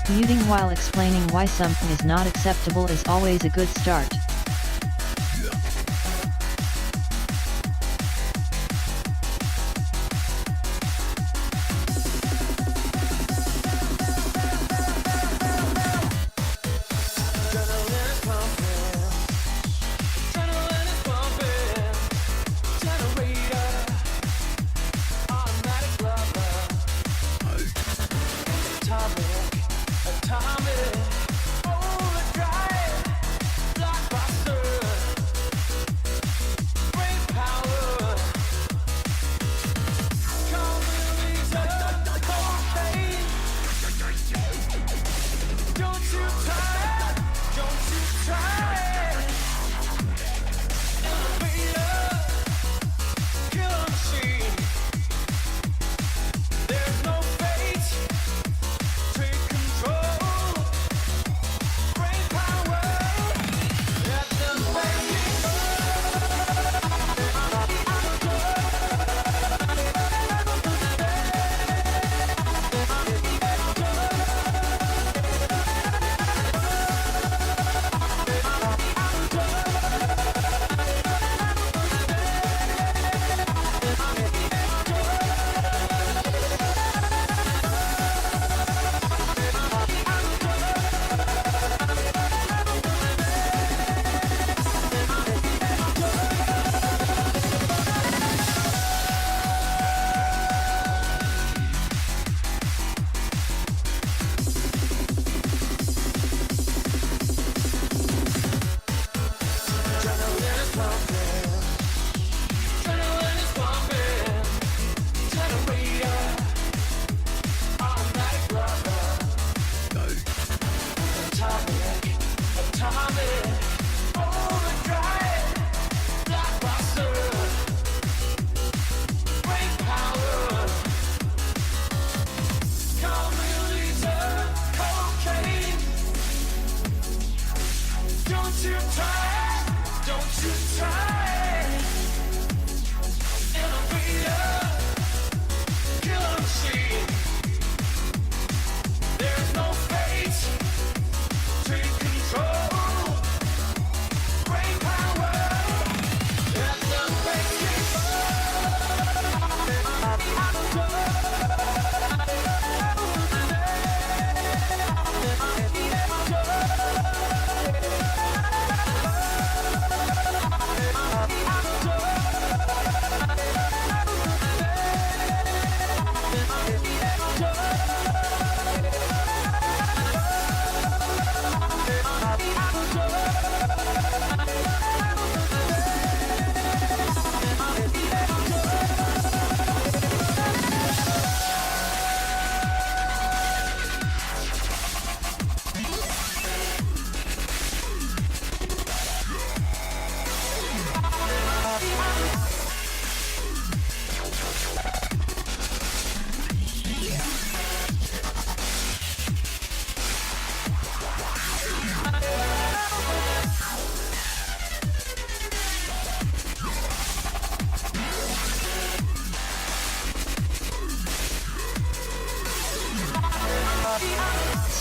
Muting while explaining why something is not acceptable is always a good start.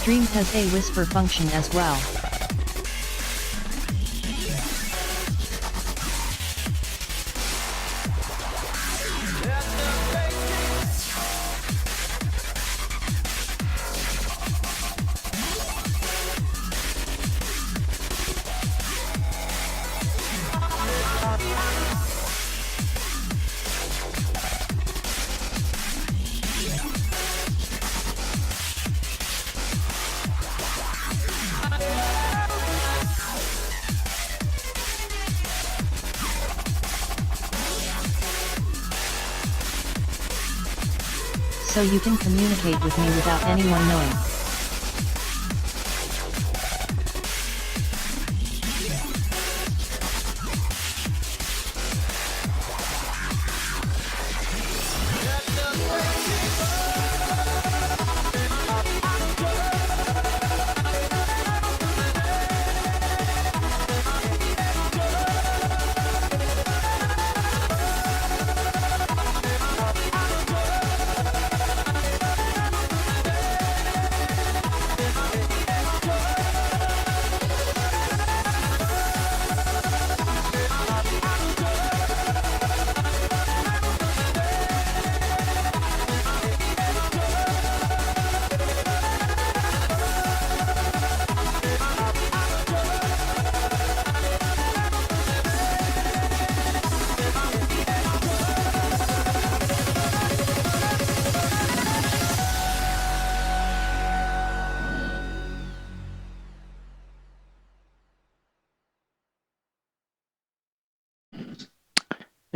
Stream has a whisper function as well. So you can communicate with me without anyone knowing.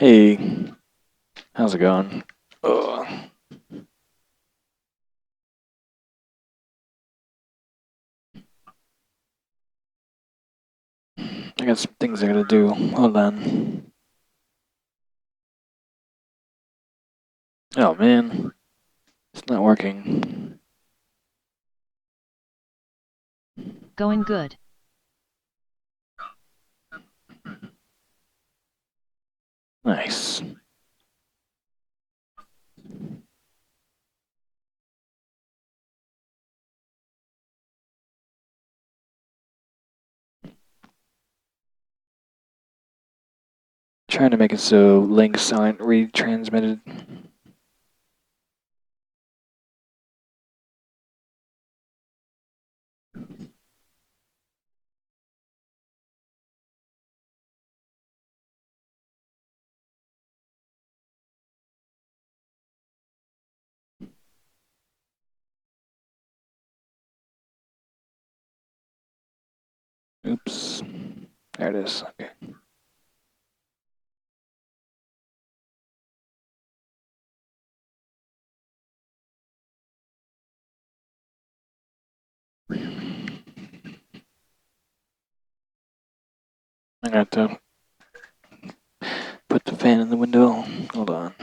Hey, how's it going? Ugh. I got some things I gotta do. Hold on. Oh man, it's not working. Going good. Nice. Trying to make it so links aren't retransmitted. Oops. There it is. Okay. I got to put the fan in the window. Hold on.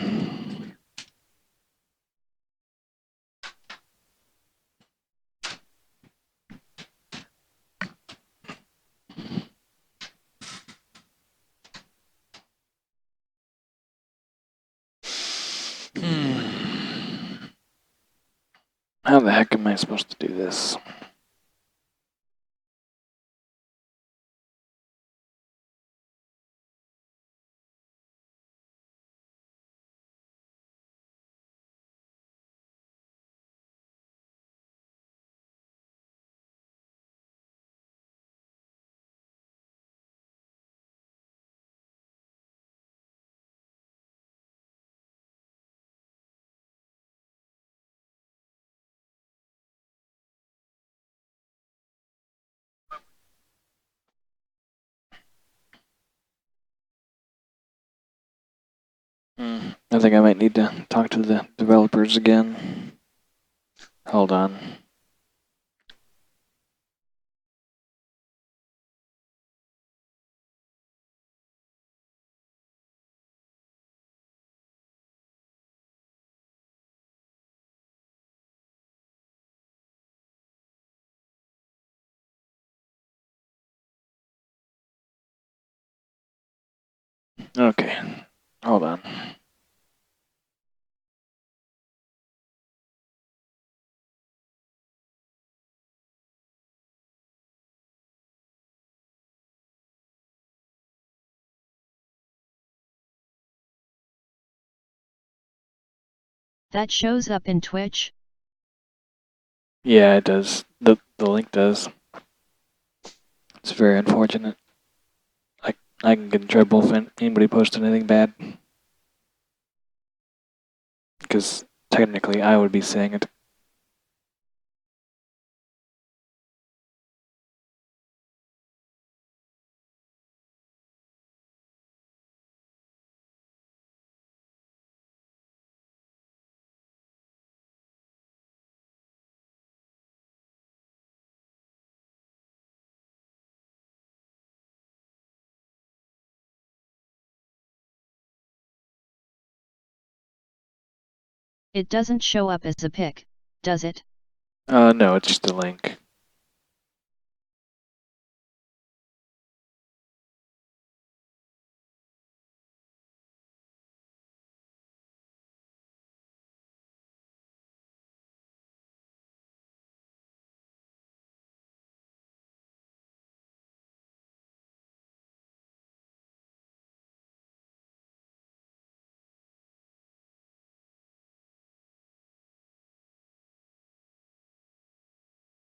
How the heck am I supposed to do this? I think I might need to talk to the developers again. Hold on. Okay. Hold on. That shows up in Twitch? Yeah, it does. The link does. It's very unfortunate. I can get in trouble if anybody posted anything bad. Because technically I would be saying it. It doesn't show up as a pic, does it? No, it's just a link.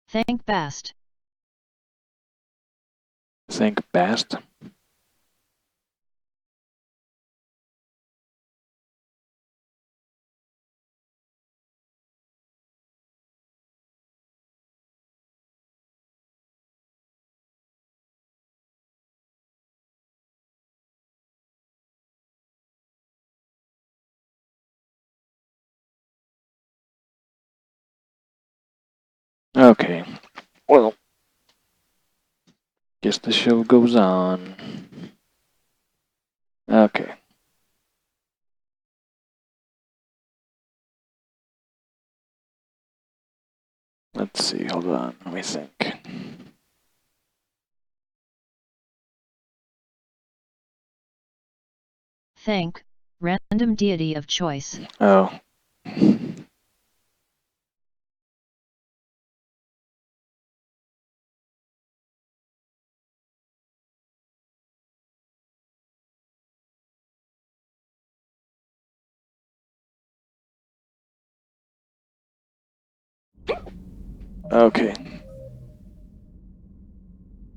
Thank Bast. Think Bast? Okay. Well, guess the show goes on. Okay. Let's see, hold on, let me think. Think, random deity of choice. Oh. Okay.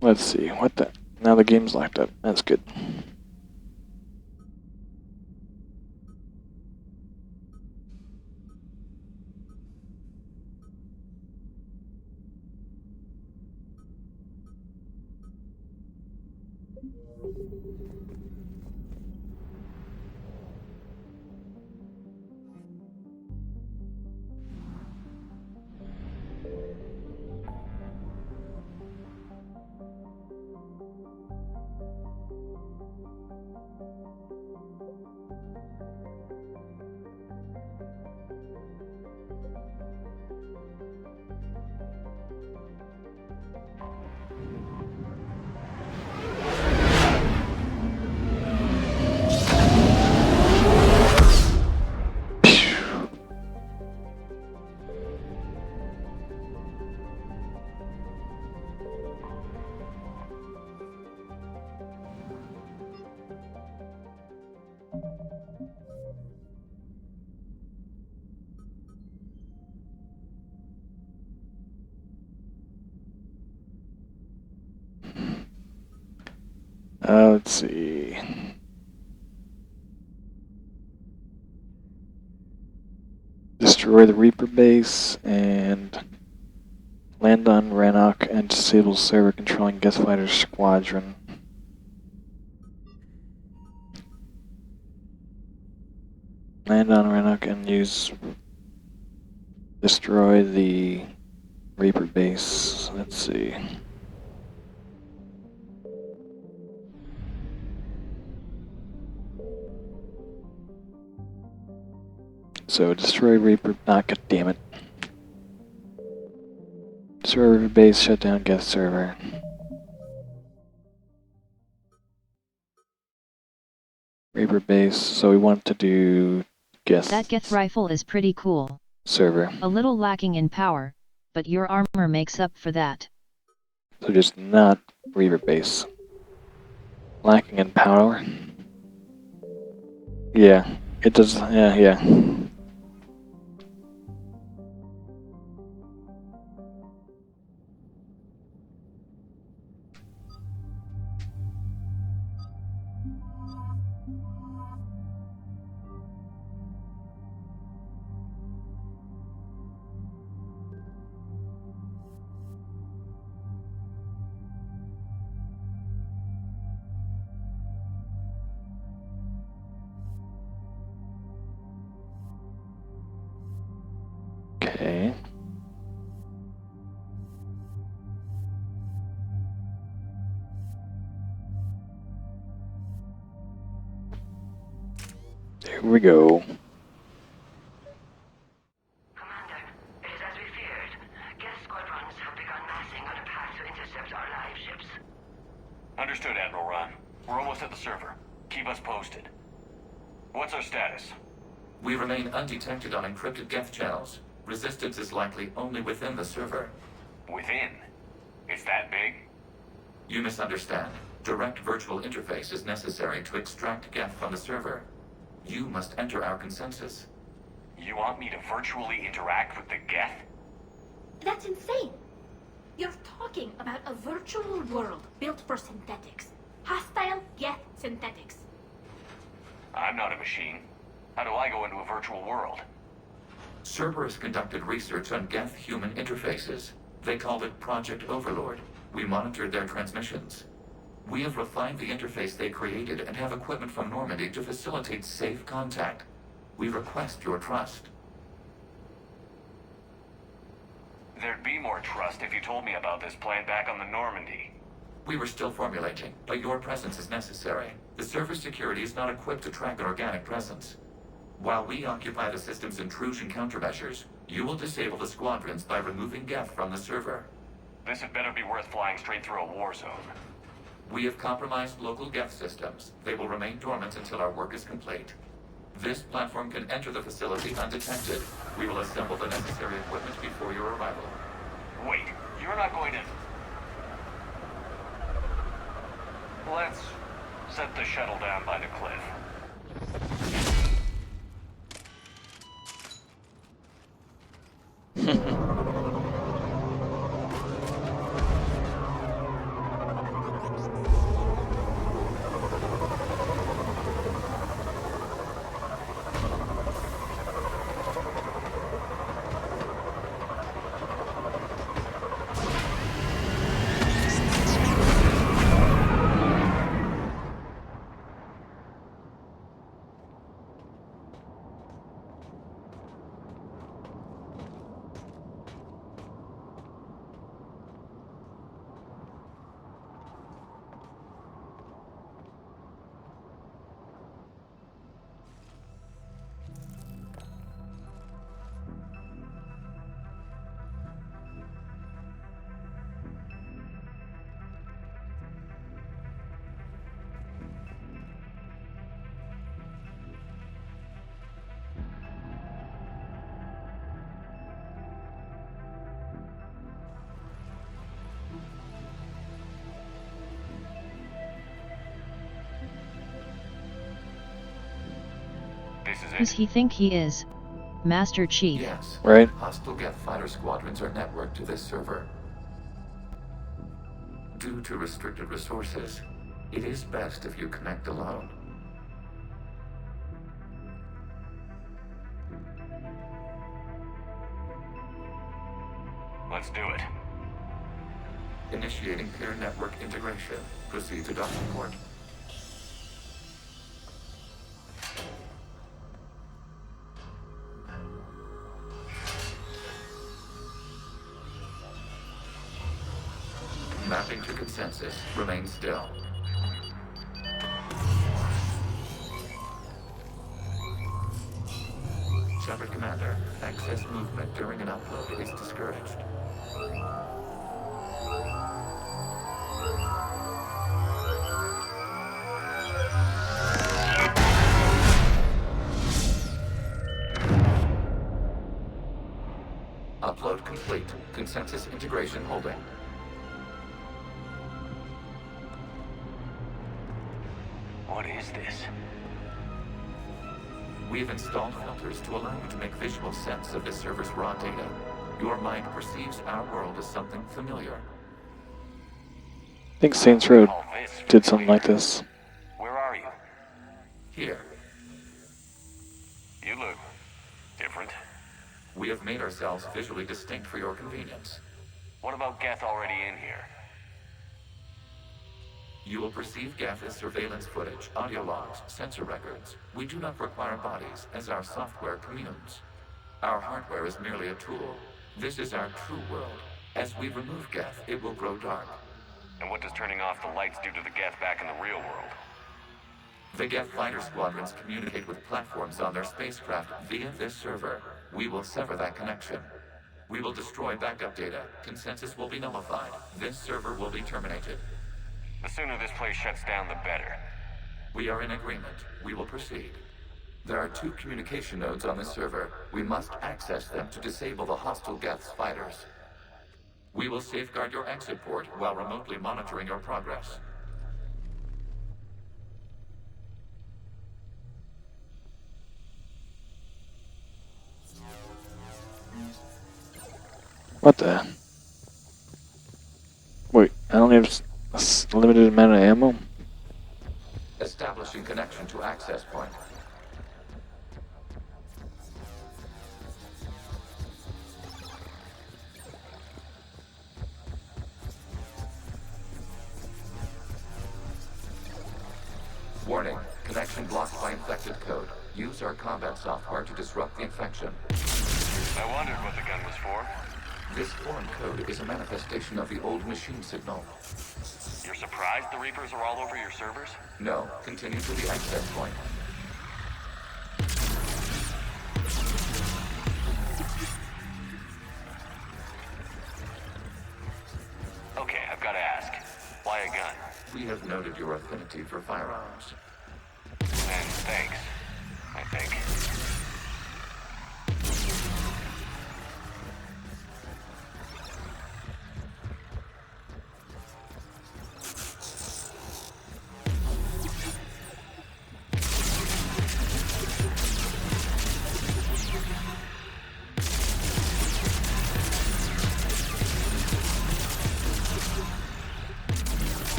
Let's see, what the? Now the game's locked up. That's good. Let's see. Destroy the Reaper base and land on Rannoch and disable server controlling Geth Fighter Squadron. Land on Rannoch and destroy the Reaper base. Let's see. So destroy Reaper. Ah, god damn it. Destroy Reaper base. Shut down Geth server. Reaper base. So we want to do Geth. That Geth rifle is pretty cool. Server. A little lacking in power, but your armor makes up for that. So just not Reaper base. Lacking in power. Yeah, it does. Yeah. Okay. Here we go. Commander, it is as we feared. Geth squadrons have begun massing on a path to intercept our live ships. Understood, Admiral Ron. We're almost at the server. Keep us posted. What's our status? We remain undetected on encrypted Geth channels. Resistance is likely only within the server. Within? It's that big? You misunderstand. Direct virtual interface is necessary to extract Geth from the server. You must enter our consensus. You want me to virtually interact with the Geth? That's insane! You're talking about a virtual world built for synthetics. Hostile Geth synthetics. I'm not a machine. How do I go into a virtual world? Cerberus conducted research on Geth-human interfaces. They called it Project Overlord. We monitored their transmissions. We have refined the interface they created and have equipment from Normandy to facilitate safe contact. We request your trust. There'd be more trust if you told me about this plan back on the Normandy. We were still formulating, but your presence is necessary. The server's security is not equipped to track an organic presence. While we occupy the system's intrusion countermeasures, you will disable the squadrons by removing Geth from the server. This had better be worth flying straight through a war zone. We have compromised local Geth systems. They will remain dormant until our work is complete. This platform can enter the facility undetected. We will assemble the necessary equipment before your arrival. Wait, you're not going to... Let's set the shuttle down by the cliff. This is Who's it. he think he is? Master Chief. Yes. Right. Hostile Geth fighter squadrons are networked to this server. Due to restricted resources, it is best if you connect alone. Let's do it. Initiating peer network integration. Proceed to docking port. Mapping to consensus. Remain still. Shepard Commander, excess movement during an upload is discouraged. Upload complete. Consensus integration holding. What is this? We've installed filters to allow you to make visual sense of this server's raw data. Your mind perceives our world as something familiar. I think Saints Row Call this did something like this. Where are you? Here, You look different. we have made ourselves visually distinct for your convenience. What about Geth already in here? You will perceive Geth as surveillance footage, audio logs, sensor records. We do not require bodies, as our software communes. Our hardware is merely a tool. This is our true world. As we remove Geth, it will grow dark. And what does turning off the lights do to the Geth back in the real world? The Geth fighter squadrons communicate with platforms on their spacecraft via this server. We will sever that connection. We will destroy backup data. Consensus will be nullified. This server will be terminated. The sooner this place shuts down, the better. We are in agreement. We will proceed. There are 2 communication nodes on this server. We must access them to disable the hostile Geth's fighters. We will safeguard your exit port while remotely monitoring your progress. What the? Wait, I only have a limited amount of ammo? Establishing connection to access point. Warning, connection blocked by infected code. Use our combat software to disrupt the infection. I wondered what the gun was for. This foreign code is a manifestation of the old machine signal. You're surprised the Reapers are all over your servers? No, continue to the access point. Okay, I've got to ask. Why a gun? We have noted your affinity for firearms. And thanks, I think.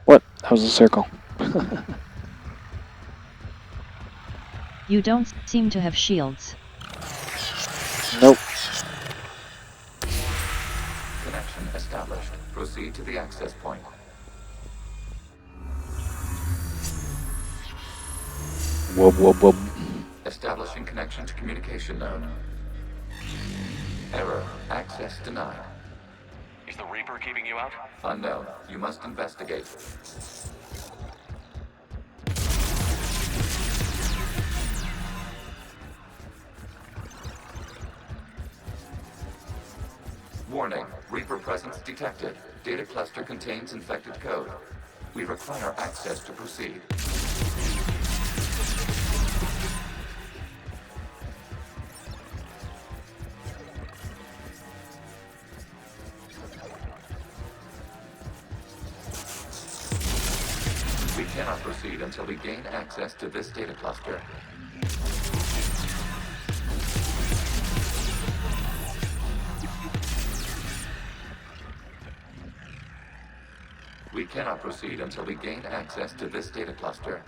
What? That was a circle. You don't seem to have shields. Nope. Connection established. Proceed to the access point. Wub wub wub. Establishing connection to communication node. Error. Access denied. Is the Reaper keeping you out? Unknown. You must investigate. Warning. Reaper presence detected. Data cluster contains infected code. We require access to proceed. We cannot proceed until we gain access to this data cluster. We cannot proceed until we gain access to this data cluster.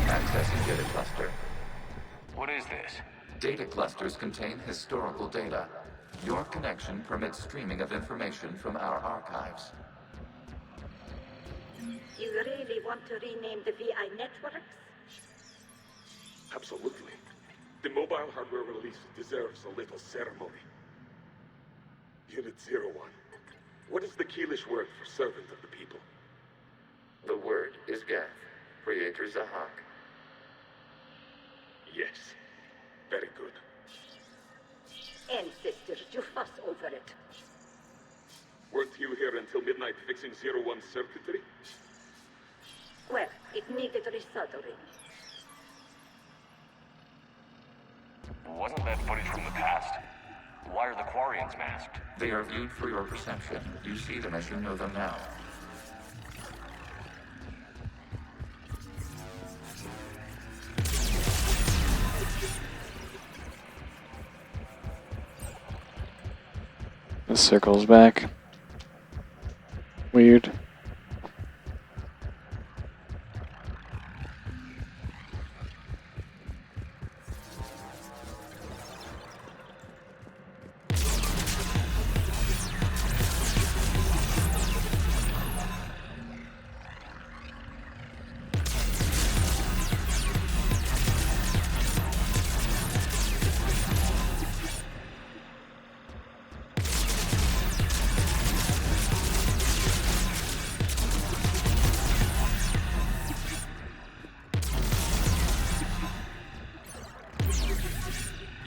Accessing data cluster. What is this? Data clusters contain historical data. Your connection permits streaming of information from our archives. You really want to rename the VI networks? Absolutely. The mobile hardware release deserves a little ceremony. Unit 01. What is the Keelish word for servant of the people? The word is Gath, Creator Zahak. Yes. Very good. Ancestors, you fuss over it. Weren't you here until midnight fixing 01's circuitry? Well, it needed resoldering. Wasn't that footage from the past? Why are the Quarians masked? They are viewed for your perception. You see them as you know them now. The circle's back. Weird.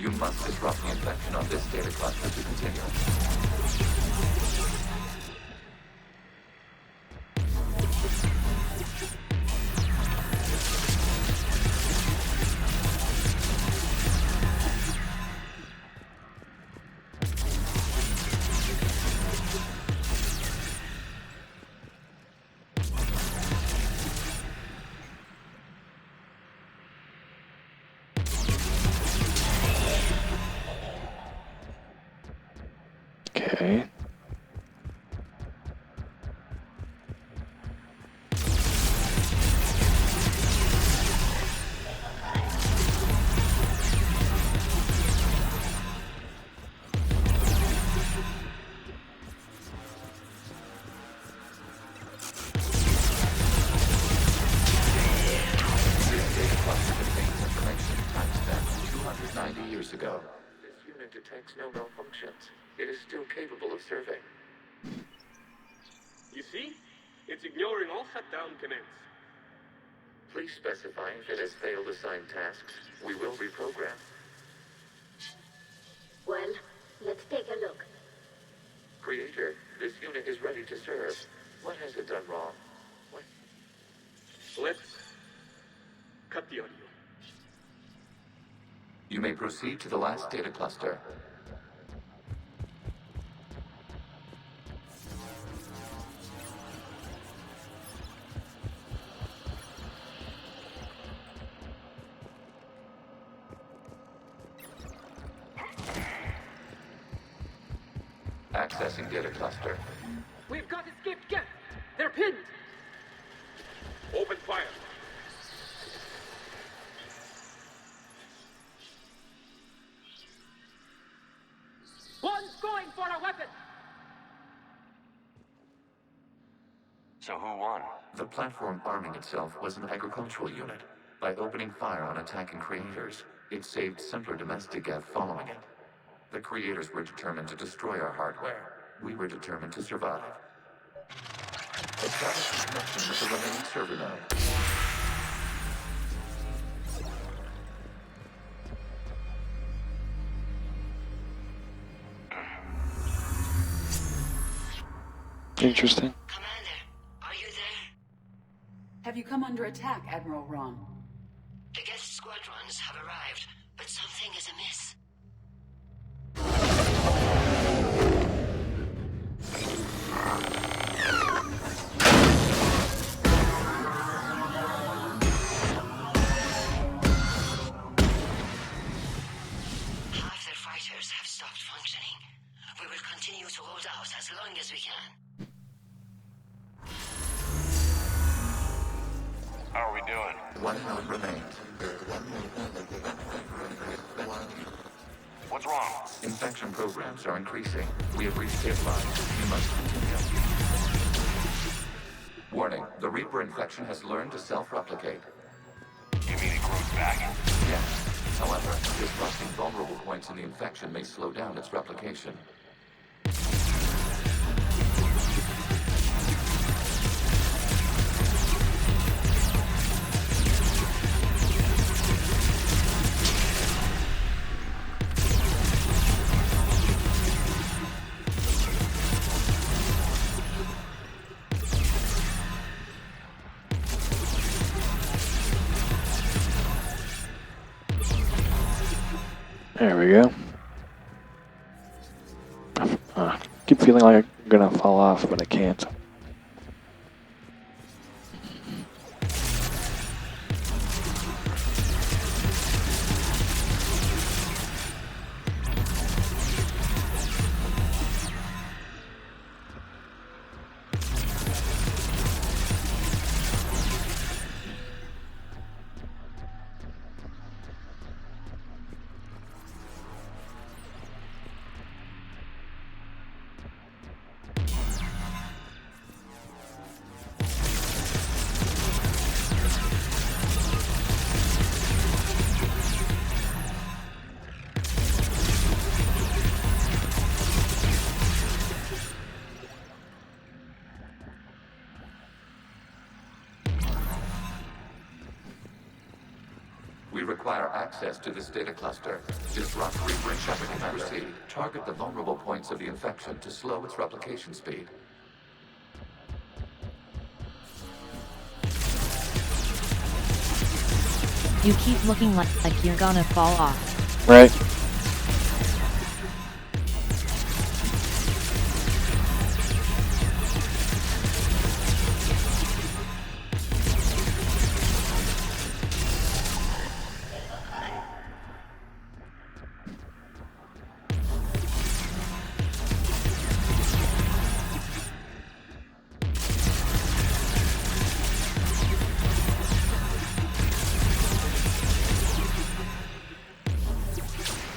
You must disrupt the infection on this data cluster to continue. makes no malfunctions. It is still capable of serving. You see? It's ignoring all shutdown commands. Please specify if it has failed assigned tasks. We will reprogram. Well, let's take a look. Creator, this unit is ready to serve. What has it done wrong? What? Let's cut the audio. You may proceed to the last data cluster. Accessing data cluster. We've got escaped Geth. They're pinned. Open fire. One's going for a weapon. So who won? The platform arming itself was an agricultural unit. By opening fire on attacking creators, it saved simpler domestic Geth following it. The creators were determined to destroy our hardware. We were determined to survive. Establish a connection with the remaining server node. Interesting. Commander, are you there? Have you come under attack, Admiral Ron? The guest squadrons have arrived, but something is amiss. Half their fighters have stopped functioning. We will continue to hold out as long as we can. How are we doing? One node remains. What's wrong? Infection programs are increasing. We have reached baseline. You must continue. Warning, the Reaper infection has learned to self-replicate. You mean it grows back? Yes. However, disrupting vulnerable points in the infection may slow down its replication. There we go. Keep feeling like I'm gonna fall off, but I can't. We require access to this data cluster. Disrupt Reaper infection and proceed. Target the vulnerable points of the infection to slow its replication speed. You keep looking like you're gonna fall off. Right.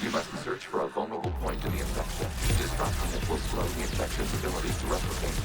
You must search for a vulnerable point in the infection. Disrupting it will slow the infection's ability to replicate.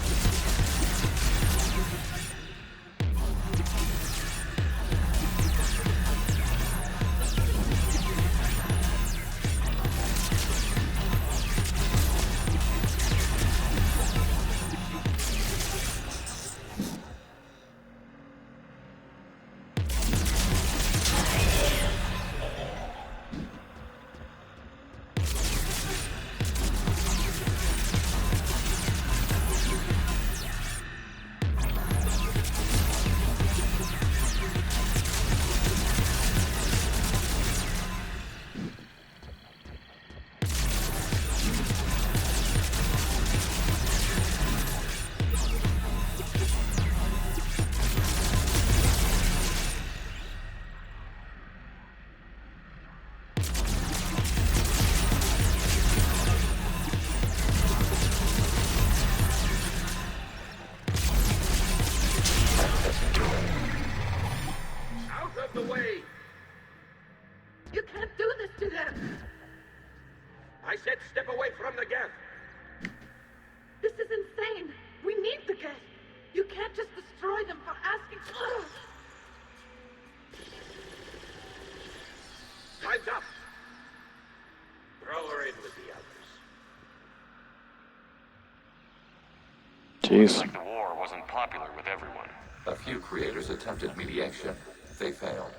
Jeez. Like the war wasn't popular with everyone. A few creators attempted mediation. They failed.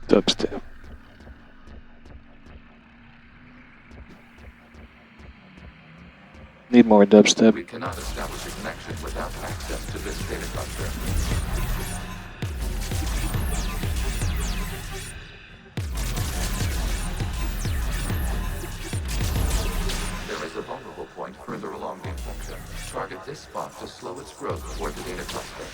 Dubstep. Need more dubstep. We cannot establish a connection without access to this data cluster. There is a vulnerable point further along the infection. Target this spot to slow its growth toward the data cluster.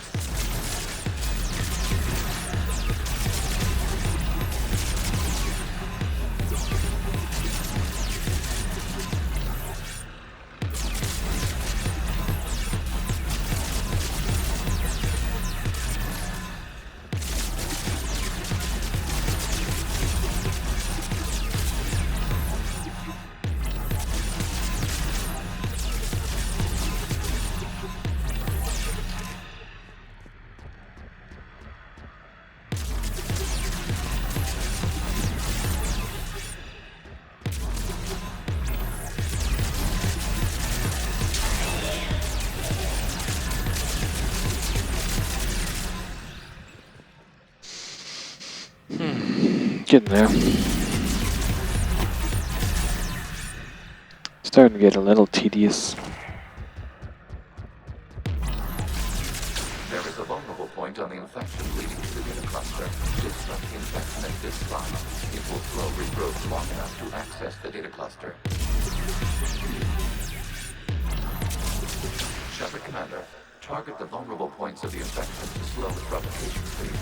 Getting there. Starting to get a little tedious. There is a vulnerable point on the infection leading to the data cluster. Disrupt the infection at this spot. It will slow regrowth long enough to access the data cluster. Shepard Commander, target the vulnerable points of the infection to slow its replication speed.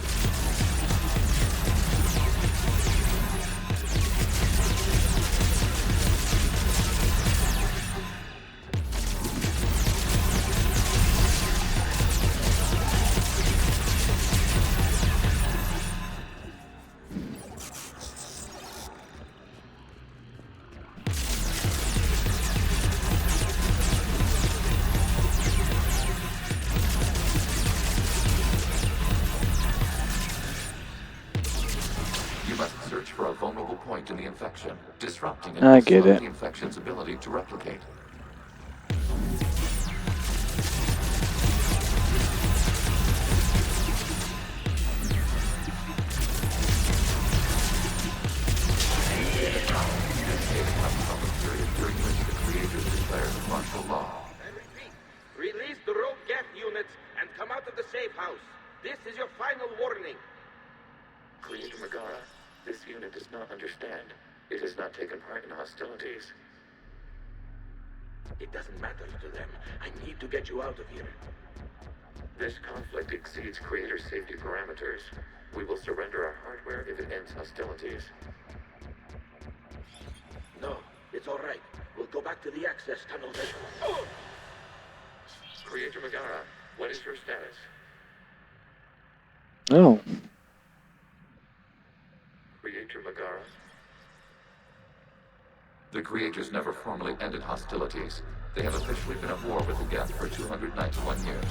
You must search for a vulnerable point in the infection, disrupting it I will get slow it. the infection's ability to replicate. This data comes from the period during which the creators declared martial law. I repeat, release the rogue geth units and come out of the safe house. This is your final warning. Creator Megara, this unit does not understand. It has not taken part in hostilities. It doesn't matter to them. I need to get you out of here. This conflict exceeds Creator's safety parameters. We will surrender our hardware if it ends hostilities. No, it's all right. We'll go back to the access tunnel then. Creator Megara, what is your status? Oh. Creator Megara? The Creators never formally ended hostilities. They have officially been at war with the Geth for 291 years.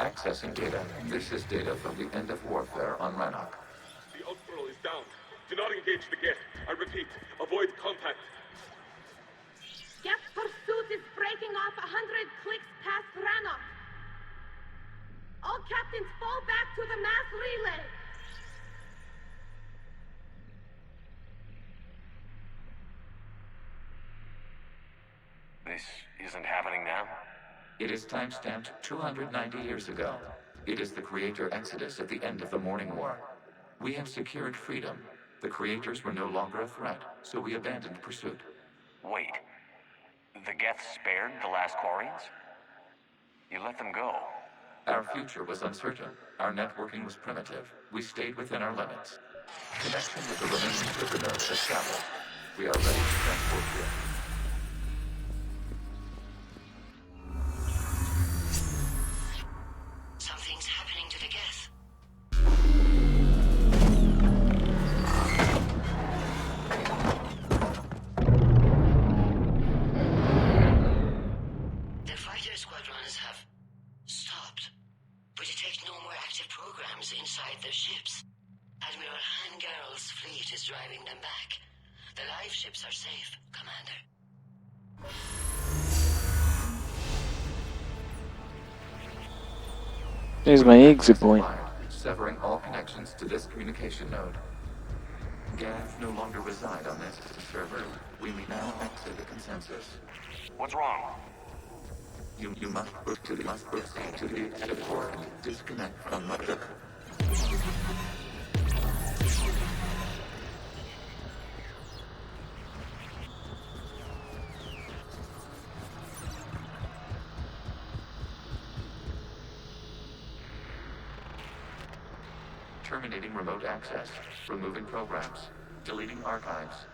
Accessing data. This is data from the end of warfare on Rannoch. The Ultral is down. Do not engage the Geth. I repeat, avoid contact. Geth pursuit is breaking off 100 clicks past Rannoch. All captains fall back to the mass relay. This isn't happening now? It is timestamped 290 years ago. It is the Creator Exodus at the end of the Morning War. We have secured freedom. The Creators were no longer a threat, so we abandoned pursuit. Wait. The Geth spared the last Quarians? You let them go. Our future was uncertain. Our networking was primitive. We stayed within our limits. Connection with the remaining trigger nodes established. We are ready to transport here. Something's happening to the Geth. The fighter squadrons have stopped, but detect no more active programs inside their ships. Admiral Hangarl's fleet is driving them back. The live ships are safe, Commander. There's my exit point. Severing all connections to this communication node. Geth no longer reside on this server. We may now exit the consensus. What's wrong? You must proceed to the exit port. Disconnect from mother. Terminating remote access. Removing programs. Deleting archives.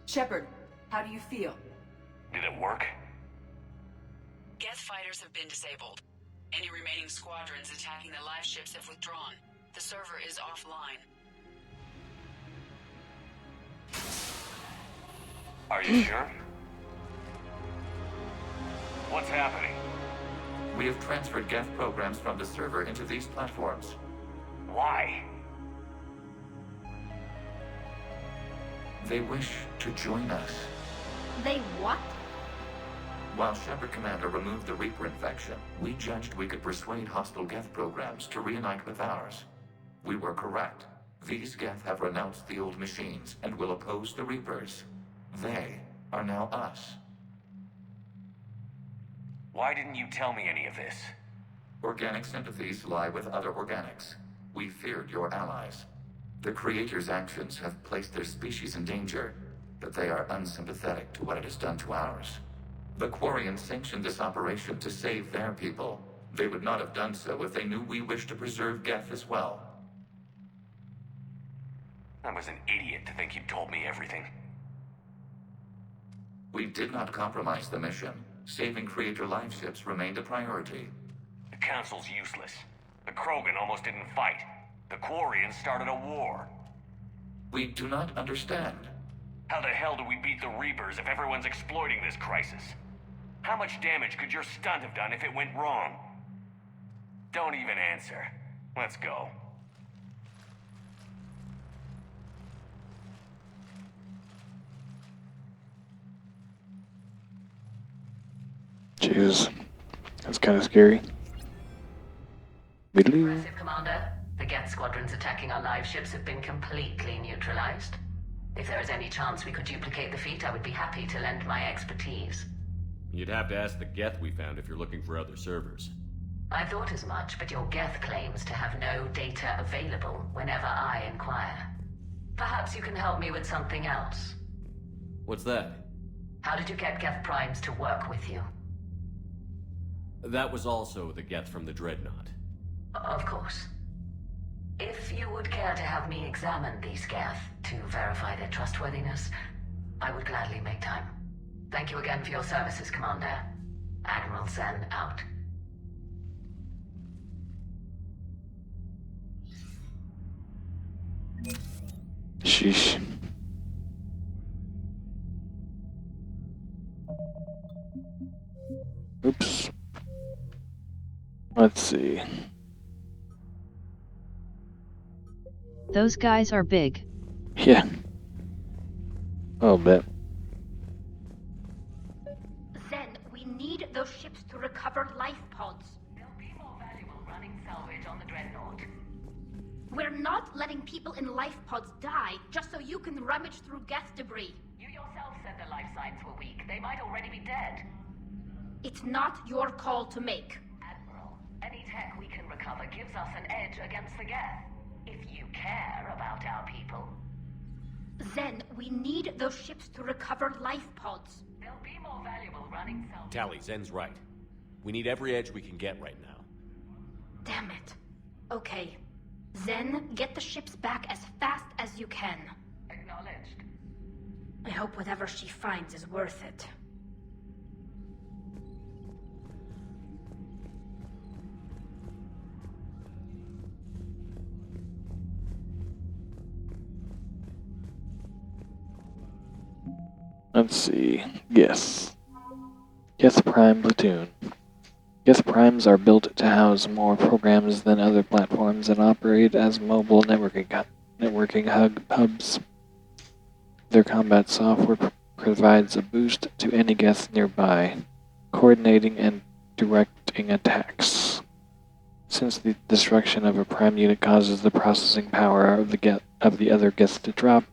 Shepard, how do you feel? Did it work? Geth fighters have been disabled. Any remaining squadrons attacking the live ships have withdrawn. The server is offline. Are you sure? What's happening? We have transferred Geth programs from the server into these platforms. Why? They wish to join us. They what? While Shepard Commander removed the Reaper infection, we judged we could persuade hostile Geth programs to reunite with ours. We were correct. These Geth have renounced the old machines and will oppose the Reapers. They are now us. Why didn't you tell me any of this? Organic sympathies lie with other organics. We feared your allies. The Creator's actions have placed their species in danger, but they are unsympathetic to what it has done to ours. The Quarians sanctioned this operation to save their people. They would not have done so if they knew we wished to preserve Geth as well. I was an idiot to think you told me everything. We did not compromise the mission. Saving Creator live ships remained a priority. The Council's useless. The Krogan almost didn't fight. The Quarians started a war. We do not understand. How the hell do we beat the Reapers if everyone's exploiting this crisis? How much damage could your stunt have done if it went wrong? Don't even answer. Let's go. Jeez. That's kind of scary. Biddly. Impressive, Commander. The Geth squadrons attacking our live ships have been completely neutralized. If there is any chance we could duplicate the feat, I would be happy to lend my expertise. You'd have to ask the Geth we found if you're looking for other servers. I thought as much, but your Geth claims to have no data available whenever I inquire. Perhaps you can help me with something else. What's that? How did you get Geth primes to work with you? That was also the Geth from the Dreadnought. Of course. If you would care to have me examine these Geth to verify their trustworthiness, I would gladly make time. Thank you again for your services, Commander. Admiral Zen out. Sheesh. Oops. Let's see. Those guys are big. Yeah. A little bit. Zen, we need those ships to recover life pods. They'll be more valuable running salvage on the Dreadnought. We're not letting people in life pods die just so you can rummage through Geth debris. You yourself said the life signs were weak. They might already be dead. It's not your call to make. Admiral, any tech we can recover gives us an edge against the Geth. If you care about our people. Zen, we need those ships to recover life pods. They'll be more valuable running salvage. Tally, Zen's right. We need every edge we can get right now. Damn it. Okay. Zen, get the ships back as fast as you can. Acknowledged. I hope whatever she finds is worth it. Let's see. Yes. Geth Prime Platoon. Geth Primes are built to house more programs than other platforms and operate as mobile networking hubs. Their combat software provides a boost to any Geth nearby, coordinating and directing attacks. Since the destruction of a Prime unit causes the processing power of the other Geth to drop,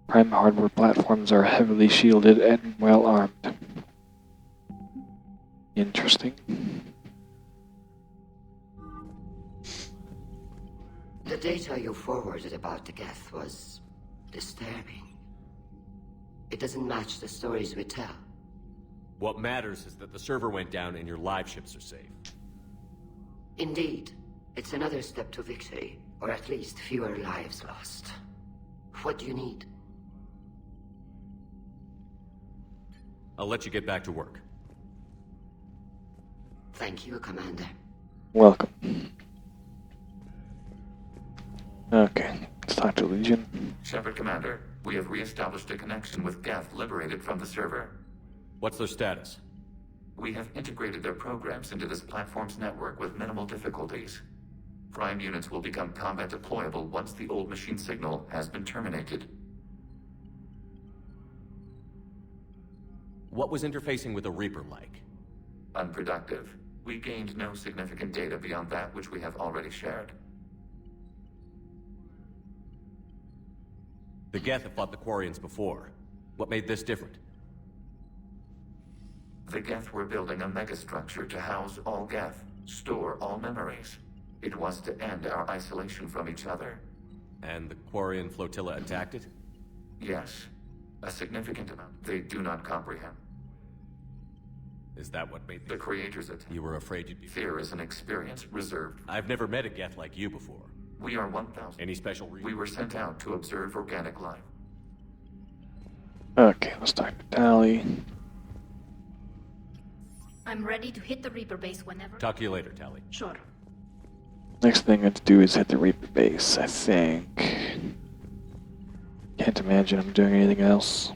Prime hardware platforms are heavily shielded and well armed. Interesting. The data you forwarded about the Geth was disturbing. It doesn't match the stories we tell. What matters is that the server went down and your live ships are safe. Indeed, it's another step to victory, or at least fewer lives lost. What do you need? I'll let you get back to work. Thank you, Commander. Welcome. Okay, let's talk to Legion. Shepard, Commander, we have re-established a connection with Geth liberated from the server. What's their status? We have integrated their programs into this platform's network with minimal difficulties. Prime units will become combat deployable once the old machine signal has been terminated. What was interfacing with a Reaper like? Unproductive. We gained no significant data beyond that which we have already shared. The Geth have fought the Quarians before. What made this different? The Geth were building a megastructure to house all Geth, store all memories. It was to end our isolation from each other. And the Quarian flotilla attacked it? Yes. A significant amount they do not comprehend. Is that what made the creators attack? You were afraid you'd be... Fear is an experience reserved. I've never met a Geth like you before. We are 1,000. Any special reason? We were sent out to observe organic life. Okay, let's talk to Tally. I'm ready to hit the Reaper base whenever... Talk to you later, Tally. Sure. Next thing I have to do is hit the Reaper base, I think. Can't imagine I'm doing anything else.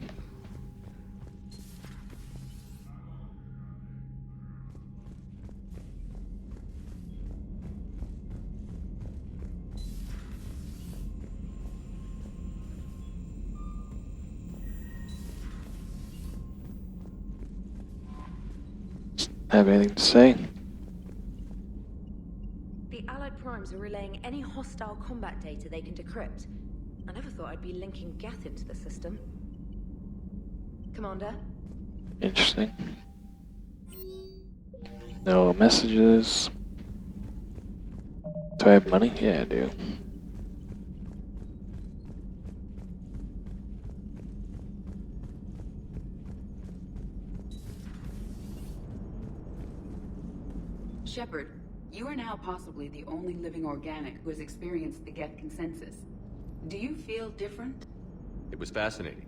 Have anything to say? The Allied Primes are relaying any hostile combat data they can decrypt. I never thought I'd be linking Geth into the system. Commander? Interesting. No messages. Do I have money? Yeah, I do. Shepard, you are now possibly the only living organic who has experienced the Geth consensus. Do you feel different? It was fascinating.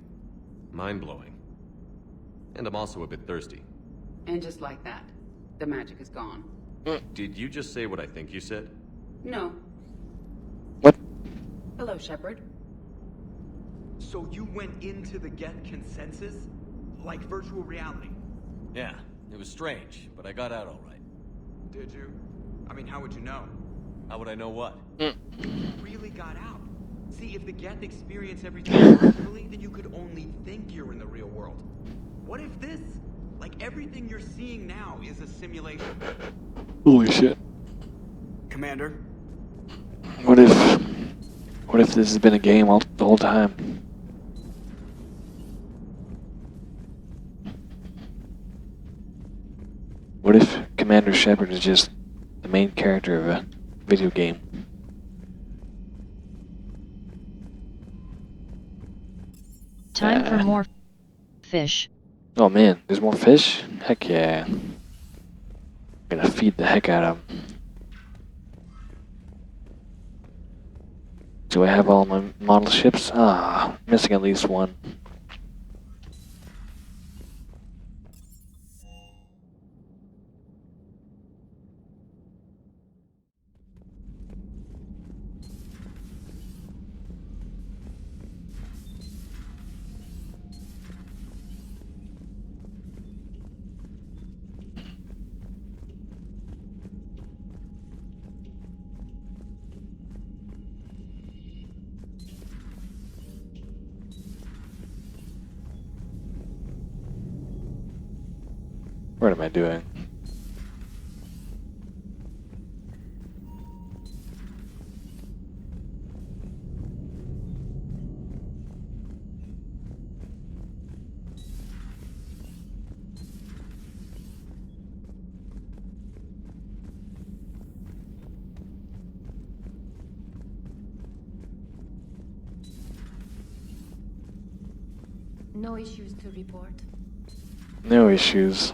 Mind-blowing. And I'm also a bit thirsty. And just like that, the magic is gone. Did you just say what I think you said? No. What? Hello, Shepard. So you went into the Geth consensus? Like virtual reality? Yeah, it was strange, but I got out all right. Did you? I mean, how would you know? How would I know what? You really got out. See, if the Geth experience everything virtually, then you could only think you're in the real world. What if this, like everything you're seeing now, is a simulation? Holy shit. Commander? What if this has been a game the whole time? What if Commander Shepard is just the main character of a video game? Time for more fish. Oh man, there's more fish? Heck yeah. I'm gonna feed the heck out of them. Do I have all my model ships? Ah, missing at least one. What am I doing? No issues to report. No issues.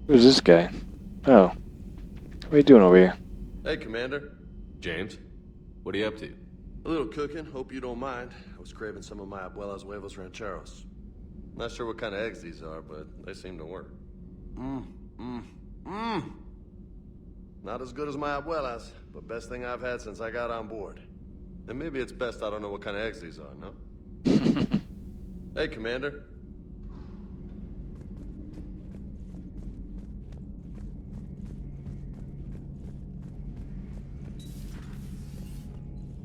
Who's this guy? Oh. What are you doing over here? Hey, Commander. James, what are you up to? A little cooking, hope you don't mind. I was craving some of my abuela's huevos rancheros. Not sure what kind of eggs these are, but they seem to work. Not as good as my abuela's, but best thing I've had since I got on board. And maybe it's best I don't know what kind of eggs these are, no? Hey, Commander.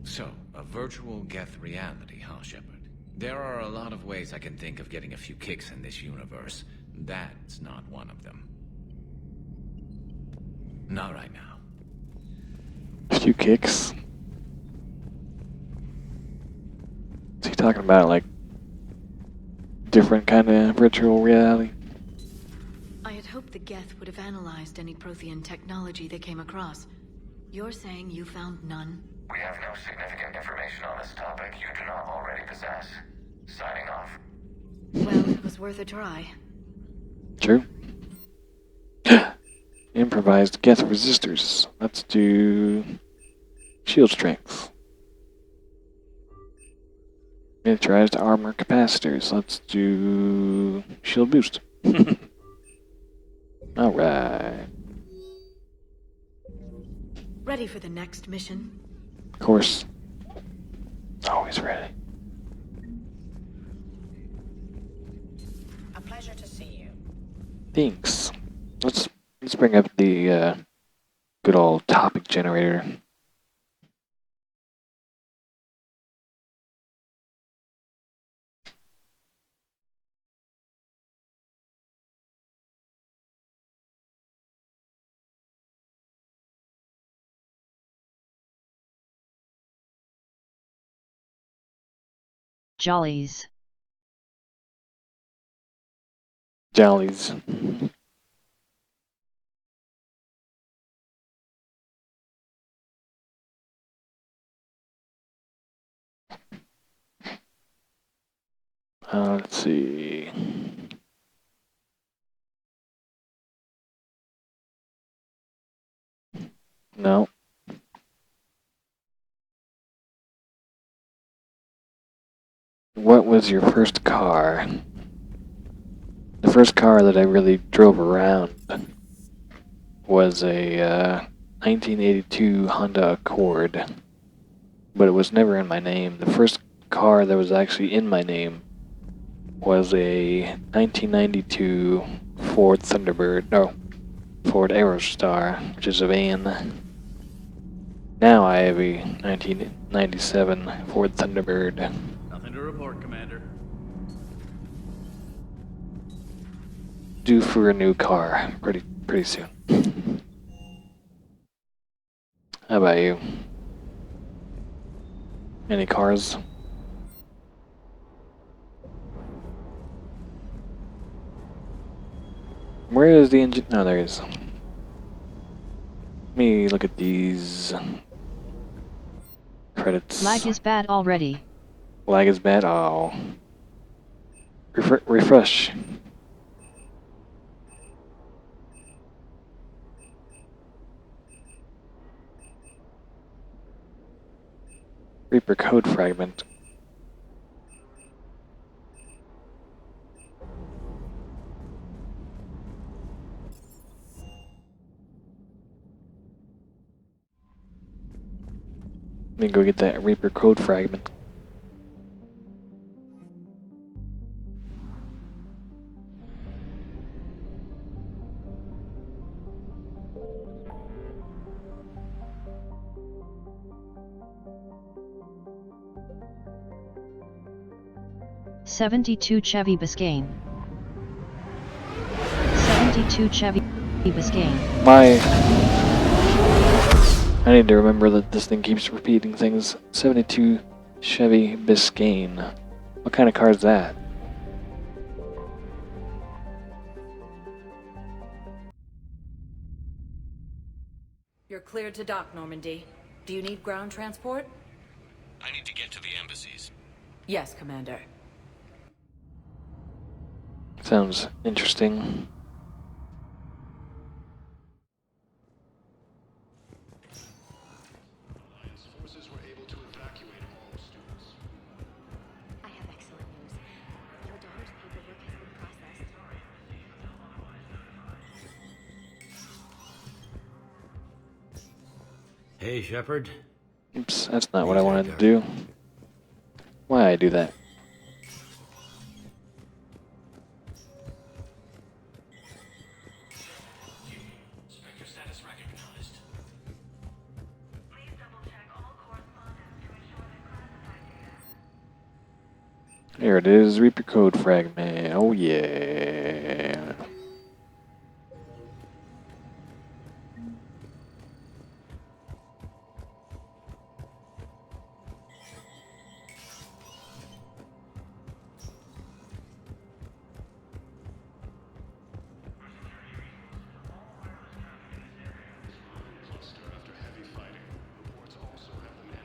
So, a virtual Geth reality, huh, Shepard? There are a lot of ways I can think of getting a few kicks in this universe. That's not one of them. Not right now. A few kicks? Is he talking about, like, different kind of virtual reality? I had hoped the Geth would have analyzed any Prothean technology they came across. You're saying you found none? We have no significant information on this topic you do not already possess. Signing off. Well, it was worth a try. True. Improvised Geth resistors. Let's do shield strength. Miniaturized armor capacitors. Let's do shield boost. Alright. Ready for the next mission? Of course. Always ready. A pleasure to see you. Thanks. Let's bring up the good old topic generator. Jollies. Jollies. Let's see. No. What was your first car? The first car that I really drove around was a 1982 Honda Accord but it was never in my name. The first car that was actually in my name was a 1992 Ford Thunderbird, no, Ford Aerostar, which is a van. Now I have a 1997 Ford Thunderbird. Nothing to report, Commander. Due for a new car pretty soon. How about you? Any cars? Where is the engine? Oh, there it is. Let me look at these credits. Lag is bad already. Lag is bad? Oh. Refresh. Reaper code fragment. Let me go get that Reaper code fragment. '72 Chevy Biscayne. 72 Chevy Biscayne. I need to remember that this thing keeps repeating things. 72 Chevy Biscayne. What kind of car is that? You're cleared to dock, Normandy. Do you need ground transport? I need to get to the embassies. Yes, Commander. Sounds interesting. I have excellent news. Your daughter's paperwork has been processed. Hey, Shepard. Oops, that's not what I wanted to do. Why I do that? Spectre status recognized. Please double-check all correspondence to ensure that classified data. Here it is, Reaper code fragment. Oh yeah.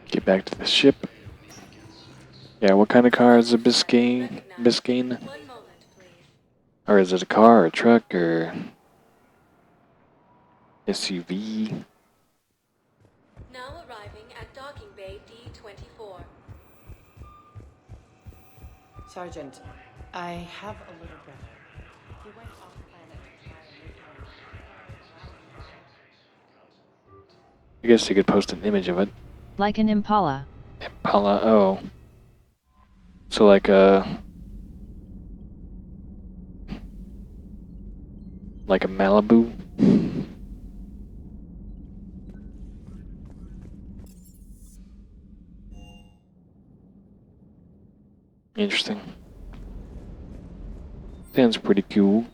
Get back to the ship. Yeah, what kind of car is a Biscayne? Or is it a car, or a truck, or SUV? Now arriving at docking bay D-24. Sergeant, I have a little brother. He went off planet to try I guess you could post an image of it. Like an Impala. Impala, oh. So like a Malibu? Interesting. Sounds pretty cool.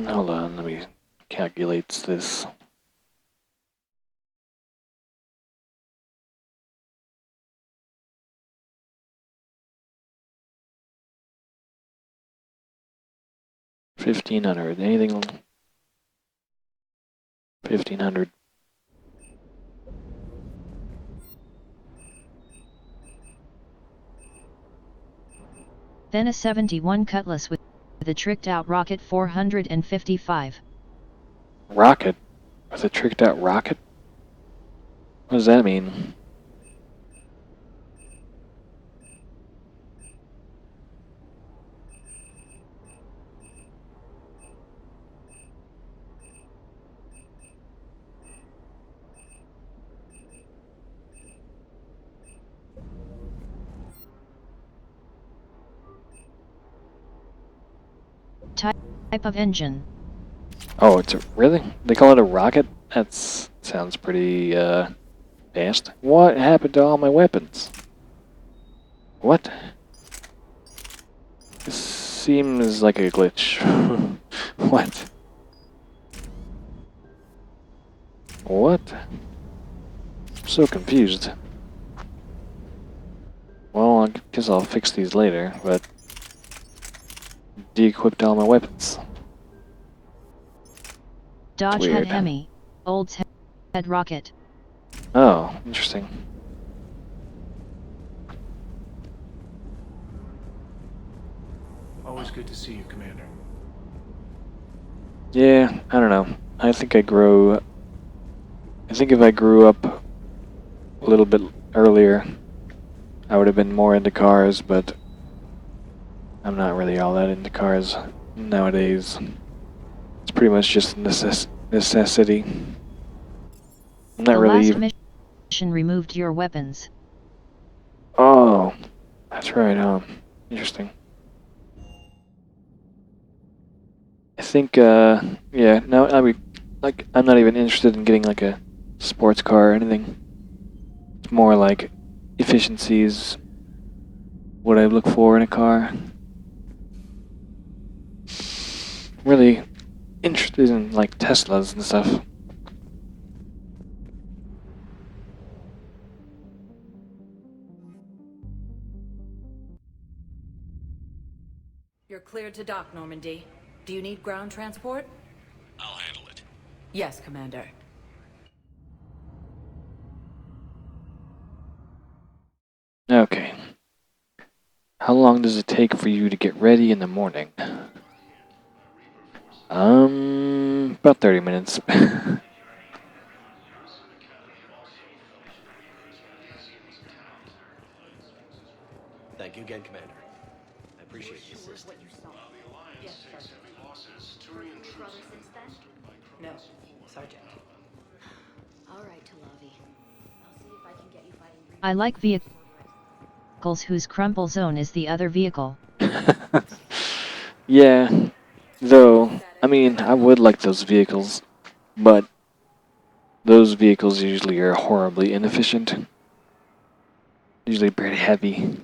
Hold on, let me calculate this. $1,500. Anything? 1,500. Then a 71 Cutlass with a tricked-out rocket 455. Rocket? With a tricked-out rocket? What does that mean? Type of engine. Oh, it's a, really? They call it a rocket? That sounds pretty, fast. What happened to all my weapons? What? This seems like a glitch. What? What? I'm so confused. Well, I guess I'll fix these later, but... de-equipped all my weapons. Dodge head Hemi, Olds head rocket. Oh, interesting. Always good to see you, Commander. Yeah, I don't know. I think if I grew up a little bit earlier, I would have been more into cars, but I'm not really all that into cars nowadays. It's pretty much just a necessity. I'm not the really... last mission removed your weapons. Oh, that's right, interesting. I think, yeah, no, I'm not even interested in getting, like, a sports car or anything. It's more like efficiencies, what I look for in a car. Really interested in, like, Teslas and stuff. You're cleared to dock, Normandy. Do you need ground transport? I'll handle it. Yes, Commander. Okay. How long does it take for you to get ready in the morning? About 30 minutes. Thank you again, Commander. I appreciate the assist. Yes, Sergeant. No, Sergeant. All right, Talavi. I'll see if I can get you fighting. I like vehicles whose crumple zone is the other vehicle. Yeah, though, I mean, I would like those vehicles, but those vehicles usually are horribly inefficient. Usually pretty heavy.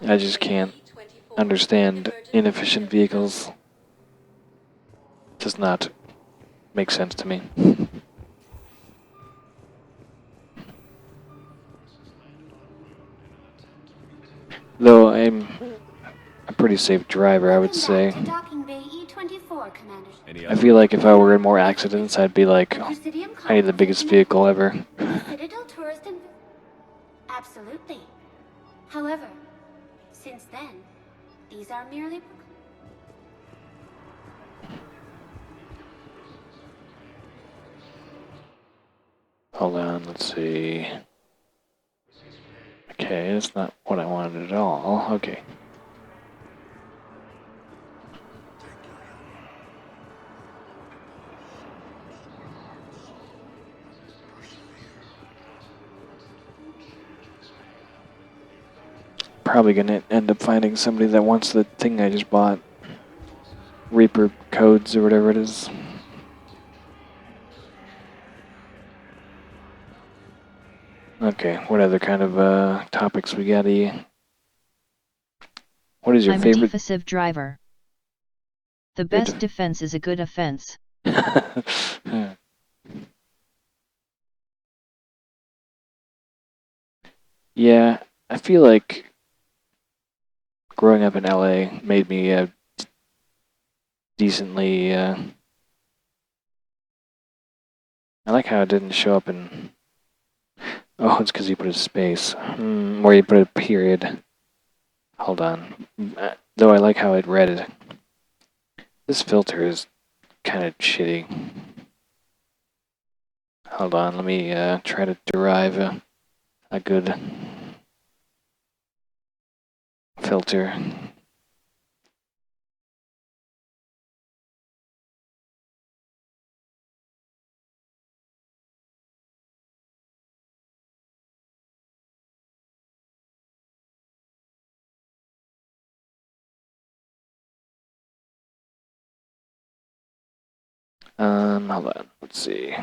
I just can't understand inefficient vehicles. Does not make sense to me. Though I'm a pretty safe driver, I would say. I feel like if I were in more accidents, I'd be like, oh, I need the biggest vehicle ever. Citadel tourist Absolutely. However, since then, these are merely... Hold on, let's see. Okay, that's not what I wanted at all. Okay. Probably gonna end up finding somebody that wants the thing I just bought. Reaper codes or whatever it is. Okay, what other kind of topics we got here? What is your favorite? I'm a defensive driver. The best defense is a good offense. Yeah, I feel like growing up in LA made me decently... I like how it didn't show up in... Oh, it's because you put a space. Or you put a period. Hold on. Though I like how it read it. This filter is kind of shitty. Hold on, let me try to derive a good filter. Hold on, let's see.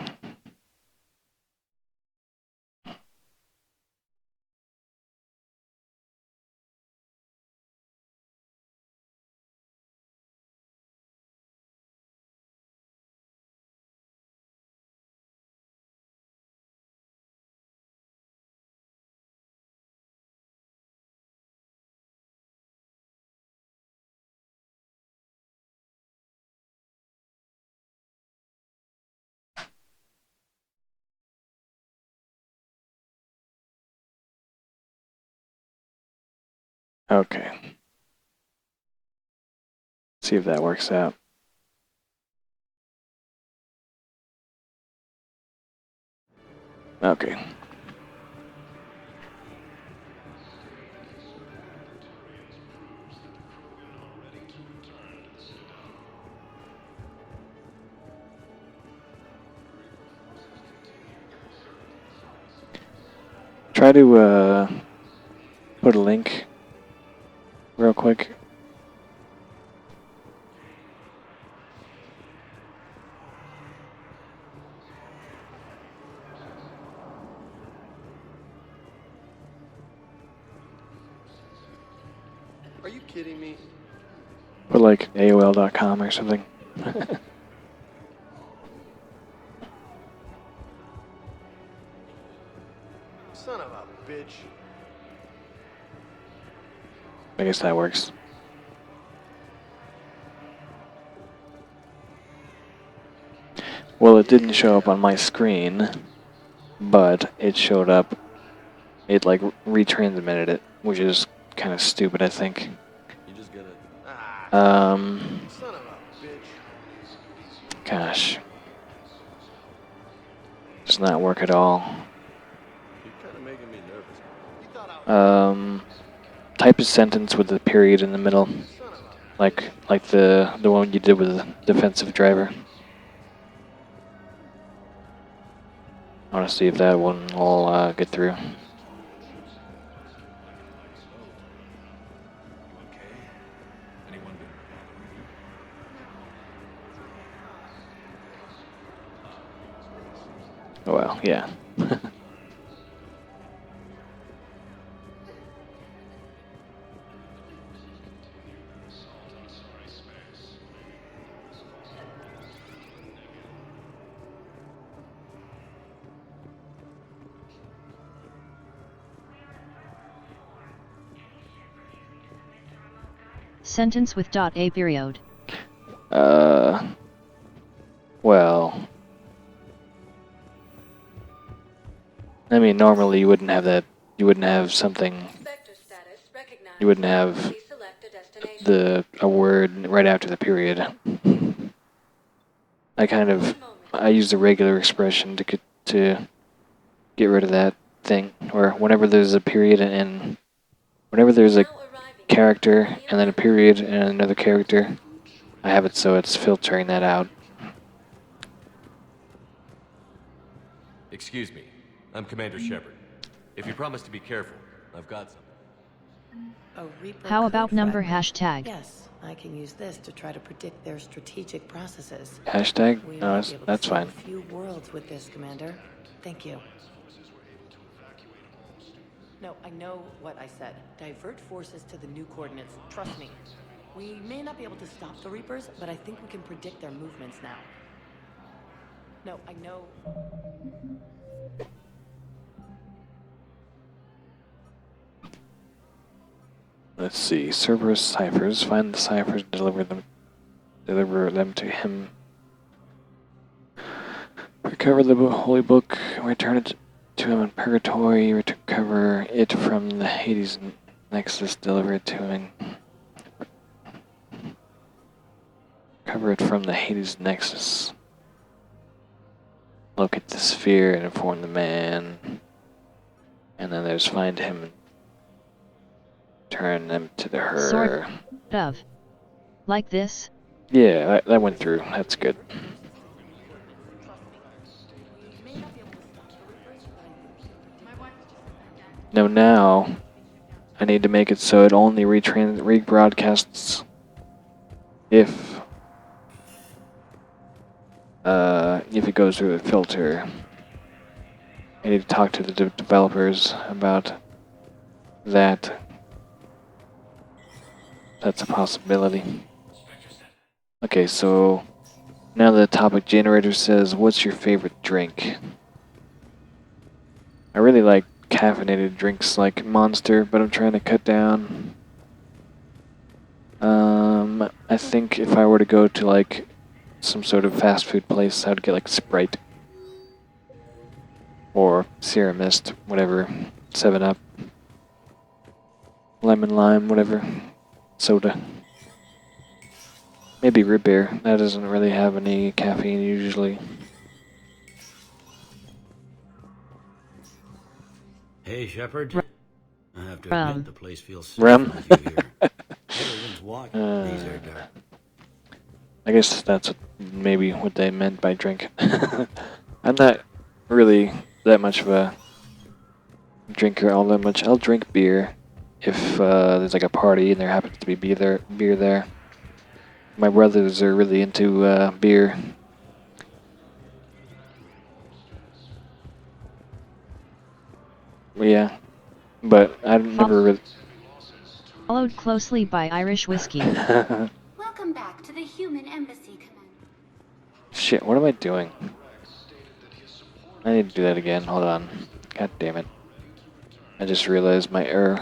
Okay. See if that works out. Okay. Try to put a link real quick. Are you kidding me? Put like AOL.com or something. Son of a bitch. I guess that works. Well, it didn't show up on my screen, but it showed up. It like retransmitted it, which is kind of stupid, I think. You just gotta. Son of a bitch. Gosh. Does not work at all. You're kind of making me nervous. Type a sentence with a period in the middle, like the one you did with the defensive driver. I want to see if that one will get through. Oh well, yeah. Sentence with .a period. Well, I mean, normally you wouldn't have that. You wouldn't have something. You wouldn't have a word right after the period. I use the regular expression to get rid of that thing, or whenever there's a period and whenever there's a character and then a period and another character, I have it so it's filtering that out. Excuse me, I'm Commander Shepard. If you promise to be careful, I've got something. A Reaper How about code number fragment. hashtag? Yes, I can use this to try to predict their strategic processes. Hashtag? We No, might be able to that's save fine. a few worlds with this, Commander. Thank you. No, I know what I said. Divert forces to the new coordinates. Trust me. We may not be able to stop the Reapers, but I think we can predict their movements now. No, I know. Let's see. Cerberus ciphers. Find the ciphers and deliver them to him. Recover the holy book. Return it to him in purgatory. Recover it from the Hades Nexus, deliver it to him. Cover it from the Hades Nexus. Locate the sphere and inform the man. And then there's find him and turn them to the her. Sort of. Like this? Yeah, that went through. That's good. Now I need to make it so it only rebroadcasts if it goes through the filter. I need to talk to the developers about that. That's a possibility. Okay, so now the topic generator says, what's your favorite drink? I really like caffeinated drinks like Monster, but I'm trying to cut down. I think if I were to go to like some sort of fast food place, I would get like Sprite or Sierra Mist, whatever, 7-Up, lemon lime, whatever, soda. Maybe root beer. That doesn't really have any caffeine usually. Hey, Shepard. I have to admit, the place feels safer with you here. Everyone's walking. These are dark. I guess that's maybe what they meant by drink. I'm not really that much of a drinker all that much. I'll drink beer if there's like a party and there happens to be beer there. My brothers are really into beer. Yeah, but I've never really... Followed closely by Irish whiskey. Welcome back to the Human Embassy, Commander. Shit, what am I doing? I need to do that again. Hold on. God damn it. I just realized my error.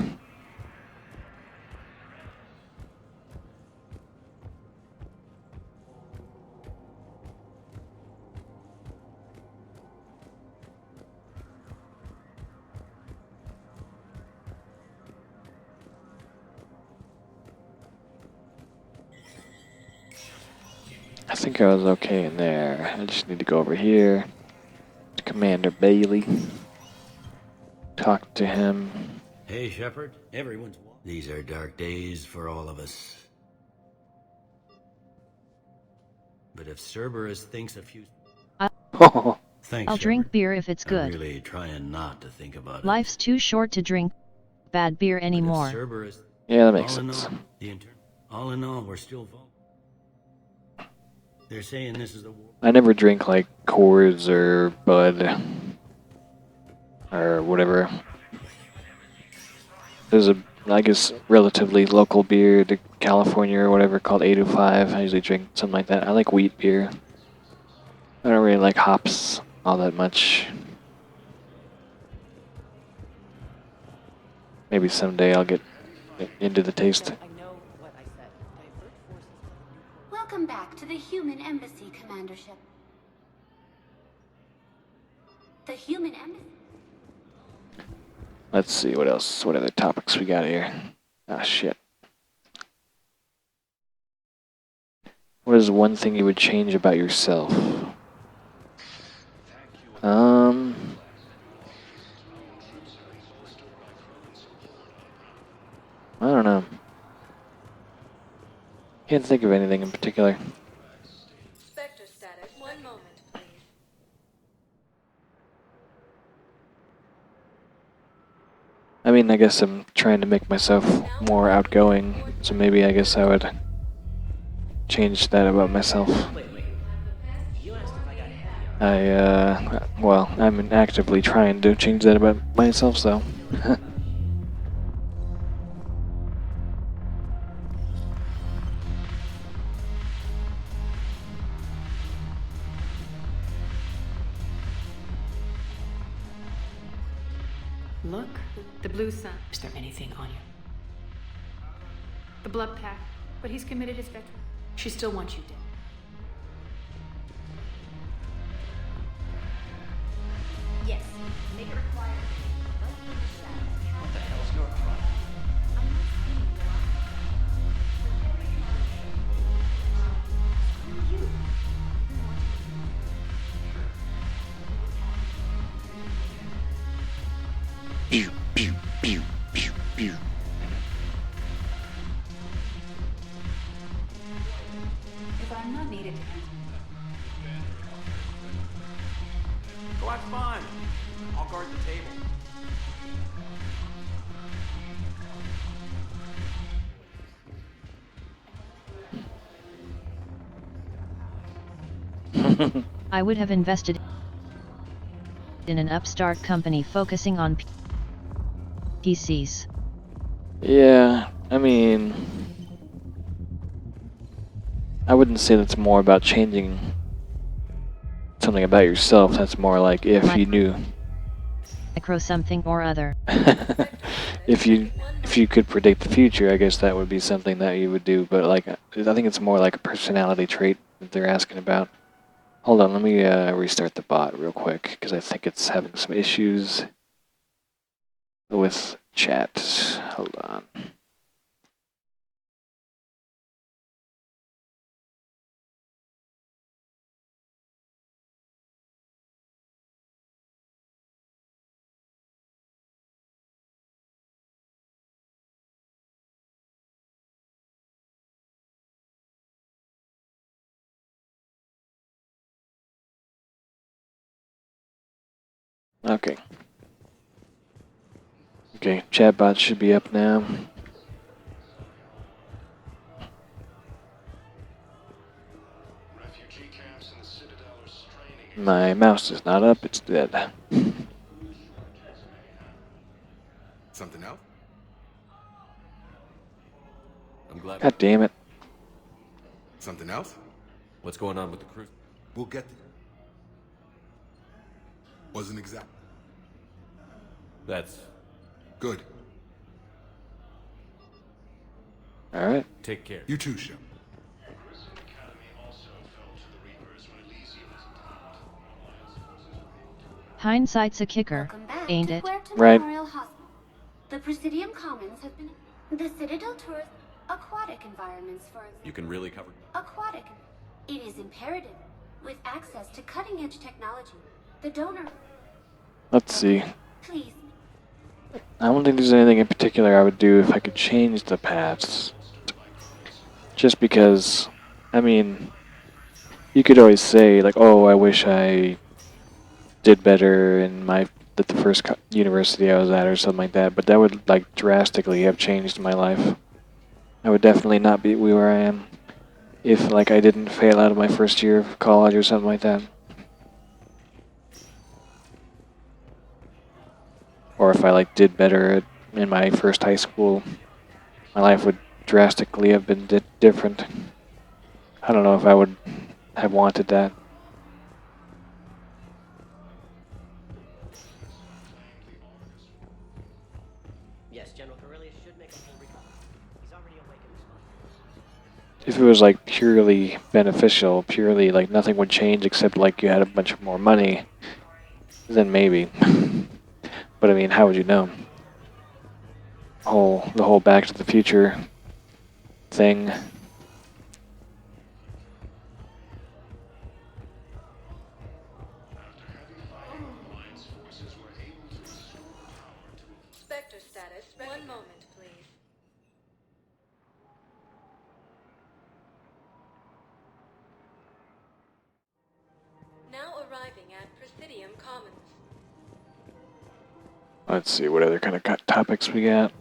I think I was okay in there. I just need to go over here to Commander Bailey. Talk to him. Hey, Shepard. Everyone's walking. These are dark days for all of us. But if Cerberus thinks a few... Thanks, I'll drink beer if it's good. I'm really trying not to think about Life's too short to drink bad beer anymore. Cerberus... Yeah, that makes sense. All in all, we're still vulnerable. They're saying this is the war. I never drink like Coors or Bud or whatever. There's a, I guess, relatively local beer to California or whatever called 805. I usually drink something like that. I like wheat beer. I don't really like hops all that much. Maybe someday I'll get into the taste. Welcome back to the Human Embassy, Commandership. The Human Embassy? Let's see what else, what other topics we got here. Ah, shit. What is one thing you would change about yourself? I don't know. Can't think of anything in particular. Spectre status. 1 moment, please. I mean, I guess I'm trying to make myself more outgoing, so maybe I guess I would change that about myself. Well, I'm actively trying to change that about myself, so. Look, the blue sun. Is there anything on you? The blood pack, but he's committed his veteran. She still wants you dead. Yes, make it required. What the hell's your problem? Pew, pew, pew, pew, pew. If I'm not needed to Go have fun. I'll guard the table. I would have invested in an upstart company focusing on PCs. Yeah, I mean, I wouldn't say that's more about changing something about yourself. That's more like if you knew. Micro something or other. if you could predict the future, I guess that would be something that you would do. But like, I think it's more like a personality trait that they're asking about. Hold on, let me restart the bot real quick because I think it's having some issues with chat. Hold on. Okay. Okay, chatbot should be up now. My mouse is not up, it's dead. Something else? I'm glad. God damn it. Something else? What's going on with the crew? We'll get there. Wasn't exact. That's good. All right. Take care. You too, Shep. Hindsight's a kicker, ain't it? Right. The Presidium Commons have been the Citadel tours aquatic environments for You can really cover. aquatic. It is imperative with access to cutting-edge technology. The donor. Let's see. Please. I don't think there's anything in particular I would do if I could change the paths. Just because, I mean, you could always say like, "Oh, I wish I did better in the first university I was at," or something like that. But that would like drastically have changed my life. I would definitely not be where I am if like I didn't fail out of my first year of college or something like that. Or if I like did better in my first high school, my life would drastically have been different. I don't know if I would have wanted that. Yes, General Corellius should make a full recovery. He's already awake and responding. If it was like purely beneficial, purely like nothing would change except like you had a bunch more money, then maybe. But I mean, how would you know? The whole Back to the Future thing. Spectre status. One moment, please. Now arriving at Presidium Commons. Let's see what other kind of topics we got.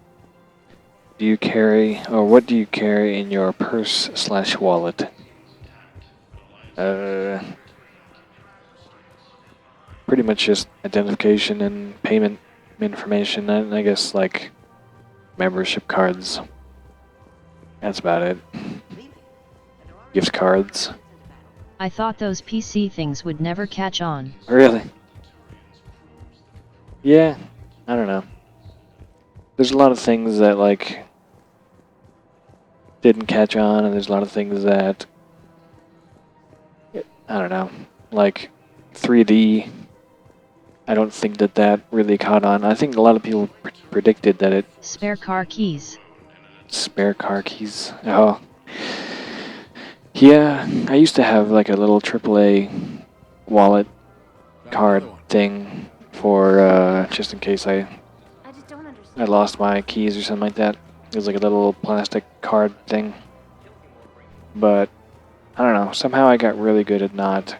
Do you carry, or what do you carry in your purse/wallet? Pretty much just identification and payment information, and I guess like membership cards. That's about it. Gift cards. I thought those PC things would never catch on. Really? Yeah, I don't know. There's a lot of things that like didn't catch on, and there's a lot of things that I don't know, like 3D. I don't think that really caught on. I think a lot of people predicted that it. Spare car keys. Spare car keys. Oh. Yeah, I used to have like a little AAA wallet card thing for just in case I I lost my keys or something like that. It was like a little plastic card thing. But, I don't know, somehow I got really good at not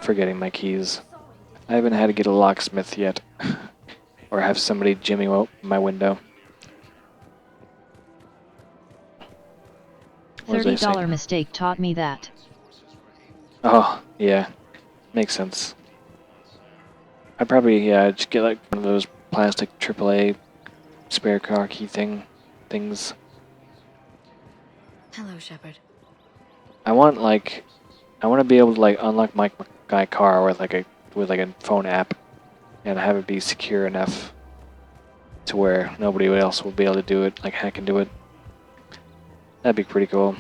forgetting my keys. I haven't had to get a locksmith yet. Or have somebody jimming my window. $30 mistake taught me that. Oh, yeah. Makes sense. I'd probably, yeah, just get like one of those plastic AAA spare car key things. Hello, Shepard. I want to be able to like unlock my car with like a phone app, and have it be secure enough to where nobody else will be able to do it, like hack into it. That'd be pretty cool.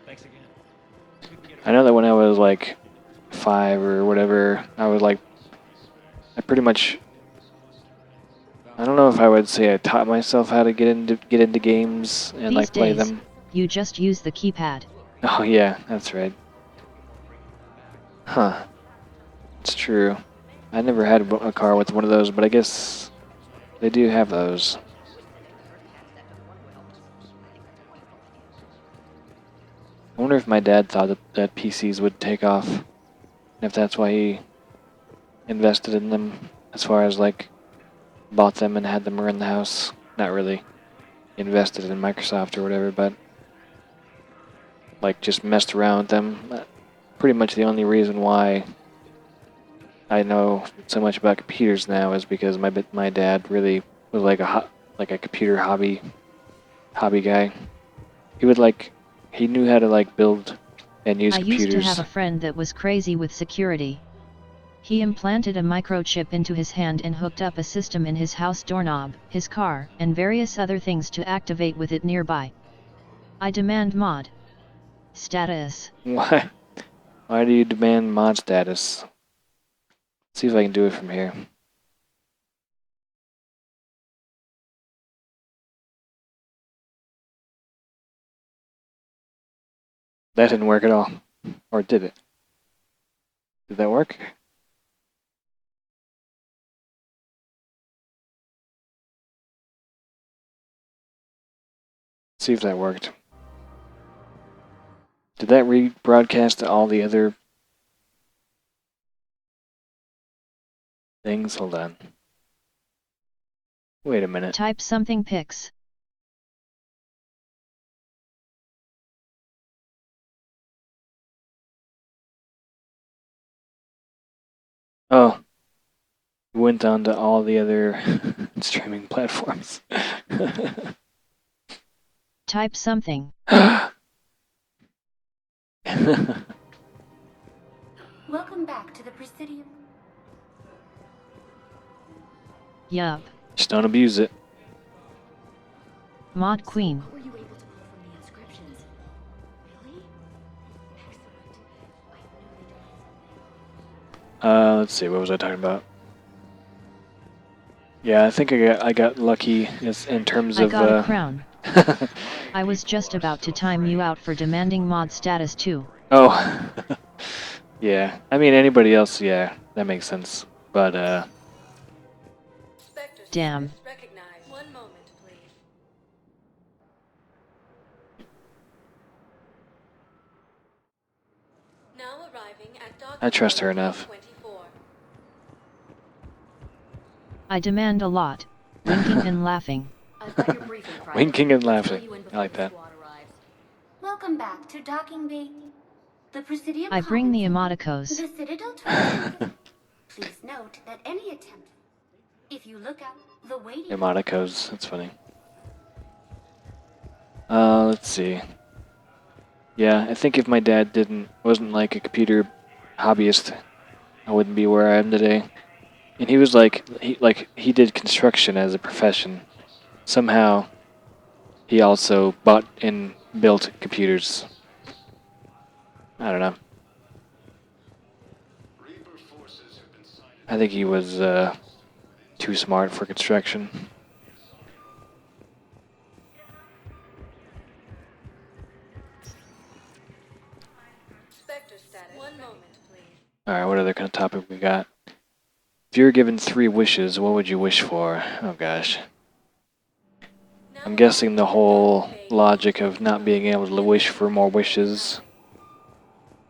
Thanks again. I know that when I was like 5 or whatever, I was like, I pretty much, I don't know if I would say I taught myself how to get into games and like play them. You just use the keypad. Oh yeah, that's right. Huh. It's true. I never had a car with one of those, but I guess they do have those. I wonder if my dad thought that PCs would take off, and if that's why he invested in them, as far as like bought them and had them around the house. Not really invested in Microsoft or whatever, but like just messed around with them. Pretty much the only reason why I know so much about computers now is because my dad really was like a computer hobby guy. He knew how to like build and use computers. I used to have a friend that was crazy with security. He implanted a microchip into his hand and hooked up a system in his house doorknob, his car, and various other things to activate with it nearby. I demand mod status. Why? Why do you demand mod status? Let's see if I can do it from here. That didn't work at all. Or did it? Did that work? Let's see if that worked. Did that rebroadcast to all the other things? Hold on. Wait a minute. Type something pics. Oh. Went on to all the other streaming platforms. Type something. Welcome back to the Presidium. Yup. Just don't abuse it. Mod Queen. What were you able to pull from the inscriptions? Really? Excellent. Let's see. What was I talking about? Yeah, I think I got lucky in terms of. I got a crown. I was just about to time you out for demanding mod status too. Oh. Yeah. I mean, anybody else, yeah, that makes sense. But, Damn. Recognize. 1 moment, please. Now arriving at I trust her enough. 24. I demand a lot. Winking and laughing. Winking and laughing. I like that. Welcome back to Docking Bay. The Presidium. I bring the emoticos. The Citadel Tour. Please note that any attempt, if you look up the waiting. Emoticos. That's funny. Let's see. Yeah, I think if my dad wasn't like a computer hobbyist, I wouldn't be where I am today. And he was he did construction as a profession. Somehow, he also bought and built computers. I don't know. I think he was too smart for construction. Spectre status. 1 moment, please. Alright, what other kind of topic we got? If you were given 3 wishes, what would you wish for? Oh gosh. I'm guessing the whole logic of not being able to wish for more wishes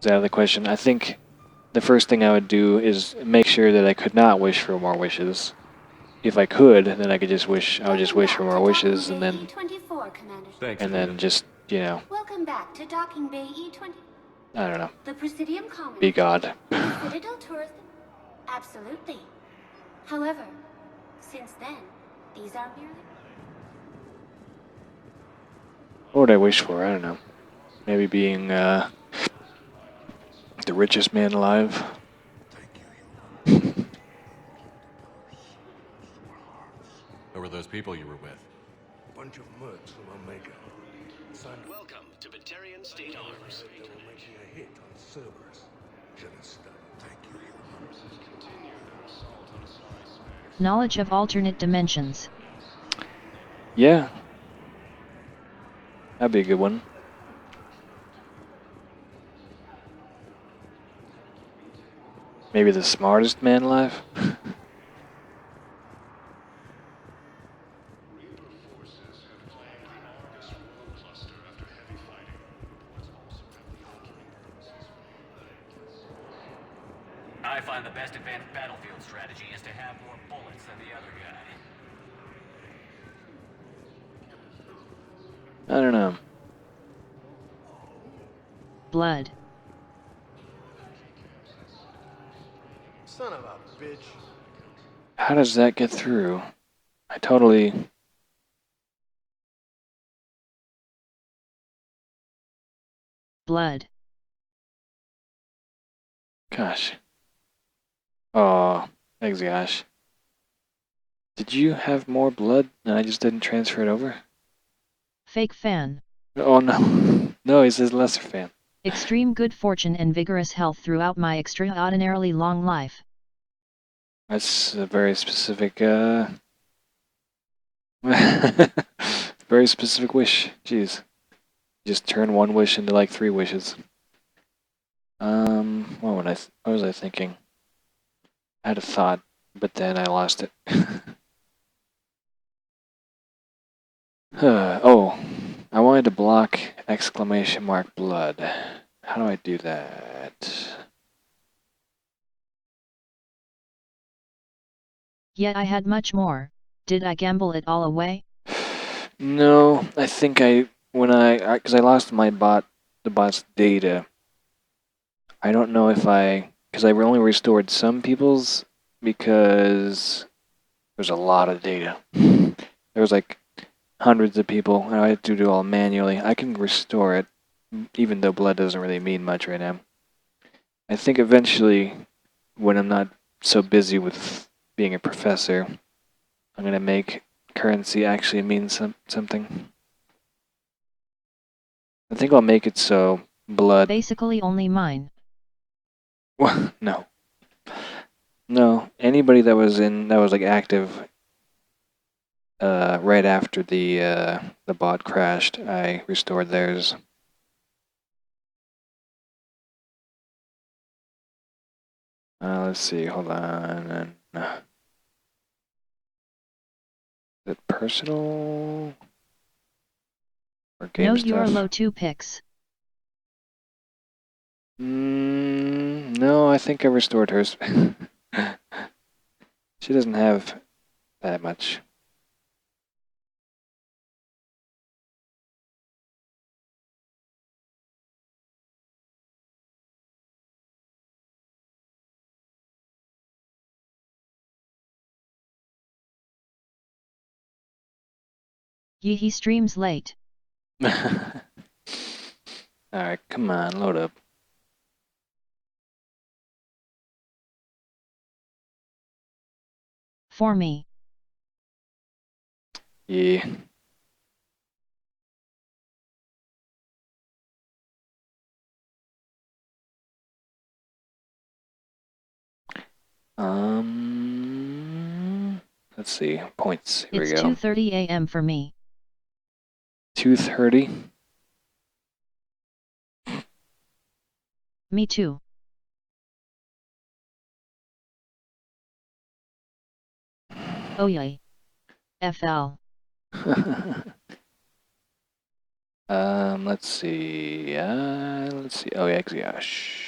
is out of the question. I think the first thing I would do is make sure that I could not wish for more wishes. If I could, then I could just wish. I would just wish for more wishes, and then, just, you know, Welcome back to Docking Bay E20. I don't know. The Presidium Commons. Be God. The Citadel Tourism. Absolutely. However, since then, these are merely. What would I wish for? I don't know. Maybe being the richest man alive. Who were those people you were with? Bunch of mercs from Omega. Welcome to Batarian State Arms. They were making a hit on Cerberus. Should have studied. Thank you. Knowledge of alternate dimensions. Yeah. That'd be a good one. Maybe the smartest man alive? I find the best advanced battlefield strategy is to have more bullets than the other guy. I don't know. Blood. Son of a bitch. How does that get through? I totally... Blood. Gosh. Oh, thanks, gosh. Did you have more blood and I just didn't transfer it over? Fake fan. Oh no. No, he says lesser fan. Extreme good fortune and vigorous health throughout my extraordinarily long life. That's a very specific, very specific wish. Jeez. Just turn one wish into like 3 wishes. What was I thinking? I had a thought, but then I lost it. Oh, I wanted to block exclamation mark blood. How do I do that? Yet I had much more. Did I gamble it all away? No, I think because I lost the bot's data. I don't know if because I only restored some people's because there's a lot of data. There was like hundreds of people, and I had to do it all manually. I can restore it, even though blood doesn't really mean much right now. I think eventually, when I'm not so busy with being a professor, I'm going to make currency actually mean something. I think I'll make it so blood... Basically only mine. No. No, anybody that was like active right after the bot crashed, I restored theirs. Let's see, hold on. Is it personal? Or game no, stuff? you're low 2 picks. No, I think I restored hers. She doesn't have that much. He streams late. Alright, come on, load up. For me. Yeah. Let's see. Points. Here It's we go. 2:30 a.m. for me. 2:30. Me too. Oh yay. FL. Let's see. Let's see. Oh yeah, gosh.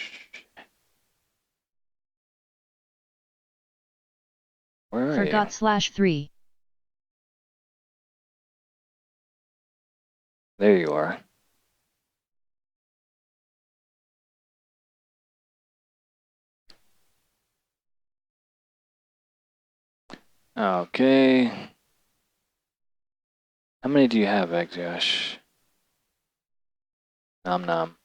Where are Forgot you? /3. There you are. Okay. How many do you have, gosh? Nom nom.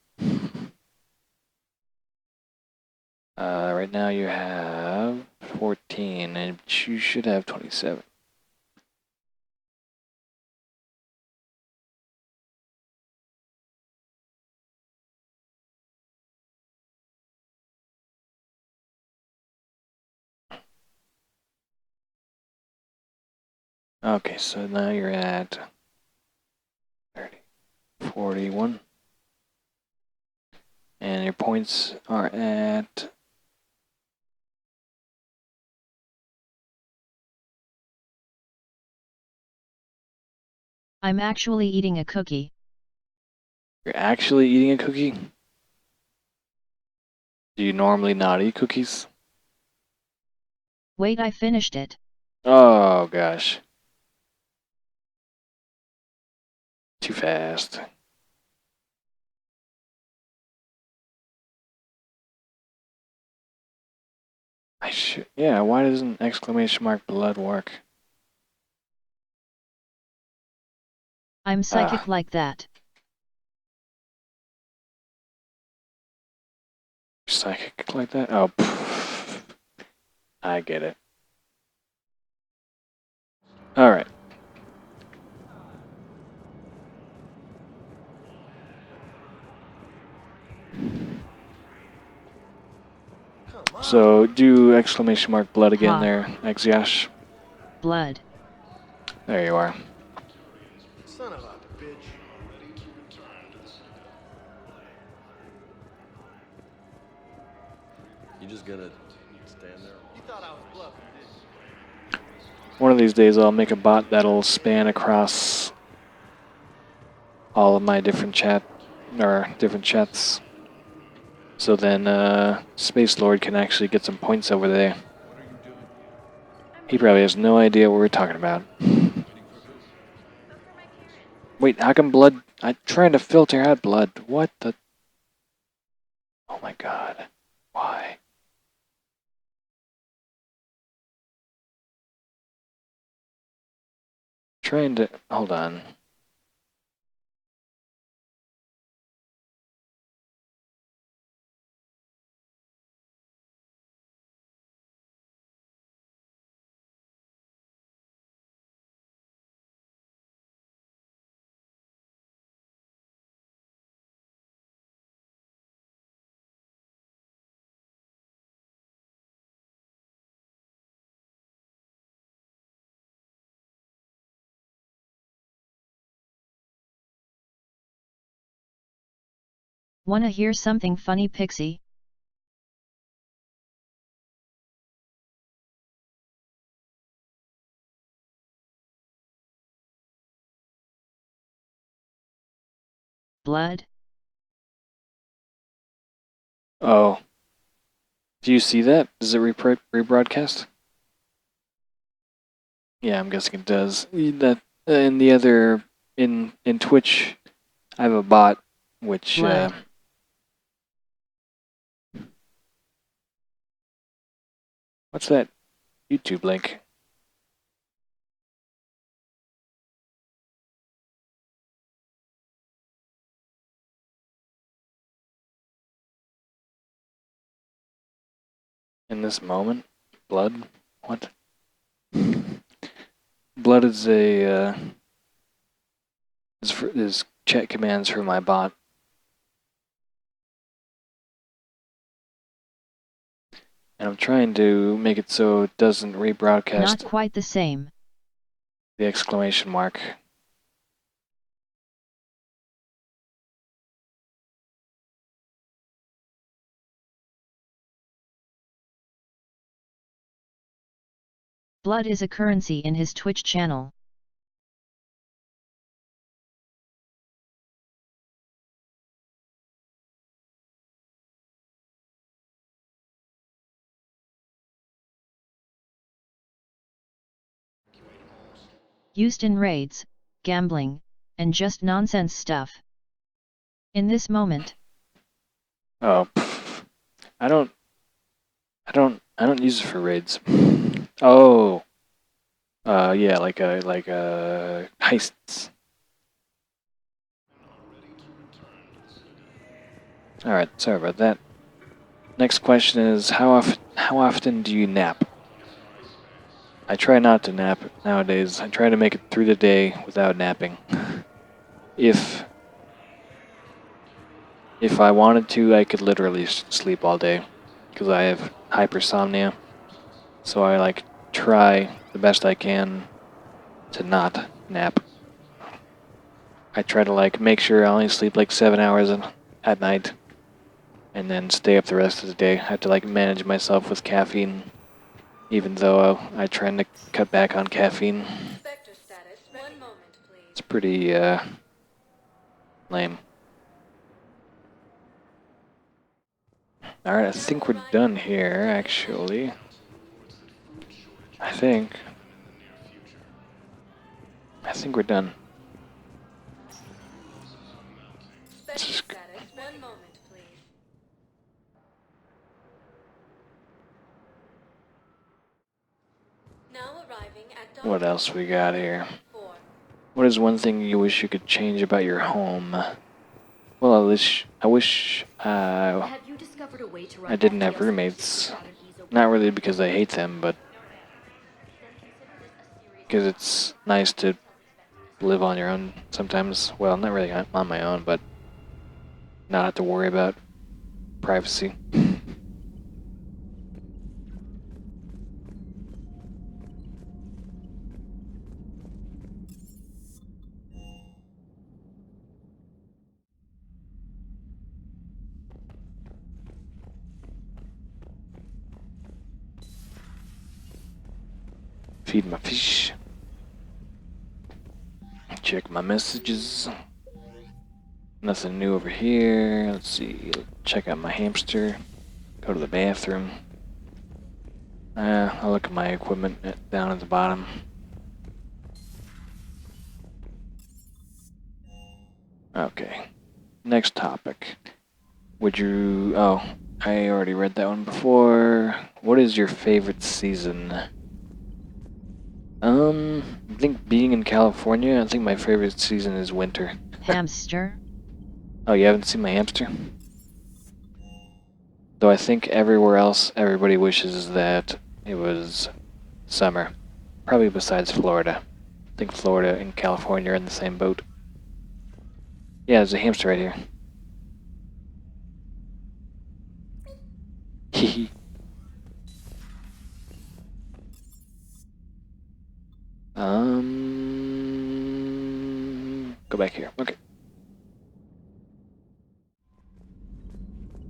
Right now you have 14, and you should have 27. Okay, so now you're at 30, 41. And your points are at... I'm actually eating a cookie. You're actually eating a cookie? Do you normally not eat cookies? Wait, I finished it. Oh, gosh. Too fast. I should... Yeah, why doesn't exclamation mark blood work? I'm psychic like that. Psychic like that? Oh, pff. I get it. Alright. So, do exclamation mark blood again there, Axiash. Blood. There you are. Son of a bitch. You just gonna stand there? You thought I was bluffing, didn't you? One of these days I'll make a bot that'll span across all of my different chats. So then Space Lord can actually get some points over there. He probably has no idea what we're talking about. Wait, how come blood? I'm trying to filter out blood. What the? Oh my god. Why? Trying to... Hold on. Wanna hear something funny, Pixie? Blood? Oh. Do you see that? Does it rebroadcast? Yeah, I'm guessing it does. That in the other in Twitch, I have a bot which what's that YouTube link? In this moment, blood. What? Blood is a is chat commands for my bot. And I'm trying to make it so it doesn't rebroadcast. Not quite the same. The exclamation mark. Blood is a currency in his Twitch channel. Used in raids, gambling, and just nonsense stuff. In this moment. Oh, I don't use it for raids. Oh. Yeah, like heists. Alright, sorry about that. Next question is, how often do you nap? I try not to nap nowadays. I try to make it through the day without napping. If I wanted to, I could literally sleep all day, because I have hypersomnia. So I like try the best I can to not nap. I try to like make sure I only sleep like 7 hours at night, and then stay up the rest of the day. I have to like manage myself with caffeine, even though I try to cut back on caffeine. It's pretty lame. Alright, I think we're done here, actually. I think we're done. One moment, please. Now arriving at What else we got here? What is one thing you wish you could change about your home? Well, I wish I didn't have roommates. Not really because I hate them, but because it's nice to live on your own sometimes. Well, not really on my own, but not have to worry about privacy. Feed my fish. Check my messages. Nothing new over here. Let's see. Check out my hamster. Go to the bathroom. I'll look at my equipment down at the bottom. Okay. Next topic. Would you... Oh, I already read that one before. What is your favorite season? I think being in California, I think my favorite season is winter. Hamster? Oh, you haven't seen my hamster? Though I think everywhere else, everybody wishes that it was summer. Probably besides Florida. I think Florida and California are in the same boat. Yeah, there's a hamster right here. Hehe. Go back here. Okay.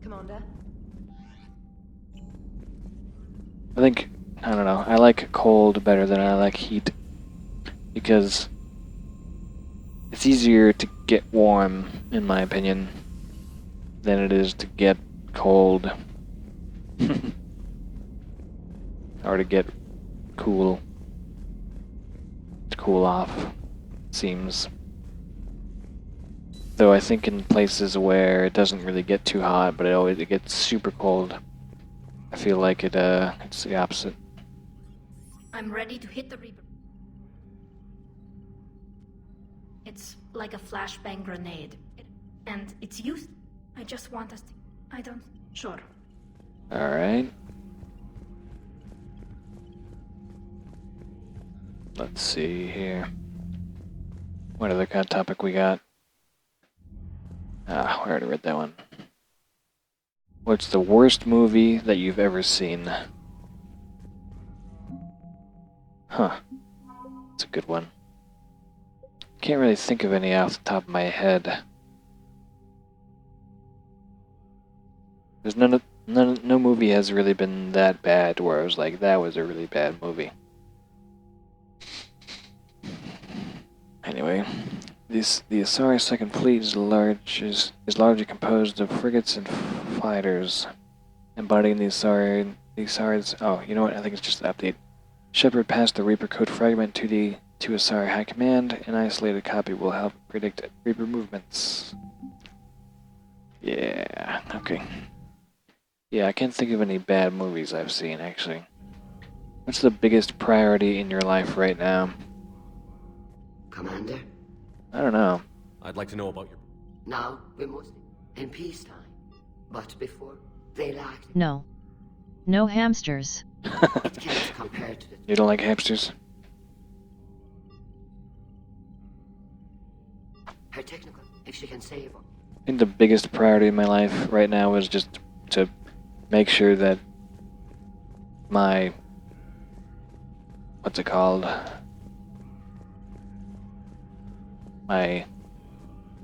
Commander? I think, I don't know, I like cold better than I like heat. Because it's easier to get warm, in my opinion, than it is to get cold. Or to get cool. To cool off, seems. Though I think in places where it doesn't really get too hot, but it gets super cold, I feel like it's the opposite. I'm ready to hit the Reaper. It's like a flashbang grenade. And it's used. I just want us to... I don't... Sure. Alright. Let's see here. What other kind of topic we got? Ah, I already read that one. What's the worst movie that you've ever seen? Huh. That's a good one. Can't really think of any off the top of my head. There's no movie has really been that bad where I was like, that was a really bad movie. Anyway, the Asari Second Fleet is largely composed of frigates and fighters, embodying the Asari's. Oh, you know what? I think it's just an update. Shepard passed the Reaper code fragment to Asari High Command. An isolated copy will help predict Reaper movements. Yeah. Okay. Yeah, I can't think of any bad movies I've seen actually. What's the biggest priority in your life right now? Commander? I don't know. I'd like to know about your... Now we must in peacetime. But before, they lacked... No. No hamsters. It can't compare to the... You don't like hamsters? Her technical, if she can save her. I think the biggest priority in my life right now is just to make sure that my... what's it called? My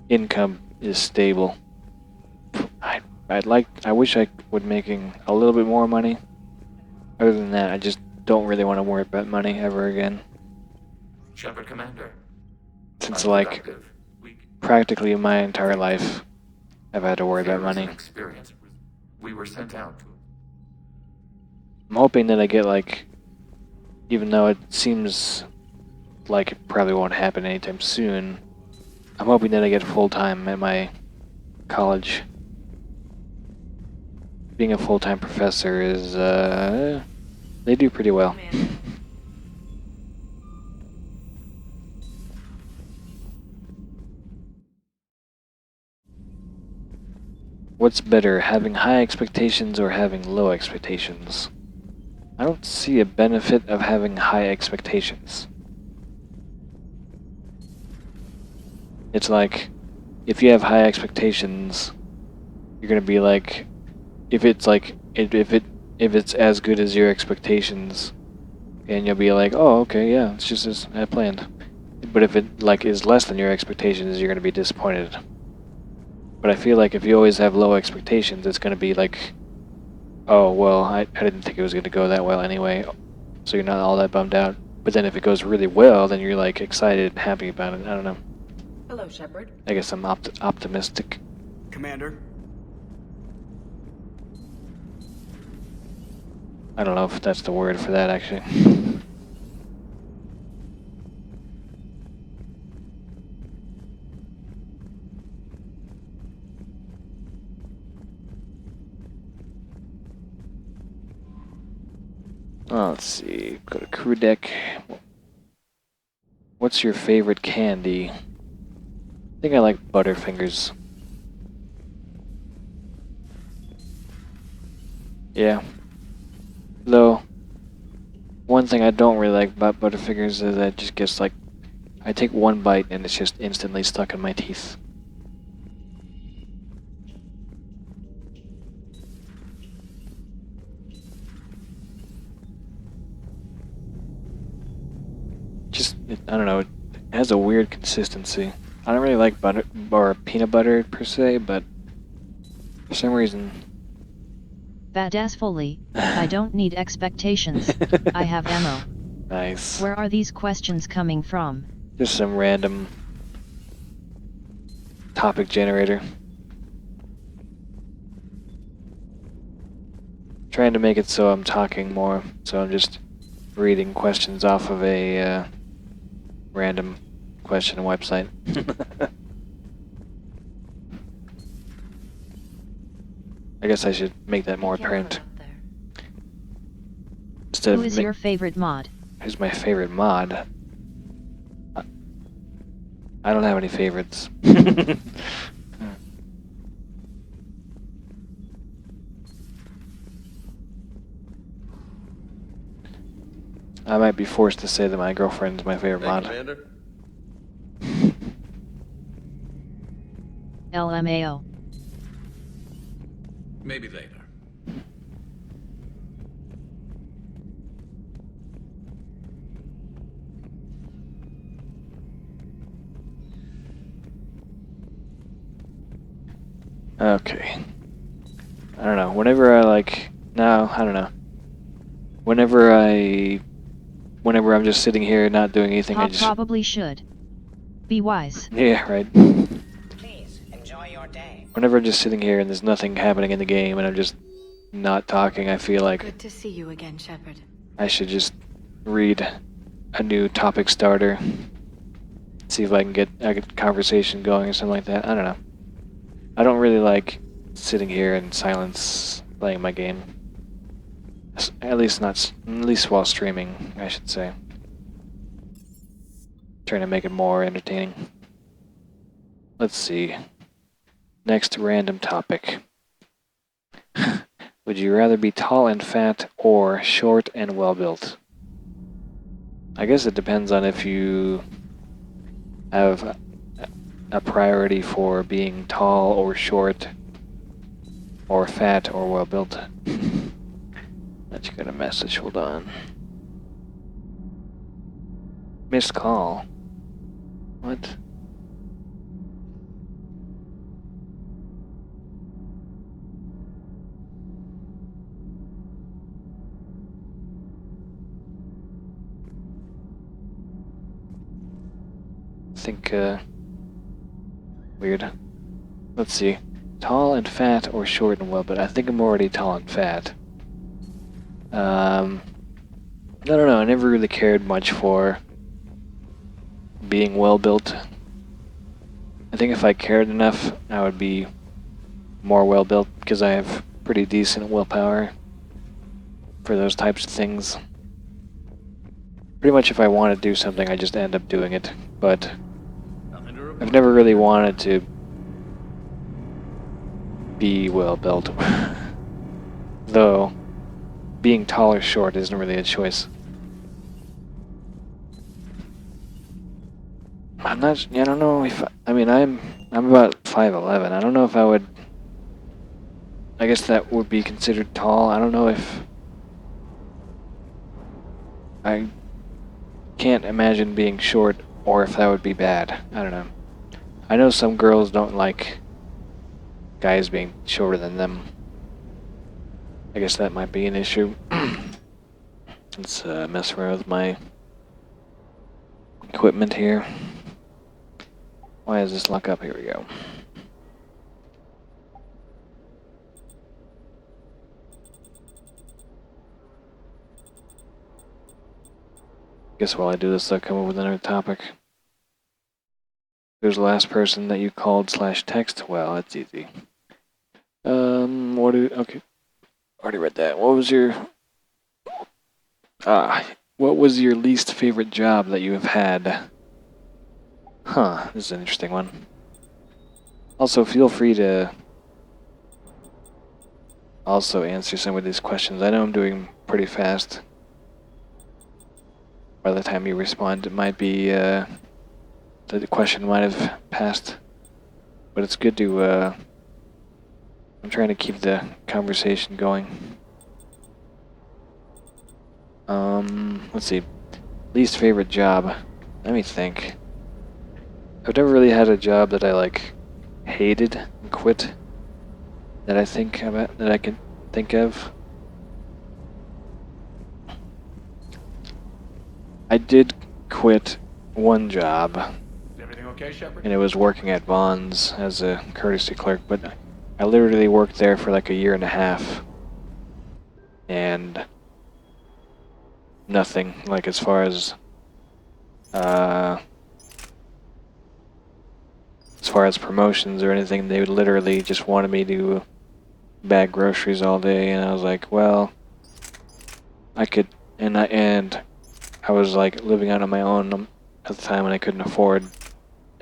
income is stable. I wish I would making a little bit more money. Other than that, I just don't really want to worry about money ever again. Shepard Commander. Since like practically my entire life, I've had to worry about money. Experience. We were sent out. I'm hoping that I get like, even though it seems like it probably won't happen anytime soon, I'm hoping that I get full-time at my college. Being a full-time professor is, they do pretty well. What's better, having high expectations or having low expectations? I don't see a benefit of having high expectations. It's like, if you have high expectations, you're gonna be like, if it's as good as your expectations, and you'll be like, oh, okay, yeah, it's just as I planned. But if it like is less than your expectations, you're gonna be disappointed. But I feel like if you always have low expectations, it's gonna be like, oh, well, I didn't think it was gonna go that well anyway, so you're not all that bummed out. But then if it goes really well, then you're like excited and happy about it. I don't know. Hello, Shepard. I guess I'm optimistic. Commander? I don't know if that's the word for that, actually. Oh, let's see. Go to crew deck. What's your favorite candy? I think I like Butterfingers. Yeah. Though, one thing I don't really like about Butterfingers is that it just gets like, I take one bite and it's just instantly stuck in my teeth. Just, I don't know, it has a weird consistency. I don't really like butter or peanut butter per se, but for some reason... Badass fully, I don't need expectations, I have ammo. Nice. Where are these questions coming from? Just some random topic generator. Trying to make it so I'm talking more, so I'm just reading questions off of a random question website. I guess I should make that more apparent. Instead Who is your favorite mod? Who's my favorite mod? I don't have any favorites. I might be forced to say that my girlfriend's my favorite mod. Commander? LMAO. Maybe later. Okay. I don't know. Whenever I like... No, I don't know. Whenever I'm just sitting here not doing anything, I Pop just... probably should. Be wise. Yeah, right. Please, enjoy your day. Whenever I'm just sitting here and there's nothing happening in the game and I'm just not talking, I feel like Good to see you again, Shepard. I should just read a new topic starter. See if I can get a conversation going or something like that. I don't know. I don't really like sitting here in silence playing my game. At least while streaming, I should say. Trying to make it more entertaining. Let's see. Next random topic. Would you rather be tall and fat or short and well-built? I guess it depends on if you have a priority for being tall or short or fat or well-built. Let's get a message, hold on. Missed call. What? I think, weird. Let's see. Tall and fat or short and well, but I think I'm already tall and fat. I don't know, I never really cared much for being well built. I think if I cared enough, I would be more well built because I have pretty decent willpower for those types of things. Pretty much if I want to do something, I just end up doing it, but I've never really wanted to be well built. Though being tall or short isn't really a choice. I don't know if I'm about 5'11". I don't know if I would. I guess that would be considered tall. I don't know if I can't imagine being short or if that would be bad. I don't know. I know some girls don't like guys being shorter than them. I guess that might be an issue. Let's mess around with my equipment here. Why is this lock up? Here we go. Guess while I do this, I'll come up with another topic. Who's the last person that you called /text? Well, that's easy. Okay. Already read that. What was your least favorite job that you have had? Huh, this is an interesting one. Also, feel free to also answer some of these questions. I know I'm doing pretty fast. By the time you respond, it might be, the question might have passed. But it's good to, I'm trying to keep the conversation going. Let's see. Least favorite job. Let me think. I've never really had a job that I, hated and quit. That I can think of. I did quit one job. Is everything okay, Shepard? And it was working at Vaughn's as a courtesy clerk, but I literally worked there for like a year and a half. And nothing, like as far as promotions or anything, they would literally just wanted me to bag groceries all day, and I was like, well, I could, and I was like living out on my own at the time and I couldn't afford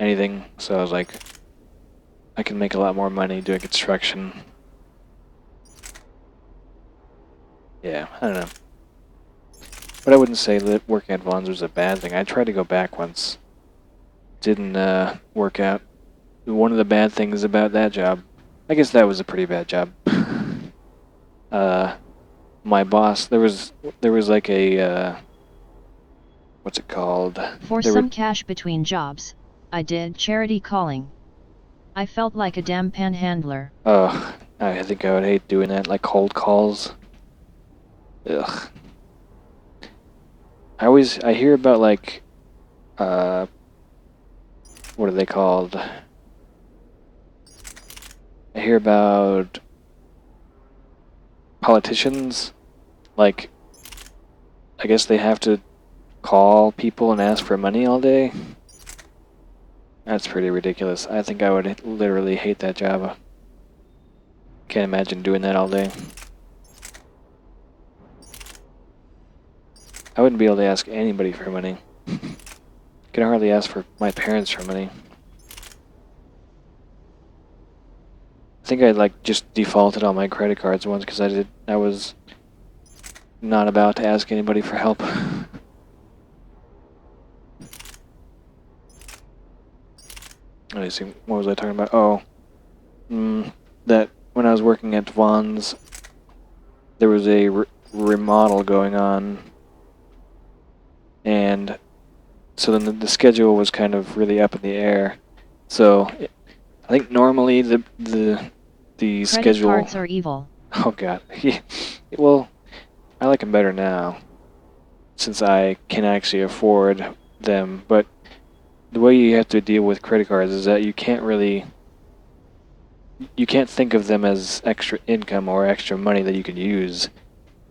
anything, so I was like, I can make a lot more money doing construction. Yeah, I don't know. But I wouldn't say that working at Vaughn's was a bad thing. I tried to go back once. Didn't work out. One of the bad things about that job, I guess that was a pretty bad job. my boss, there was like a, what's it called? For some cash between jobs, I did charity calling. I felt like a damn panhandler. Ugh, I think I would hate doing that, like cold calls. Ugh. I hear about like, what are they called? I hear about politicians, like, I guess they have to call people and ask for money all day. That's pretty ridiculous. I think I would literally hate that job. Can't imagine doing that all day. I wouldn't be able to ask anybody for money. Can hardly ask for my parents for money. I think I like just defaulted on my credit cards once because I was not about to ask anybody for help. Let me see, what was I talking about? Oh, that when I was working at Vaughn's, there was a remodel going on, and so then the schedule was kind of really up in the air. So I think normally the Credit schedule. Cards are evil. Oh god, yeah. Well, I like them better now, since I can actually afford them. But the way you have to deal with credit cards is that you can't think of them as extra income or extra money that you can use.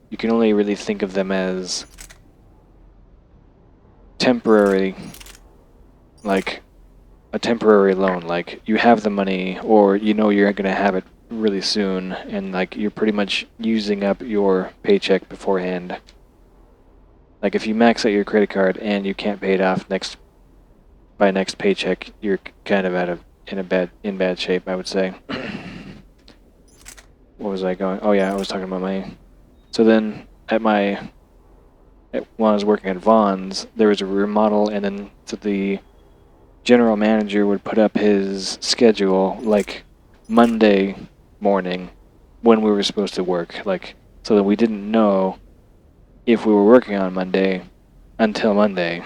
You can only really think of them as temporary, like a temporary loan. Like you have the money, or you know you're going to have it really soon, and like you're pretty much using up your paycheck beforehand. Like if you max out your credit card and you can't pay it off by next paycheck, you're kind of in bad shape, I would say. What was I going? Oh yeah, I was talking about money. So then when I was working at Vaughn's, there was a remodel, and then so the general manager would put up his schedule like Monday morning when we were supposed to work, like so that we didn't know if we were working on Monday until Monday.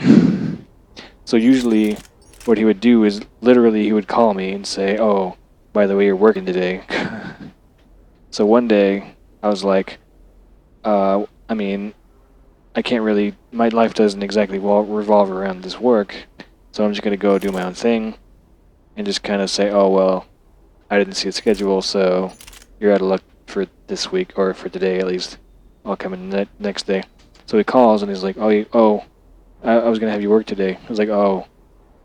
So usually what he would do is literally he would call me and say, "Oh, by the way, you're working today." So one day I was like, I mean, I can't really, my life doesn't exactly revolve around this work, so I'm just going to go do my own thing and just kind of say, "Oh, well, I didn't see a schedule, so you're out of luck for this week, or for today at least. I'll come in the next day." So he calls and he's like, I was going to have you work today." I was like, "Oh,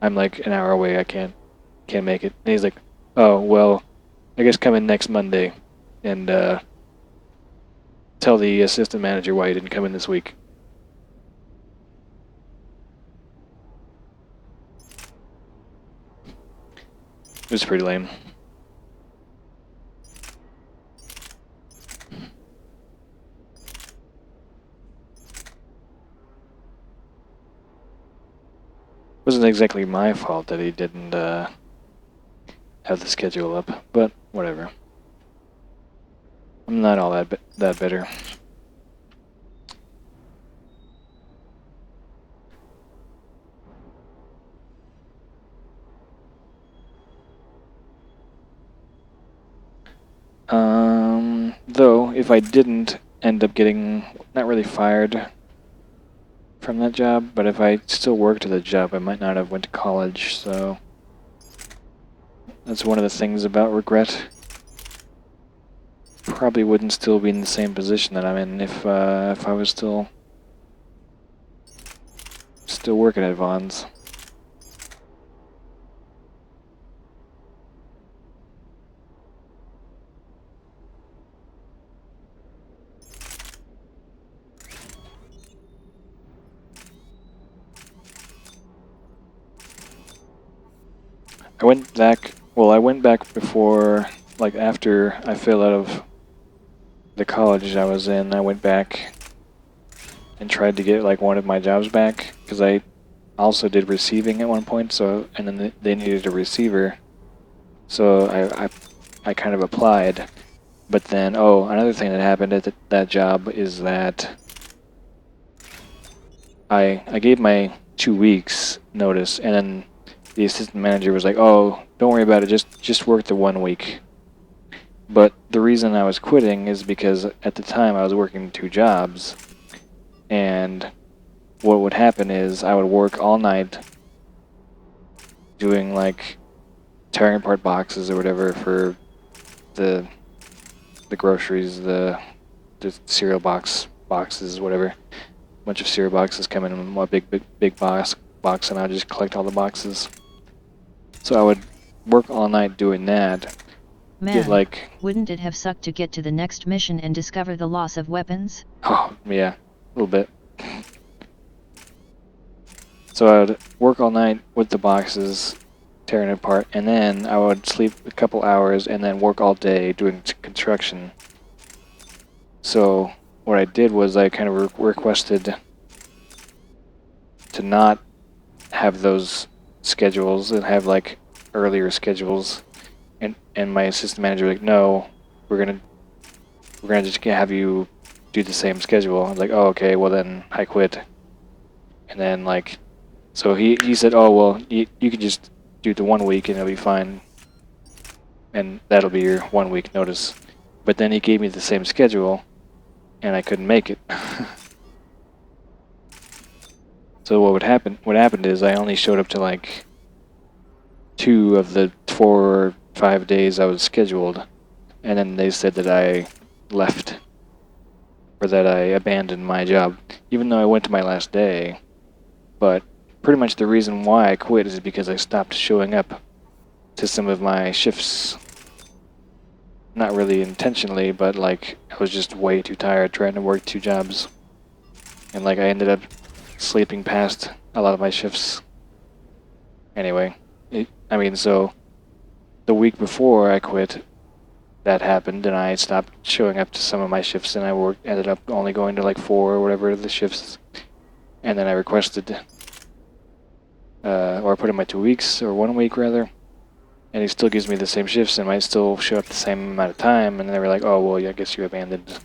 I'm like an hour away, I can't make it." And he's like, "Oh, well, I guess come in next Monday and tell the assistant manager why you didn't come in this week." It was pretty lame. It wasn't exactly my fault that he didn't have the schedule up, but whatever. I'm not all that bitter. Though, if I didn't end up getting, not really fired from that job, but if I still worked at the job, I might not have went to college, so that's one of the things about regret. Probably wouldn't still be in the same position that I'm in if I was still working at Vaughn's. I went back before, like after I fell out of the college I was in. I went back and tried to get like one of my jobs back, because I also did receiving at one point, so, and then they needed a receiver, so I kind of applied, But then, oh, another thing that happened at that job is that I gave my 2 weeks notice, and then the assistant manager was like, "Oh, don't worry about it. Just work the 1 week." But the reason I was quitting is because at the time I was working 2 jobs, and what would happen is I would work all night doing like tearing apart boxes or whatever for the groceries, the cereal boxes, whatever. A bunch of cereal boxes come in one big box, and I would just collect all the boxes. So I would work all night doing that. Man, wouldn't it have sucked to get to the next mission and discover the loss of weapons? Oh, yeah, a little bit. So I would work all night with the boxes, tearing it apart, and then I would sleep a couple hours and then work all day doing construction. So what I did was I kind of requested to not have those schedules and have like earlier schedules, and my assistant manager was like, "No, we're gonna just have you do the same schedule." I was like, "Oh, okay, well then I quit." And then like, so he said, "Oh, well, you can just do the 1 week and it'll be fine, and that'll be your 1 week notice." But then he gave me the same schedule, and I couldn't make it. So what happened is I only showed up to like 2 of the 4 or 5 days I was scheduled, and then they said that I left, or that I abandoned my job, even though I went to my last day. But pretty much the reason why I quit is because I stopped showing up to some of my shifts. Not really intentionally, but like I was just way too tired trying to work 2 jobs. And like I ended up sleeping past a lot of my shifts. Anyway, I mean, so the week before I quit, that happened, and I stopped showing up to some of my shifts, and I ended up only going to like 4 or whatever the shifts. And then I requested, or I put in my 2 weeks, or 1 week rather, and he still gives me the same shifts, and I still show up the same amount of time, and they were like, "Oh, well, yeah, I guess you abandoned."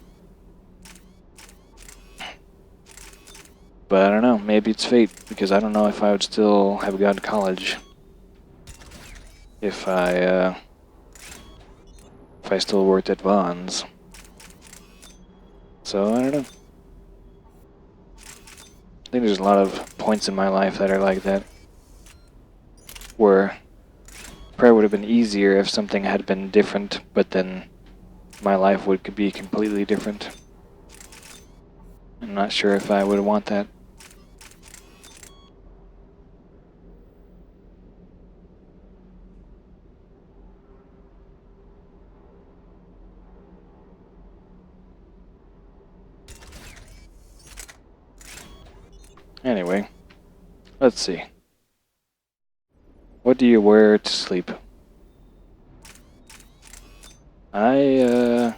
But I don't know, maybe it's fate, because I don't know if I would still have gone to college if I still worked at Vaughn's. So, I don't know. I think there's a lot of points in my life that are like that, where probably would have been easier if something had been different, but then my life could be completely different. I'm not sure if I would want that. Anyway, let's see. What do you wear to sleep? I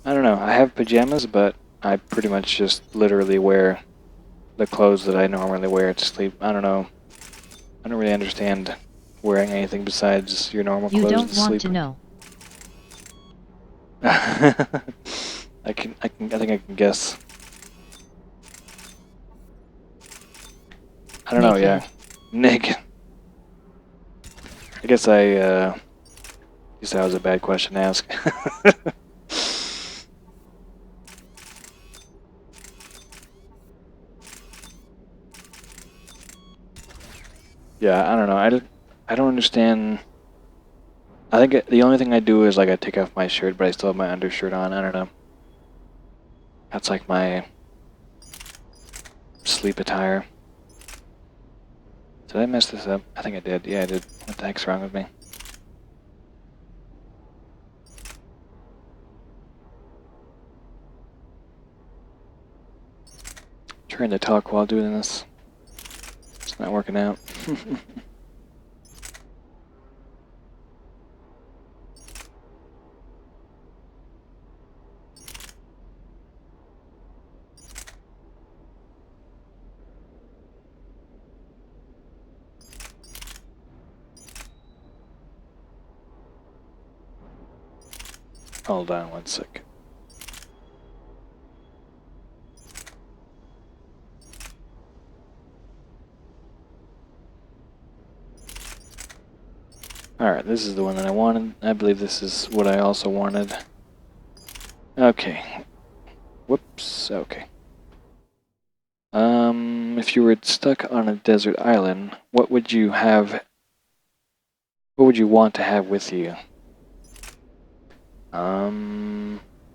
don't know. I have pajamas, but I pretty much just literally wear the clothes that I normally wear to sleep. I don't know. I don't really understand wearing anything besides your normal You clothes don't to sleep. want to know. I think I can guess. I don't know, yeah. Naked. I guess that was a bad question to ask. Yeah, I don't know. I don't understand. I think the only thing I do is like I take off my shirt, but I still have my undershirt on. I don't know. That's like my sleep attire. Did I mess this up? I think I did. Yeah, I did. What the heck's wrong with me? Trying to talk while doing this. It's not working out. Hold on one second. Alright, this is the one that I wanted. I believe this is what I also wanted. Okay. Whoops, okay. If you were stuck on a desert island, what would you have? What would you want to have with you?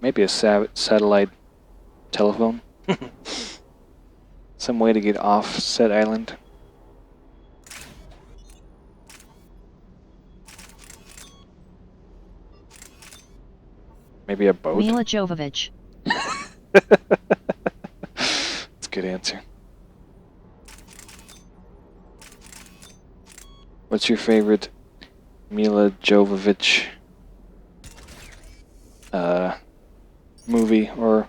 Maybe a satellite telephone? Some way to get off said island? Maybe a boat? Mila Jovovich. That's a good answer. What's your favorite Mila Jovovich movie or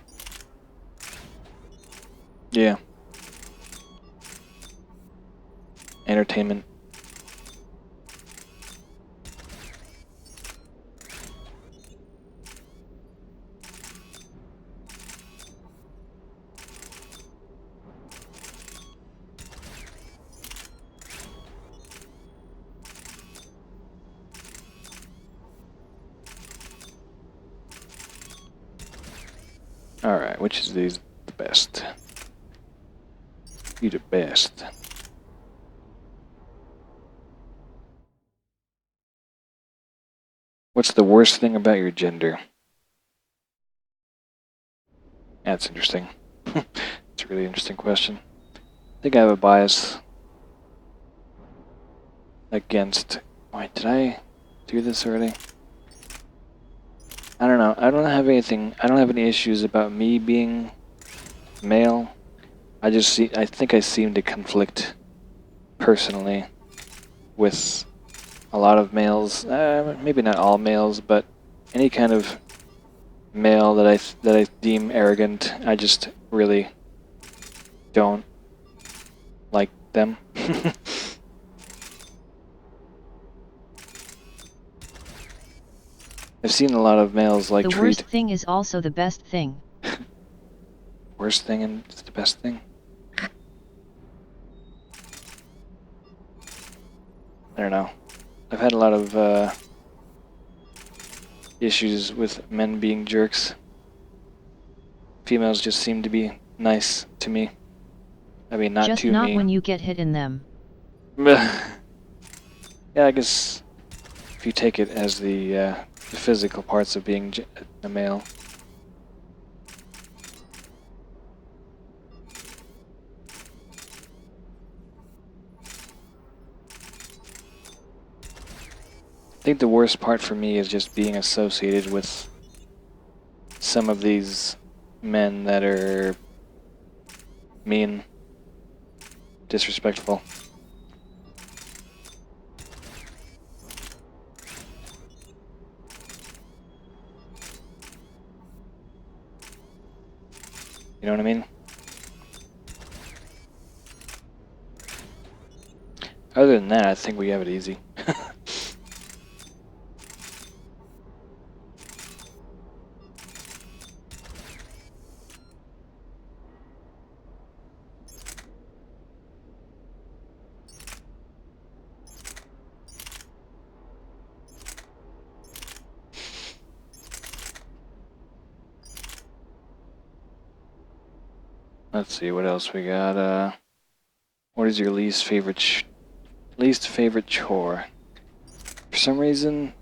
entertainment? Alright, which is these the best? You the best. What's the worst thing about your gender? That's interesting. It's a really interesting question. I think I have a bias against... Wait, did I do this already? I don't know. I don't have any issues about me being male. I think I seem to conflict personally with a lot of males. Maybe not all males, but any kind of male that I deem arrogant, I just really don't like them. I've seen a lot of males like the worst thing is also the best thing. Worst thing and it's the best thing? I don't know. I've had a lot of issues with men being jerks. Females just seem to be nice to me. I mean, not just to not me. when you get hit in them. Yeah, I guess if you take it as the physical parts of being a male. I think the worst part for me is just being associated with some of these men that are mean, disrespectful. You know what I mean? Other than that, I think we have it easy. Let's see what else we got. What is your least favorite chore? For some reason,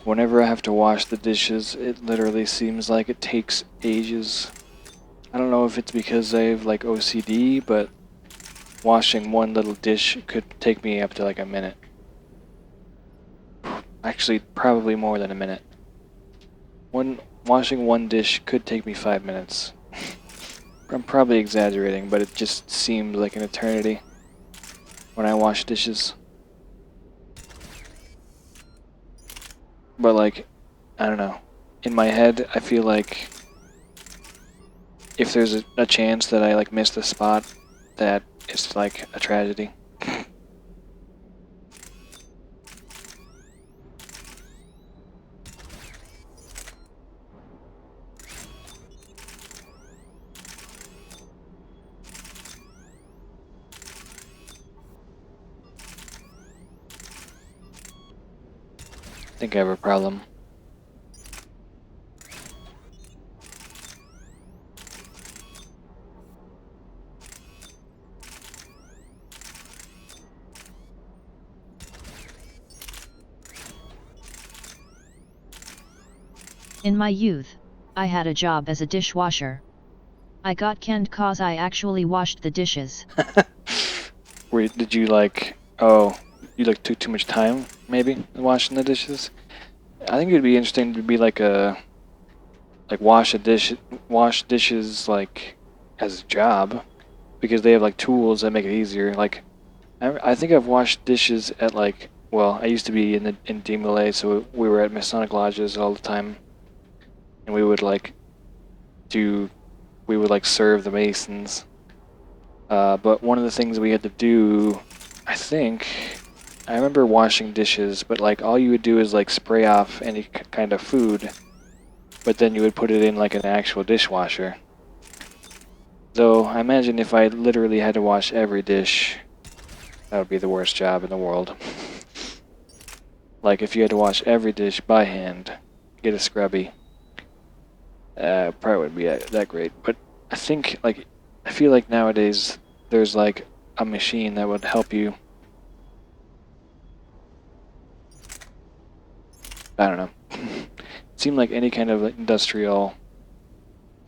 whenever I have to wash the dishes, it literally seems like it takes ages. I don't know if it's because I have like OCD, but washing one little dish could take me up to like a minute. Actually, probably more than a minute. Washing one dish could take me 5 minutes. I'm probably exaggerating, but it just seemed like an eternity when I wash dishes. But like, I don't know. In my head, I feel like if there's a chance that I like miss the spot, that it's like a tragedy. think I have a problem. In my youth, I had a job as a dishwasher. I got canned cause I actually washed the dishes. Did you like, oh, you like took too much time, maybe, washing the dishes? I think it'd be interesting to be like wash dishes like as a job, because they have like tools that make it easier. Like, I think I've washed dishes at like, well, I used to be in DMLA, so we were at Masonic Lodges all the time, and we would serve the Masons. But one of the things we had to do, I remember washing dishes, but like all you would do is like spray off any kind of food, but then you would put it in like an actual dishwasher. Though I imagine if I literally had to wash every dish, that would be the worst job in the world. Like if you had to wash every dish by hand, get a scrubby, probably wouldn't be that great. But I feel like nowadays there's like a machine that would help you. I don't know. It seemed like any kind of industrial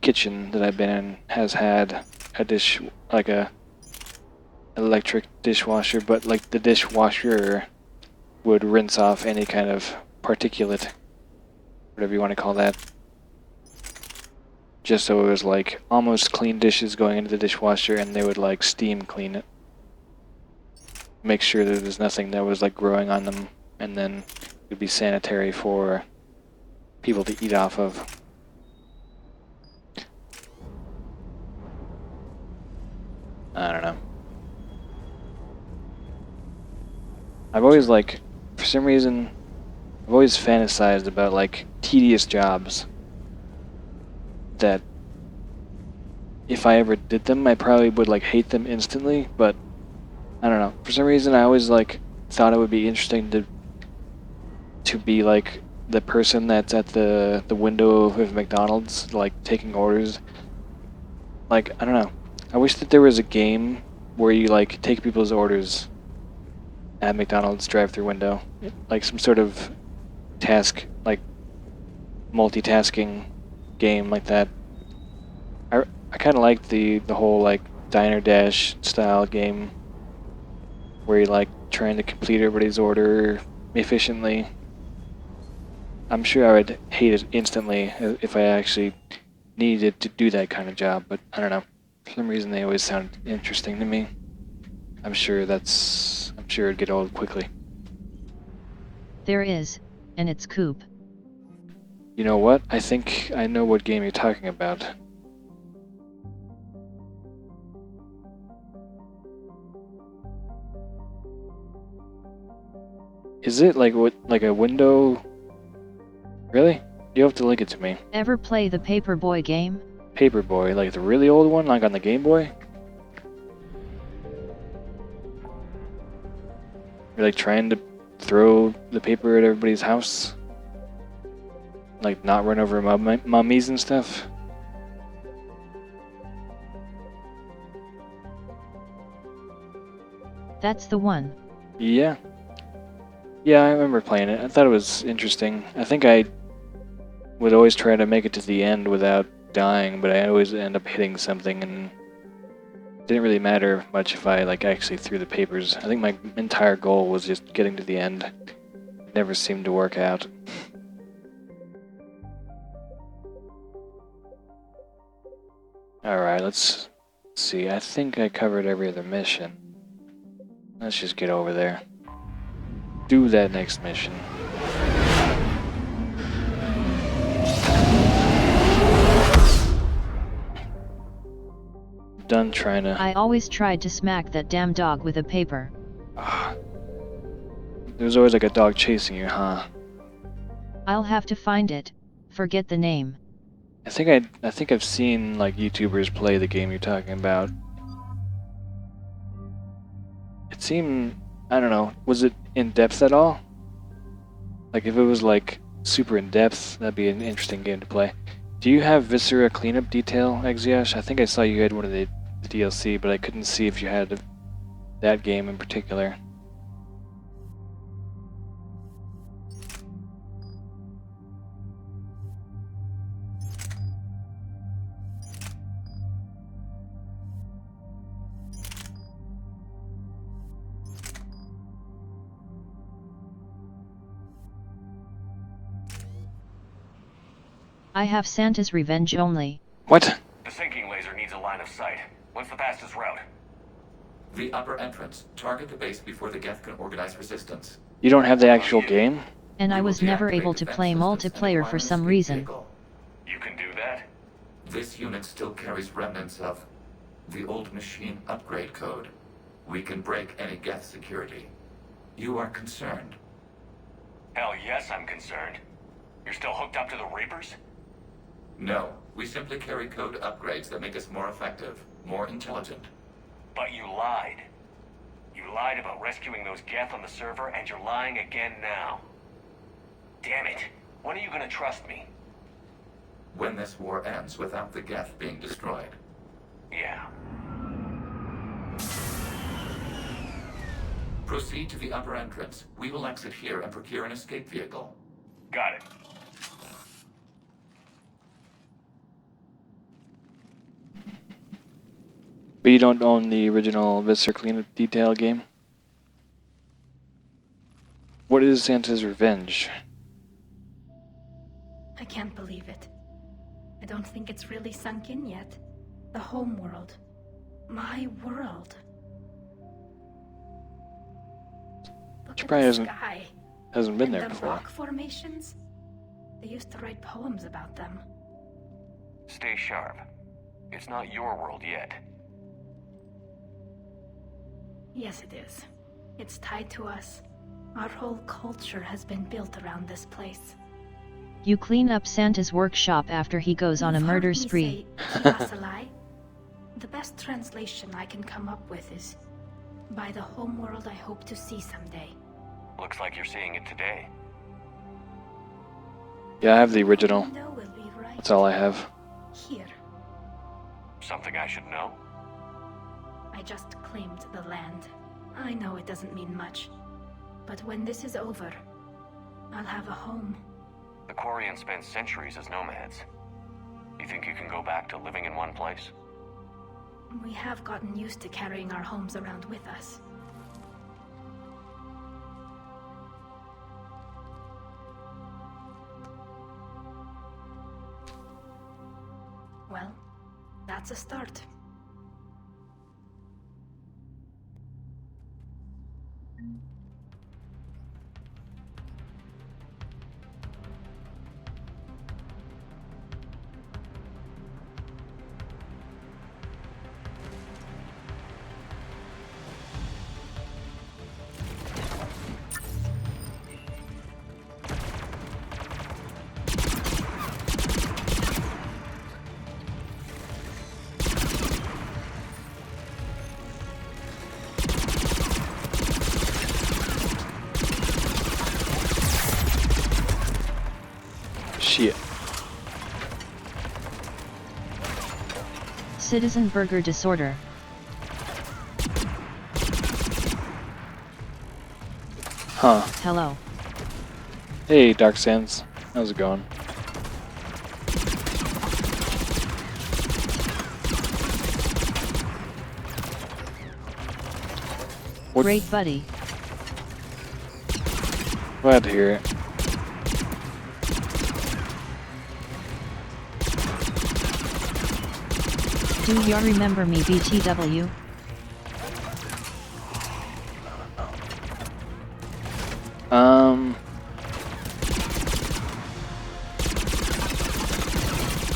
kitchen that I've been in has had a electric dishwasher, but like the dishwasher would rinse off any kind of particulate, whatever you want to call that. Just so it was like almost clean dishes going into the dishwasher, and they would like steam clean it. Make sure that there's nothing that was like growing on them, and then it would be sanitary for people to eat off of. I don't know. I've always for some reason, I've always fantasized about like tedious jobs that if I ever did them, I probably would like hate them instantly, but I don't know. For some reason, I always like thought it would be interesting to be like the person that's at the window of McDonald's, like taking orders. Like, I don't know. I wish that there was a game where you like take people's orders at McDonald's drive-through window, like some sort of task, like multitasking game like that. I kind of liked the whole like Diner Dash style game where you're like trying to complete everybody's order efficiently. I'm sure I would hate it instantly if I actually needed to do that kind of job, but I don't know. For some reason they always sound interesting to me. I'm sure it'd get old quickly. There is, and it's Coop. You know what? I think I know what game you're talking about. Is it like a window? Really? You have to link it to me. Ever play the Paperboy game? Paperboy, like the really old one, like on the Game Boy? You're like trying to throw the paper at everybody's house? Like not run over mummies and stuff? That's the one. Yeah. Yeah, I remember playing it. I thought it was interesting. I think I would always try to make it to the end without dying, but I always end up hitting something, and it didn't really matter much if I like actually threw the papers. I think my entire goal was just getting to the end. It never seemed to work out. Alright, let's see. I think I covered every other mission. Let's just get over there. Do that next mission. Done trying to... I always tried to smack that damn dog with a paper. There's always like a dog chasing you, huh? I'll have to find it. Forget the name. I think I've seen like YouTubers play the game you're talking about. It seemed, I don't know, was it in depth at all? Like if it was like super in depth, that'd be an interesting game to play. Do you have Viscera cleanup detail, Exiosh? I think I saw you had one of the DLC, but I couldn't see if you had that game in particular. I have Santa's Revenge only. What? The sinking laser needs a line of sight. What's the fastest route? The upper entrance. Target the base before the Geth can organize resistance. You don't have the actual game? And I was never able to play multiplayer for some reason. You can do that? This unit still carries remnants of the old machine upgrade code. We can break any Geth security. You are concerned? Hell yes, I'm concerned. You're still hooked up to the Reapers? No, we simply carry code upgrades that make us more effective, more intelligent. But you lied. You lied about rescuing those Geth on the server, and you're lying again now. Damn it. When are you gonna trust me? When this war ends without the Geth being destroyed. Yeah. Proceed to the upper entrance. We will exit here and procure an escape vehicle. Got it. But you don't own the original Viscera cleanup detail game? What is Santa's Revenge? I can't believe it. I don't think it's really sunk in yet. The home world. My world. Look She at probably the hasn't sky. been And there the before. rock formations. They used to write poems about them. Stay sharp. It's not your world yet. Yes, it is. It's tied to us. Our whole culture has been built around this place. You clean up Santa's workshop after he goes on a You've murder heard me spree. say, "Keep us alive." The best translation I can come up with is, "By the homeworld I hope to see someday." Looks like you're seeing it today. Yeah, I have the original. The window will be right That's all I have. here. Something I should know? I just claimed the land. I know it doesn't mean much. But when this is over, I'll have a home. The Quarians spent centuries as nomads. You think you can go back to living in one place? We have gotten used to carrying our homes around with us. Well, that's a start. Shit. Citizen Burger Disorder. Huh. Hello. Hey, Dark Sands. How's it going? What? Great buddy. Glad to hear it. Do you remember me, BTW?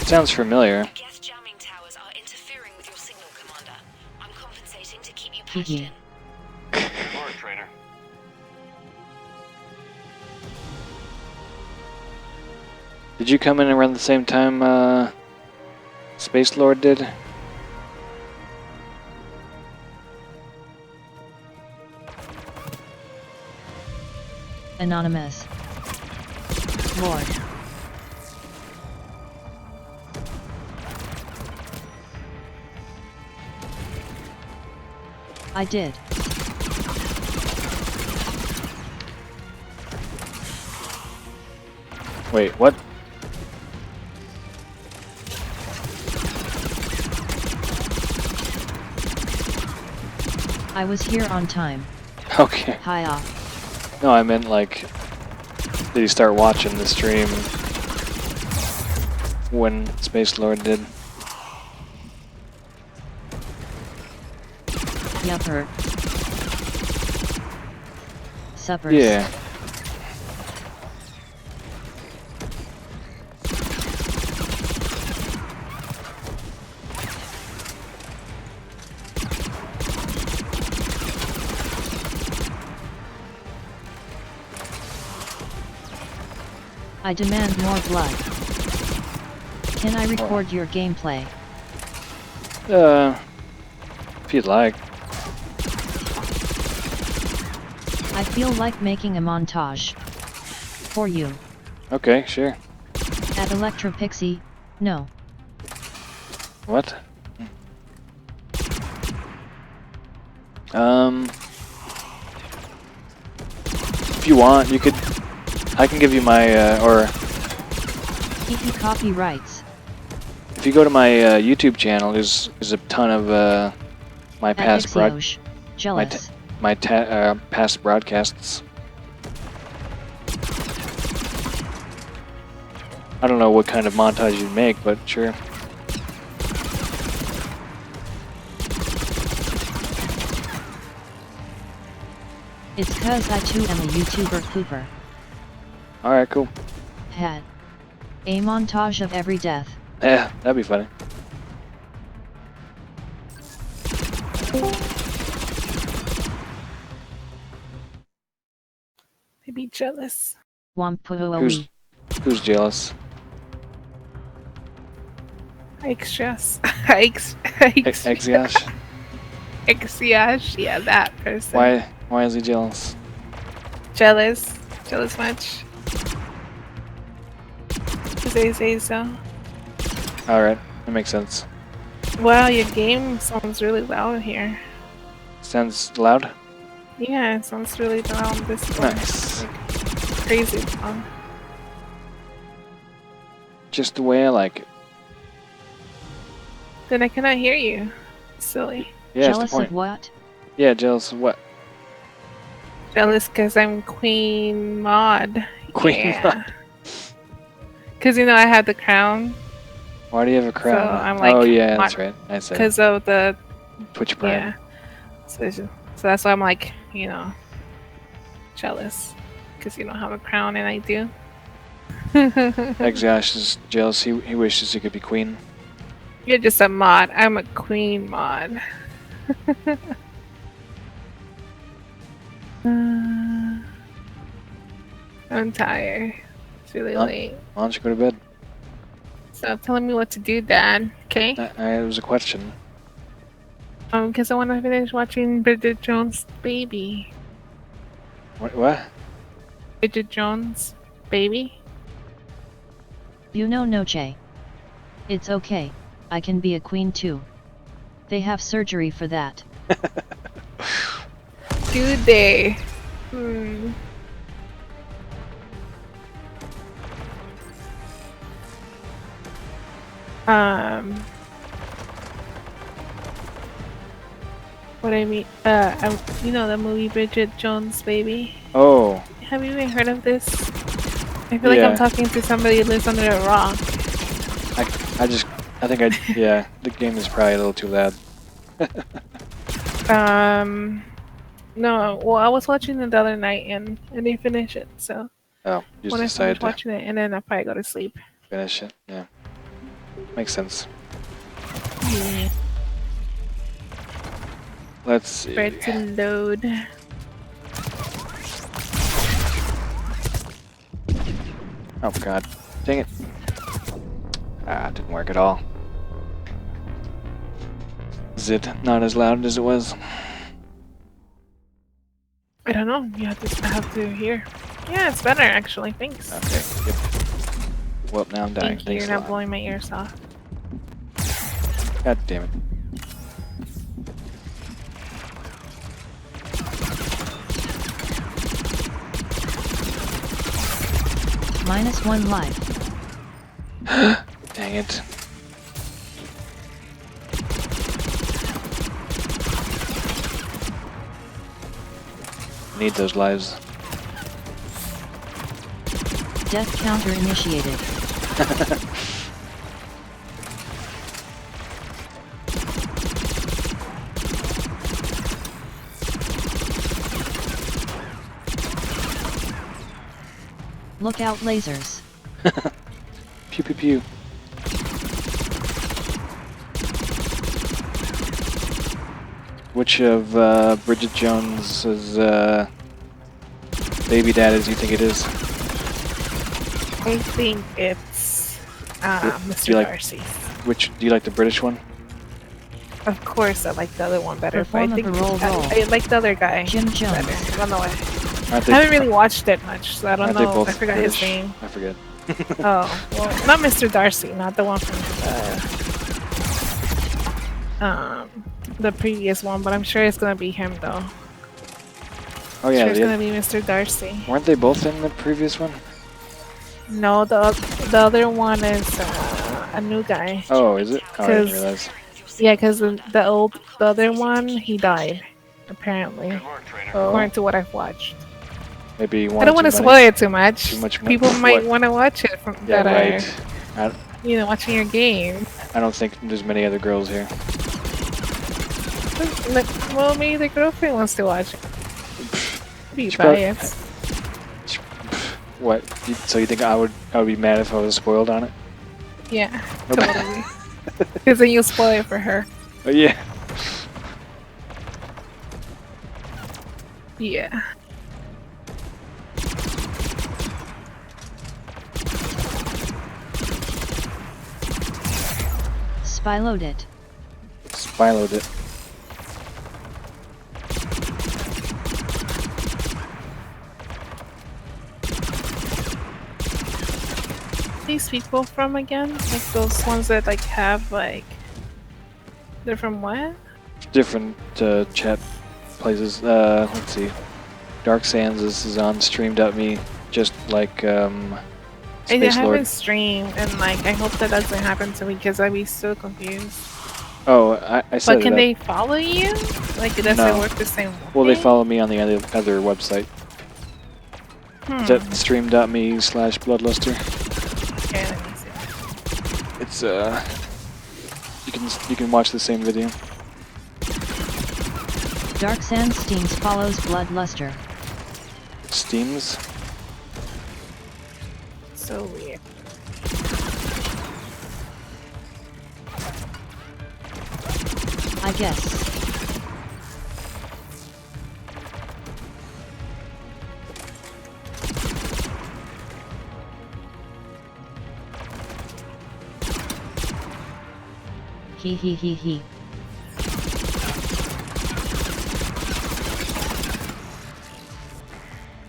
Sounds familiar. Geth jamming towers are interfering with your signal, Commander. I'm compensating to keep you patched in. Good work, Trainer. Did you come in around the same time Space Lord did? Anonymous. Lord. I did. Wait, what? I was here on time. Okay. Hi off. No, I meant like, did you start watching the stream when Space Lord did? Yupper. Suppers. Yeah. I demand more blood. Can I record your gameplay? If you'd like. I feel like making a montage. For you. Okay, sure. At Electro Pixie, no. What? If you want, you could. I can give you my, or Keep you copyrights. if you go to my YouTube channel, there's a ton of my past Jealous. past broadcasts. I don't know what kind of montage you'd make, but sure. It's cause I too am a YouTuber pooper. Alright, cool. Had a montage of every death. Yeah, that'd be funny. Maybe jealous. Who's jealous? Extras. Exiash? Exiash, yeah, that person. Why is he jealous? Jealous. Jealous much. Because they say so. Alright, that makes sense. Wow, your game sounds really loud here. Sounds loud? Yeah, it sounds really loud on this one. Nice. Like, crazy loud. Just the way I like it. Then I cannot hear you. Silly. Yeah, jealous of what? Yeah, jealous of what? Jealous because I'm Queen Maud. Queen Maud. Because, you know, I had the crown. Why do you have a crown? So I'm like, oh, yeah, that's right. I said. Because of the Twitch Prime. Yeah. So that's why I'm like, you know, jealous. Because you don't have a crown and I do. Exiash is jealous. He wishes he could be queen. You're just a mod. I'm a queen mod. I'm tired. It's really late. Why don't you go to bed? Stop telling me what to do, Dad. Okay? It was a question. Because I want to finish watching Bridget Jones' Baby. What? Bridget Jones' Baby? You know, Noche. It's okay. I can be a queen too. They have surgery for that. Do they? What I mean, you know the movie Bridget Jones' Baby? Oh. Have you even heard of this? I feel like I'm talking to somebody who lives under a rock. Yeah, the game is probably a little too loud. No, well, I was watching it the other night and I didn't finish it, so. Oh, you when I just decided finish watching it, and then I'll probably go to sleep. Finish it, yeah. Makes sense. Yeah. Let's see. Ready to load. Oh god. Dang it. Ah, didn't work at all. Is it not as loud as it was? I don't know. I have to hear. Yeah, it's better actually. Thanks. Okay. Yep. Well, now I'm dying. Thank you. Thanks You're a not lot. blowing my ears off. God damn it. -1 life. Dang it. Need those lives. Death counter initiated. Look out, lasers. Pew pew pew. Which of Bridget Jones's baby daddies do you think it is? I think it's Mr. Darcy. Which do you like, the British one? Of course, I like the other one better. Perform but a parole roll. I like the other guy. Jim Jones. Better. I don't know why. Aren't they, I haven't really watched it much, so I don't aren't they know. both I forgot British? his name. I forget. Oh, well, not Mr. Darcy, not the one from the previous one, but I'm sure it's gonna be him though. Oh yeah, I'm sure it's gonna be Mr. Darcy. Weren't they both in the previous one? No, the other one is a new guy. Oh, is it? Oh, I didn't realize. Yeah, because the other one, he died, apparently, according to what I've watched. Maybe you I don't want to spoil it too much. People might what? want to watch it from Yeah, that right. are, watching your game. I don't think there's many other girls here. Well, maybe the girlfriend wants to watch it. Be She prob- biased. What? So you think I would be mad if I was spoiled on it? Yeah, totally. Because then you'll spoil it for her. Oh yeah. Yeah. Spyload it. Spyload it. These people from again? Like those ones that like have like they're from what? Different chat places. Let's see. Dark Sands is on Stream.me, just like I Space haven't Lord. streamed, and like I hope that doesn't happen to me because I'd be so confused. Oh, I said But can that. they follow you? Like it doesn't No. work the same way? Well, they follow me on the other website. Hmm. Is that stream.me/BloodLustr? Okay, let me see. It's you can watch the same video. Dark Sands Steams follows BloodLustr. Steams? So weird. I guess. He he he he.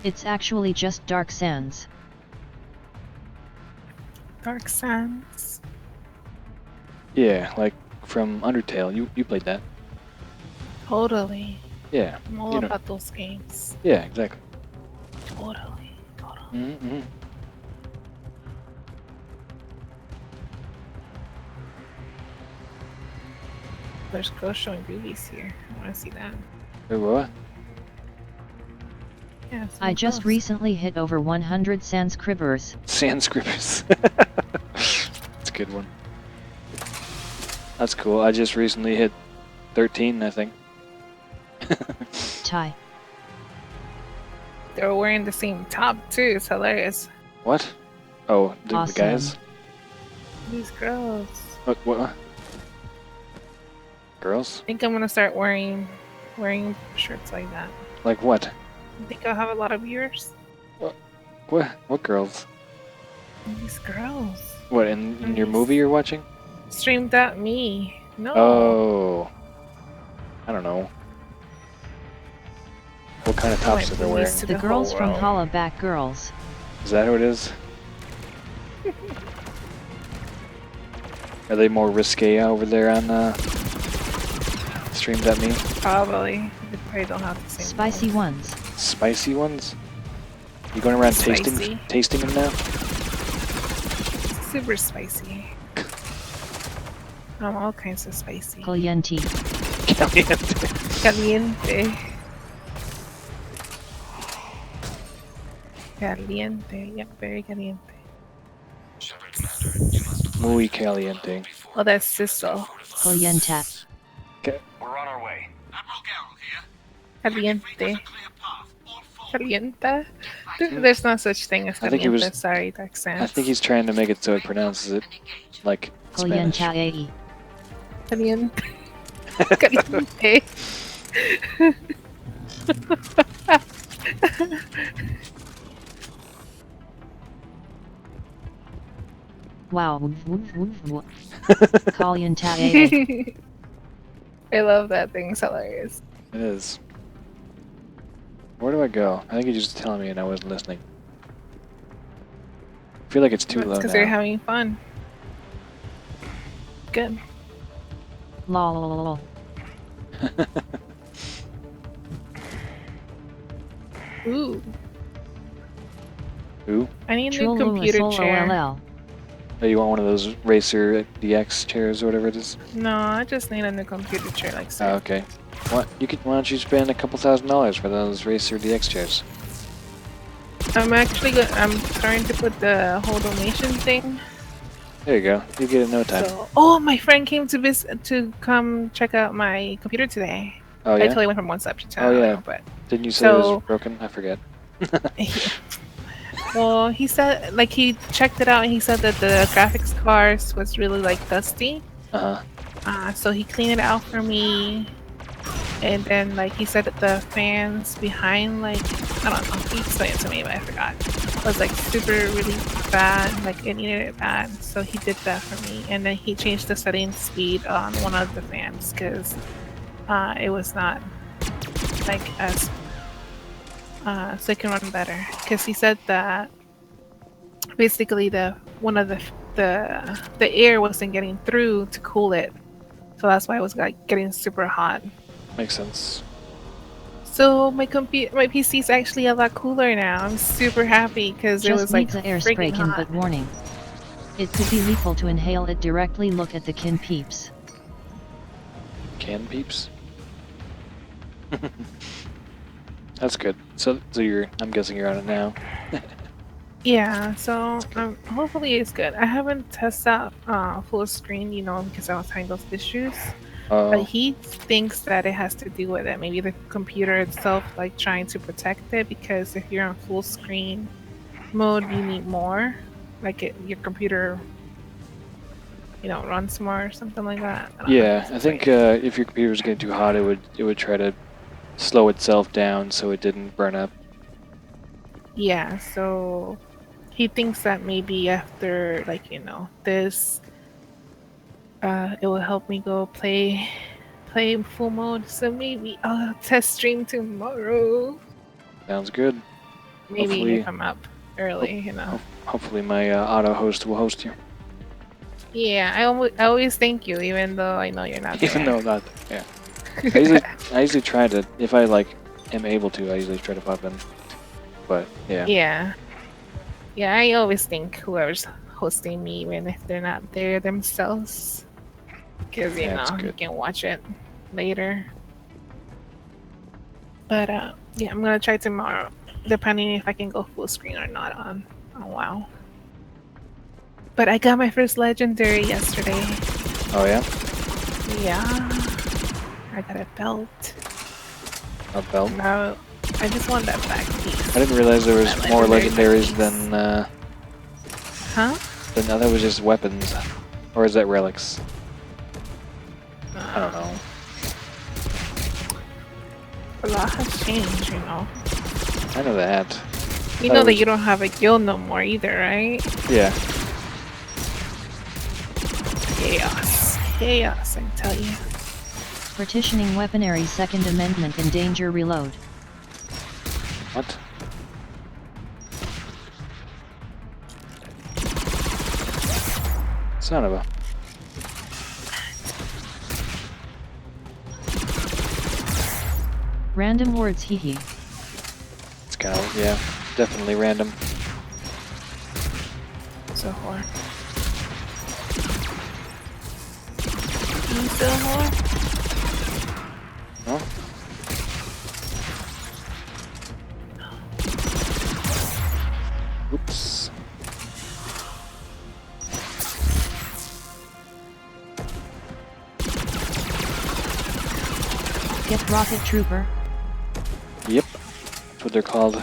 It's actually just Dark Sands. Dark Sands. Yeah, like from Undertale. You played that. Totally. Yeah. I'm all about those games. Yeah, exactly. Totally. Mm-hmm. There's girls showing boobies here. I want to see that. Wait, what? Yeah, I just recently hit over 100 Sanscribers. Sanscribers. That's a good one. That's cool. I just recently hit 13, I think. Ty. They're wearing the same top too. It's hilarious. What? Oh, the Awesome. guys? These girls. What? Girls? I think I'm gonna start wearing shirts like that. Like what? I think I'll have a lot of viewers. What girls? These girls. What, in your movie you're watching? Stream.me. No. Oh. I don't know. What kind of tops are they wearing? The girls from Holla Back Girls. Is that who it is? Are they more risque over there on Stream.me? Probably. They probably don't have the same. Spicy ones. Spicy ones? You going around Spicy. tasting them now? Super spicy. All kinds of spicy. Caliente. Caliente. Caliente. Yeah, very caliente. Muy caliente. Oh, that's Sisto. Caliente. Okay. We're on our way. Caliente. Caliente? There's no such thing as I think caliente. he was, Sorry, Dark I think he's trying to make it so it pronounces it like Spanish. Caliente. Caliente. Caliente. Wow. Caliente. I love that thing. It's hilarious. It is. Where do I go? I think you're just telling me and I wasn't listening. I feel like it's too low now. Because you're having fun. Good. Lol. Ooh. Ooh. I need a new computer chair. Oh, you want one of those Racer DX chairs or whatever it is? No, I just need a new computer chair like so. Oh, okay. Why don't you spend a couple $1,000s for those Racer DX chairs? I'm starting to put the whole donation thing. There you go. You get it in no time. So, oh, my friend came to come check out my computer today. Oh yeah. I totally went from one subject to Oh another. yeah. But didn't you say it was broken? I forget. Well, he said, like, he checked it out and he said that the graphics cards was really, like, dusty. So he cleaned it out for me. And then, like, he said that the fans behind, like, I don't know, he explained it to me, but I forgot. It was, like, super really bad, like, it needed it bad. So he did that for me. And then he changed the setting speed on one of the fans because it was not, like, as so it can run better. Because he said that basically one of the air wasn't getting through to cool it, so that's why it was like getting super hot. Makes sense. So my PC is actually a lot cooler now. I'm super happy because it was like Just needs an air spray freaking hot. but warning. It could be lethal to inhale it directly. Look at the kin peeps. Can peeps? That's good. So I'm guessing you're on it now. Yeah, so hopefully it's good. I haven't tested out full screen, because I was having those issues. But he thinks that it has to do with it. Maybe the computer itself, like, trying to protect it, because if you're on full screen mode, you need more. Like, your computer, runs more or something like that. I think if your computer was getting too hot, it would try to slow itself down so it didn't burn up. Yeah, so he thinks that maybe after, like, this, it will help me go play full mode. So maybe I'll test stream tomorrow. Sounds good. Maybe if I'm up early, Hopefully my auto host will host you. Yeah, I always thank you, even though I know you're not there. Even though not, yeah. I usually try to, if I am able to, I usually try to pop in. But yeah. Yeah, I always think whoever's hosting me, even if they're not there themselves, because you can watch it later. But yeah, I'm gonna try tomorrow, depending if I can go full screen or not on WoW. But I got my first legendary yesterday. Oh yeah? Yeah. I got a belt. A belt? No, I just want that back piece. I didn't realize there was more legendaries than Huh? Then that was just weapons. Or is that relics? I don't know. A lot has changed, I know that. You know that you don't have a guild no more either, right? Yeah. Chaos, I tell you. Partitioning weaponry Second Amendment in Danger Reload. What? Son of a... Random words, hee hee. It's kind of, yeah, definitely random. So far. You still more? No? Oops. Get rocket trooper. Yep, that's what they're called.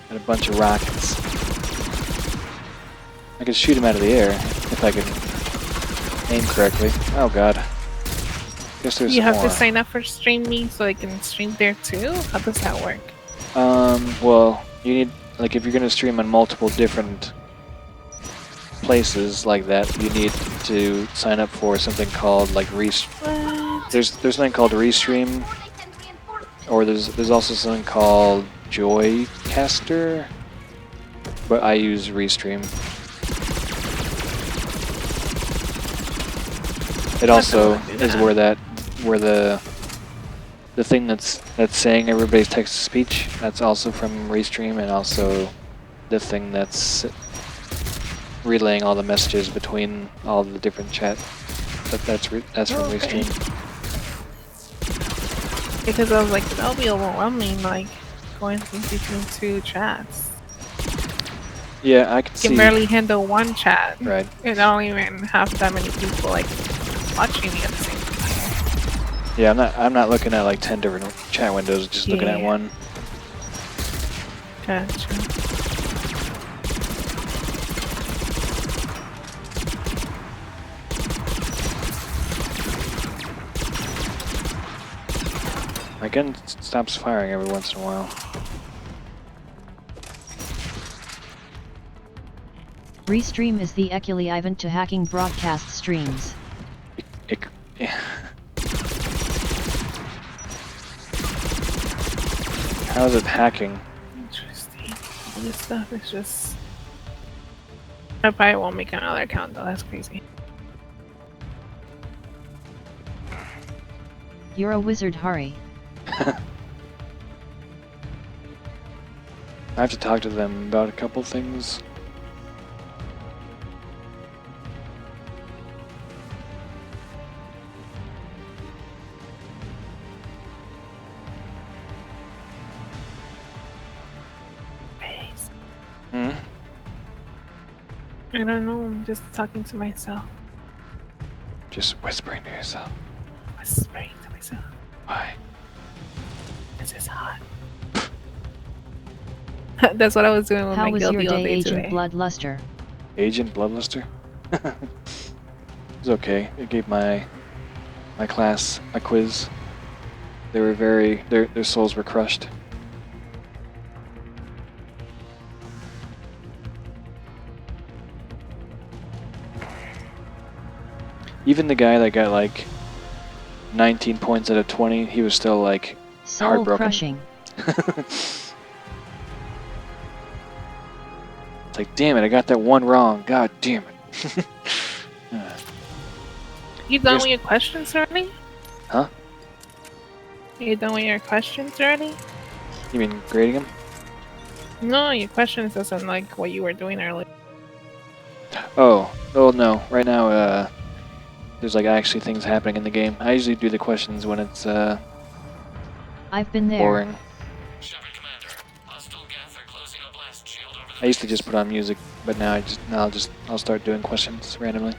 And a bunch of rockets. I can shoot them out of the air if I can aim correctly. Oh god. Guess there's You some have more. to sign up for Stream Me so I can stream there too? How does that work? Well, you need, like, if you're gonna stream on multiple different places like that, you need to sign up for something called, like, There's something called Restream, or there's also something called Joycaster, but I use Restream. It also is where the thing that's saying everybody's text-to-speech, that's also from Restream, and also the thing that's relaying all the messages between all the different chat. That's from Restream. Because I was like, that'll be overwhelming, like, going between two chats. Yeah, I can You see. can barely handle one chat. Right. And I don't even have that many people, like, watching me at the same time. Yeah, I'm not looking at like 10 different chat windows, just looking at one. Gotcha. My gun stops firing every once in a while. Restream is the equivalent to hacking broadcast streams. Yeah. How is it hacking? Interesting. This stuff is just... I probably won't make another account though, that's crazy. You're a wizard, Hari. I have to talk to them about a couple things. I don't know, I'm just talking to myself. Just whispering to yourself. Whispering to myself. Why? This is hot. That's what I was doing with How my was your guilty all day, day Agent today. BloodLustr? Agent BloodLustr? It was okay. It gave my class a quiz. They were their souls were crushed. Even the guy that got like 19 points out of 20, he was still like Soul heartbroken. crushing. It's like, damn it, I got that one wrong. God damn it. You done with your questions already? Huh? You done with your questions already? You mean grading them? No, your questions doesn't like what you were doing earlier. Oh no. Right now, there's like actually things happening in the game. I usually do the questions when it's I've been there. boring. I used to just put on music, but now I'll start doing questions randomly.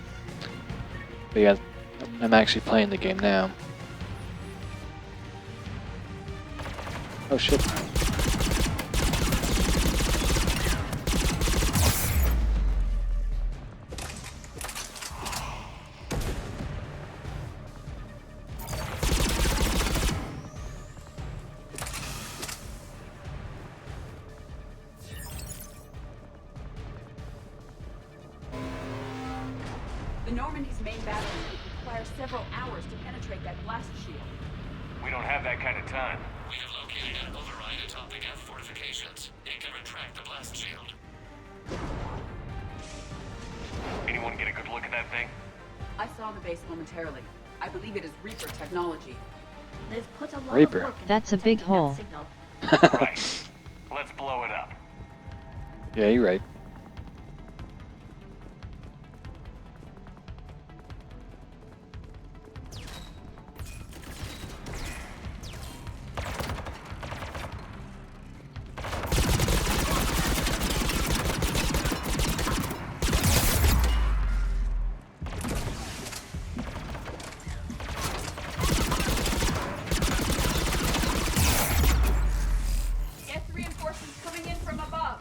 But yeah, I'm actually playing the game now. Oh shit. The Normandy's main battle requires several hours to penetrate that blast shield. We don't have that kind of time. We have located an override atop the Geth fortifications. It can retract the blast shield. Anyone get a good look at that thing? I saw the base momentarily. I believe it is Reaper technology. They've put a lot Reaper. of work into That's a big protecting that hole. signal. Right. Let's blow it up. Yeah, you're right. Get reinforcements coming in from above.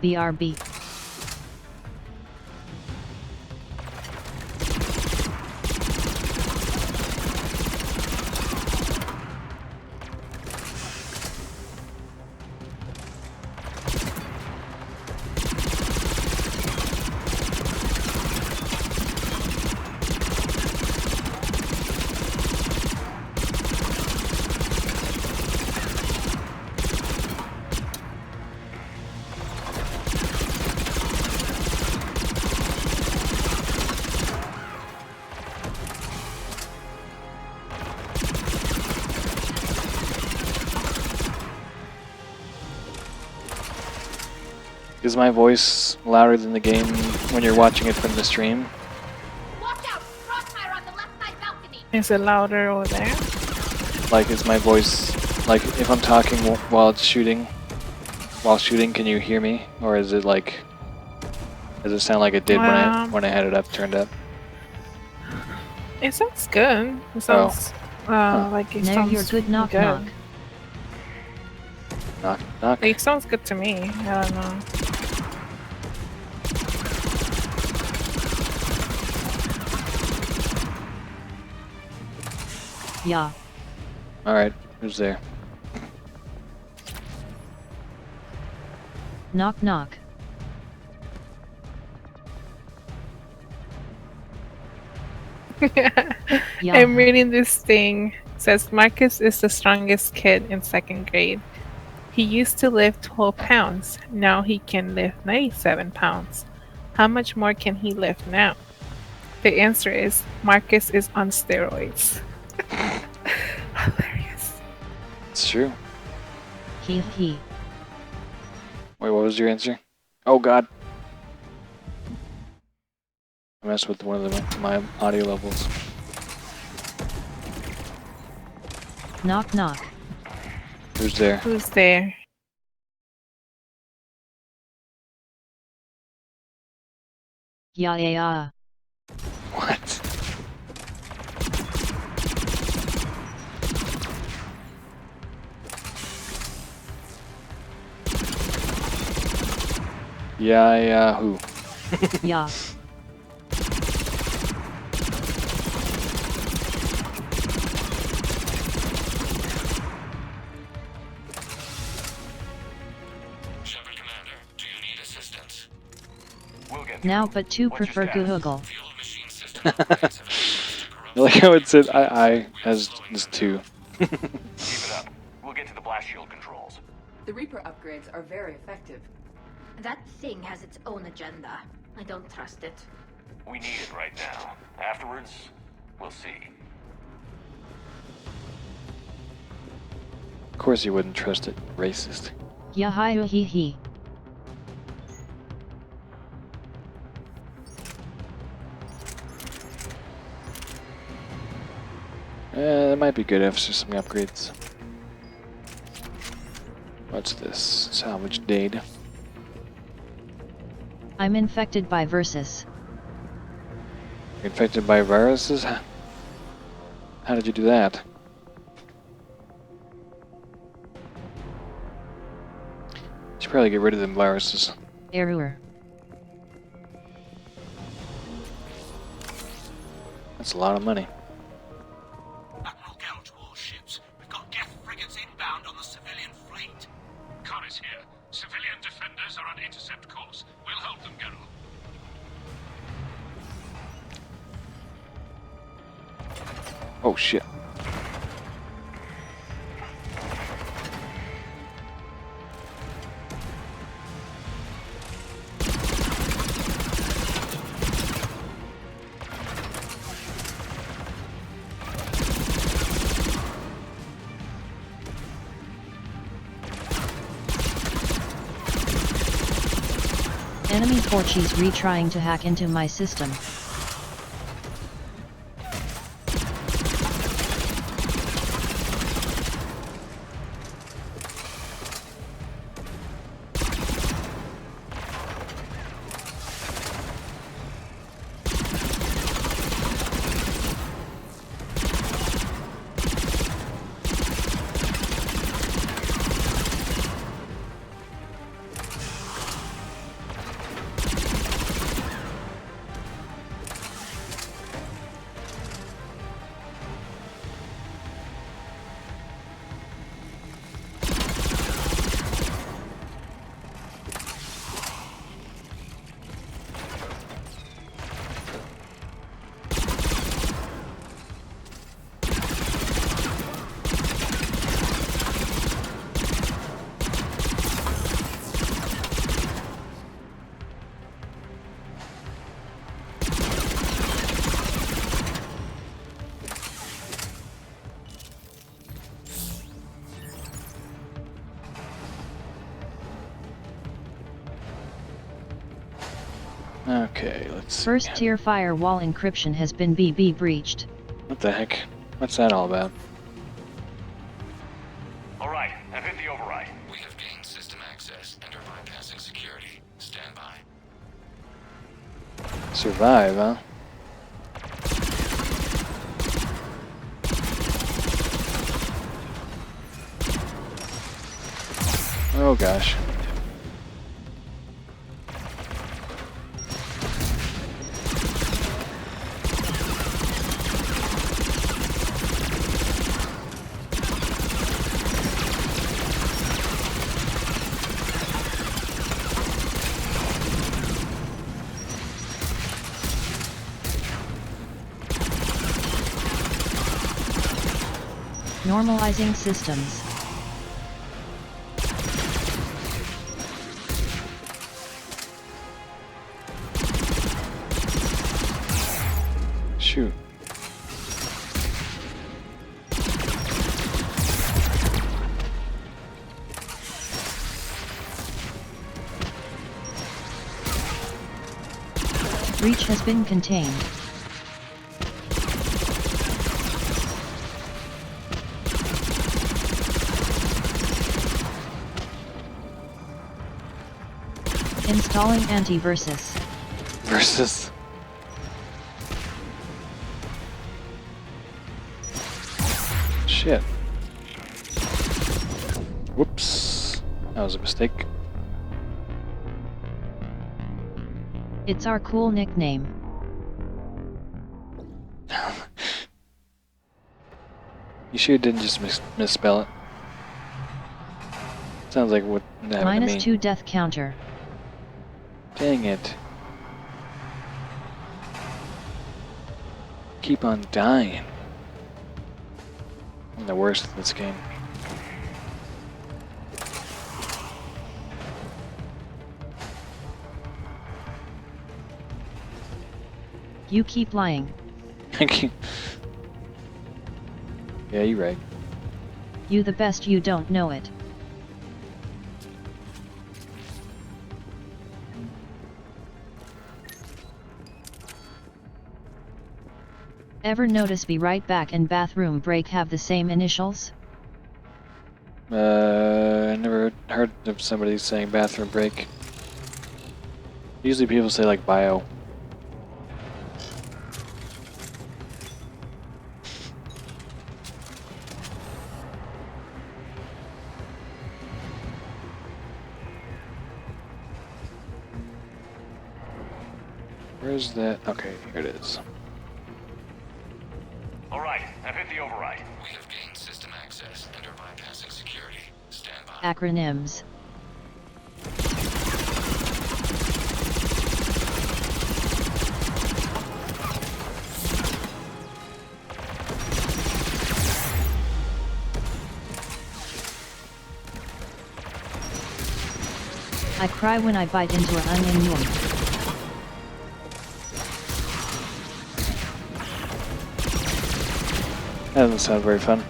BRB. Is my voice louder than the game when you're watching it from the stream? Watch out! Crossfire on the left side balcony! Is it louder over there? Like, is my voice, like, if I'm talking while shooting, can you hear me? Or is it like, does it sound like it did when I had it turned up? It sounds good. It sounds like it Now sounds you're good. Knock good. knock. Knock knock. It sounds good to me. I don't know. Yeah. Alright, who's there? Knock knock. Yeah. I'm reading this thing. It says Marcus is the strongest kid in 2nd grade. He used to lift 12 pounds. Now he can lift 97 pounds. How much more can he lift now? The answer is Marcus is on steroids. Hilarious. It's true. He. Wait, what was your answer? Oh god. I messed with one of my audio levels. Knock knock. Who's there? Who's there? Yeah. What? Yeah, who? Yeah. Shepard Commander, do you need assistance? We'll get Now but two prefer Google. Fuel machine system upgrades have I like how it said I as 2. Keep it up. We'll get to the blast shield controls. The Reaper upgrades are very effective. That thing has its own agenda. I don't trust it. We need it right now. Afterwards, we'll see. Of course you wouldn't trust it, racist. Yeah he. That might be good after some upgrades. What's this? Salvage data. I'm infected by Versus. Infected by viruses? How did you do that? should probably get rid of them viruses. Error. That's a lot of money. Admiral Gouge warships. We've got Geth frigates inbound on the civilian fleet. Khan is here. Civilian defenders are on intercept course. We'll hold them, Geralt. Oh shit. Enemy Porchies retrying to hack into my system. Okay, let's see. First tier firewall encryption has been BB breached. What the heck? What's that all about? Alright, I've hit the override. We have gained system access and are bypassing security. Stand by. Survive, huh? Oh gosh. Normalizing systems. Shoot. Breach has been contained. Installing antivirus. Versus. Shit. Whoops. That was a mistake. It's our cool nickname. You sure didn't just misspell it? Sounds like what that would mean. -2 death counter. Dang it. Keep on dying. I'm the worst at this game. You keep lying. Thank you. Yeah, you're right. You the best, you don't know it. Ever notice Be Right Back and Bathroom Break have the same initials? I never heard of somebody saying bathroom break. Usually people say like bio. Where's that? Okay, here it is. Alright, I've hit the override. We have gained system access and are bypassing security. Stand by. Acronyms. I cry when I bite into an onion yum. That doesn't sound very fun.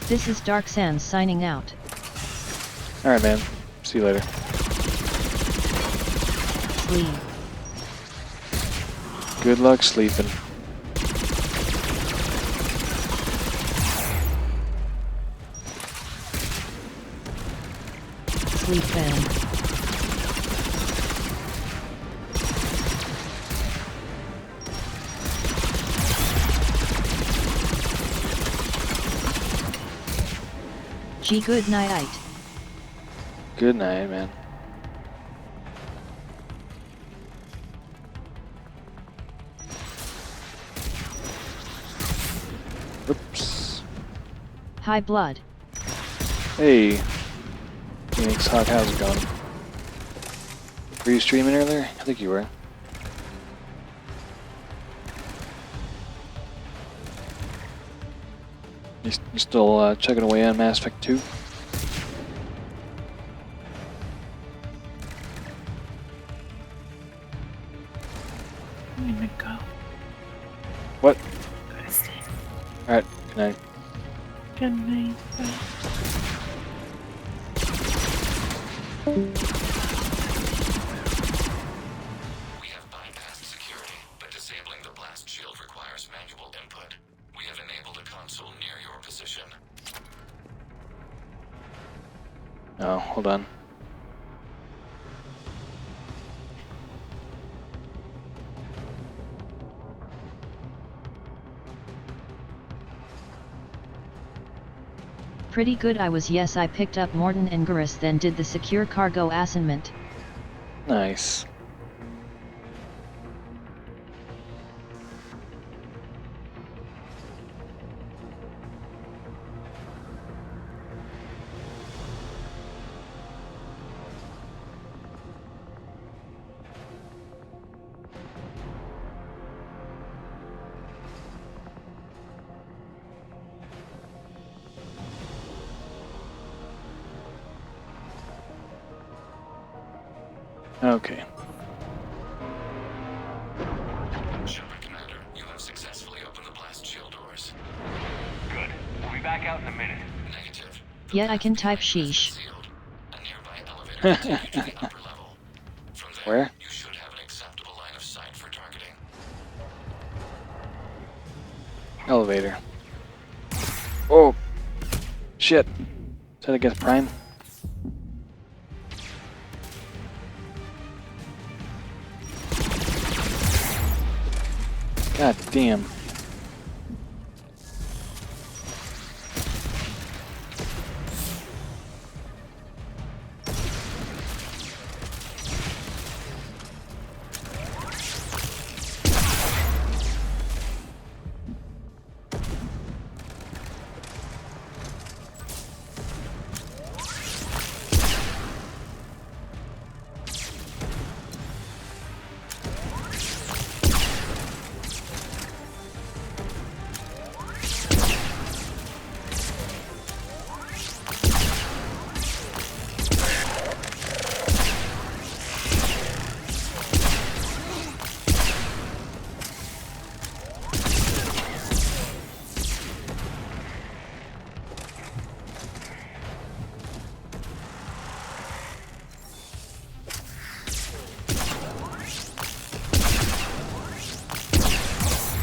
This is Dark Sands signing out. Alright, man. See you later. Sleep. Good luck sleeping. Sleeping. Gee, good night. Good night, man. Oops. Hi, Blood. Hey. Phoenix Hawk, how's it going? Were you streaming earlier? I think you were. You still checking away on Mass Effect 2? I'm gonna go. What? Go to sleep. Alright, good night. Good night. Bye. We have bypassed security, but disabling the blast shield requires manual input. We have enabled a console near your position. Oh, hold on. Pretty good. Yes, I picked up Morton and Garrus, then did the secure cargo assignment. Nice. Okay. Shepard Commander, you have successfully opened the blast shield doors. Good. We'll be back out in a minute. Negative. Yet I can type sheesh. A nearby elevator will take you to the upper level. From there, Where? you should have an acceptable line of sight for targeting. Elevator. Oh! Shit. Is that a Geth Prime? God damn.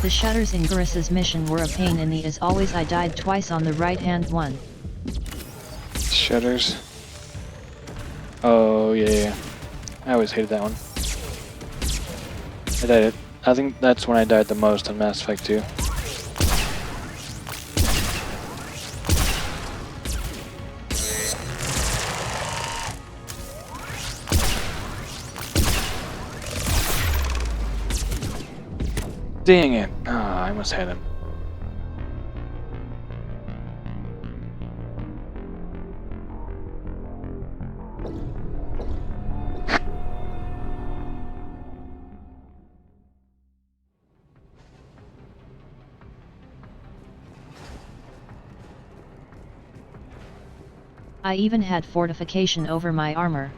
The shutters in Guris's mission were a pain in the as always. I died twice on the right hand one. Shutters. Oh yeah. I always hated that one. I think that's when I died the most on Mass Effect 2. Dang it! Ah, I almost had him. I even had fortification over my armor.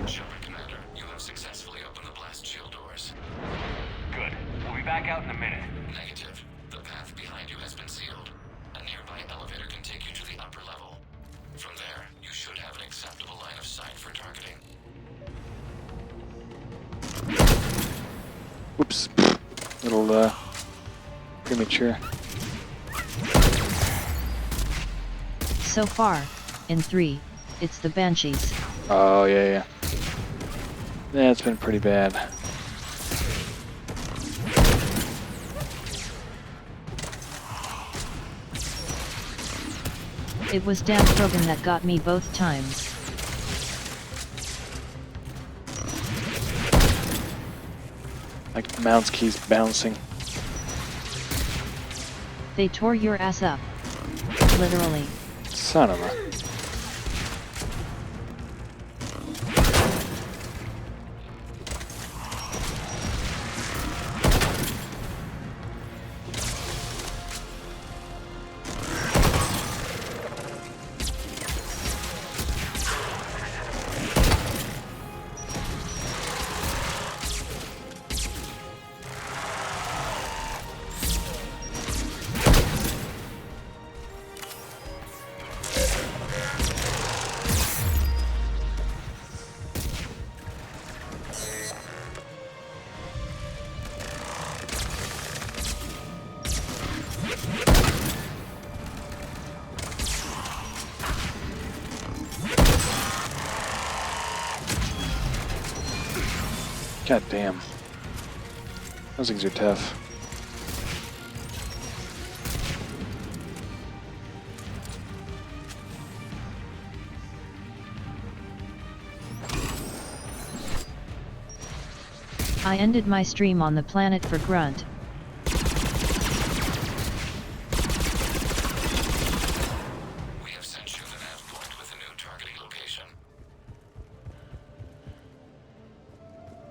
Shepard, Commander, you have successfully opened the blast shield doors. Good. We'll be back out in a minute. Negative. The path behind you has been sealed. A nearby elevator can take you to the upper level. From there, you should have an acceptable line of sight for targeting. Whoops. Little, premature. So far, in 3, it's the Banshees. Oh, yeah. Yeah, it's been pretty bad. It was Dan Krogan that got me both times. Like mouse keys bouncing. They tore your ass up. Literally. Son of a... God damn. Those things are tough. I ended my stream on the planet for Grunt. We have sent you the nav point with a new targeting location.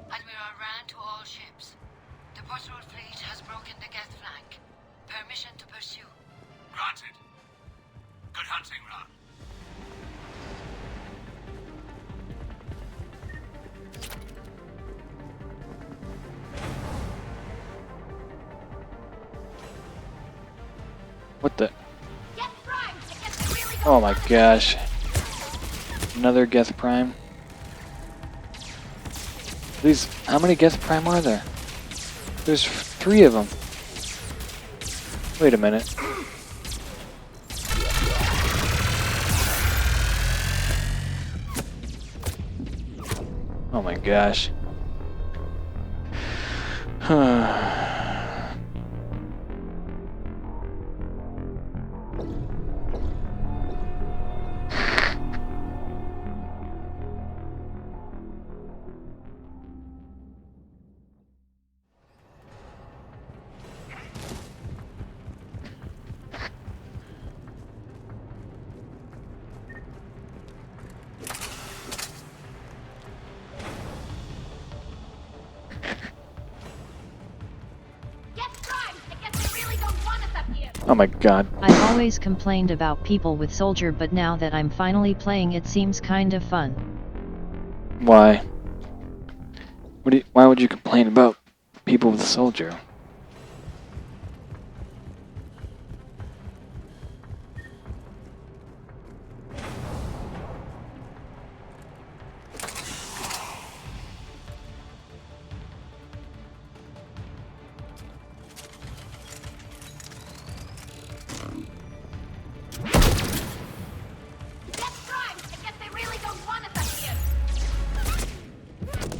Admiral Rand to all ships. The patrol fleet has broken the Geth flank. Permission to pursue. Granted. Good hunting, Ron. What the? Oh my gosh. Another Geth Prime? These, how many Geth Prime are there? There's 3 of them. Wait a minute. Oh my gosh. Oh my god. I've always complained about people with Soldier, but now that I'm finally playing it seems kind of fun. Why? Why would you complain about people with Soldier?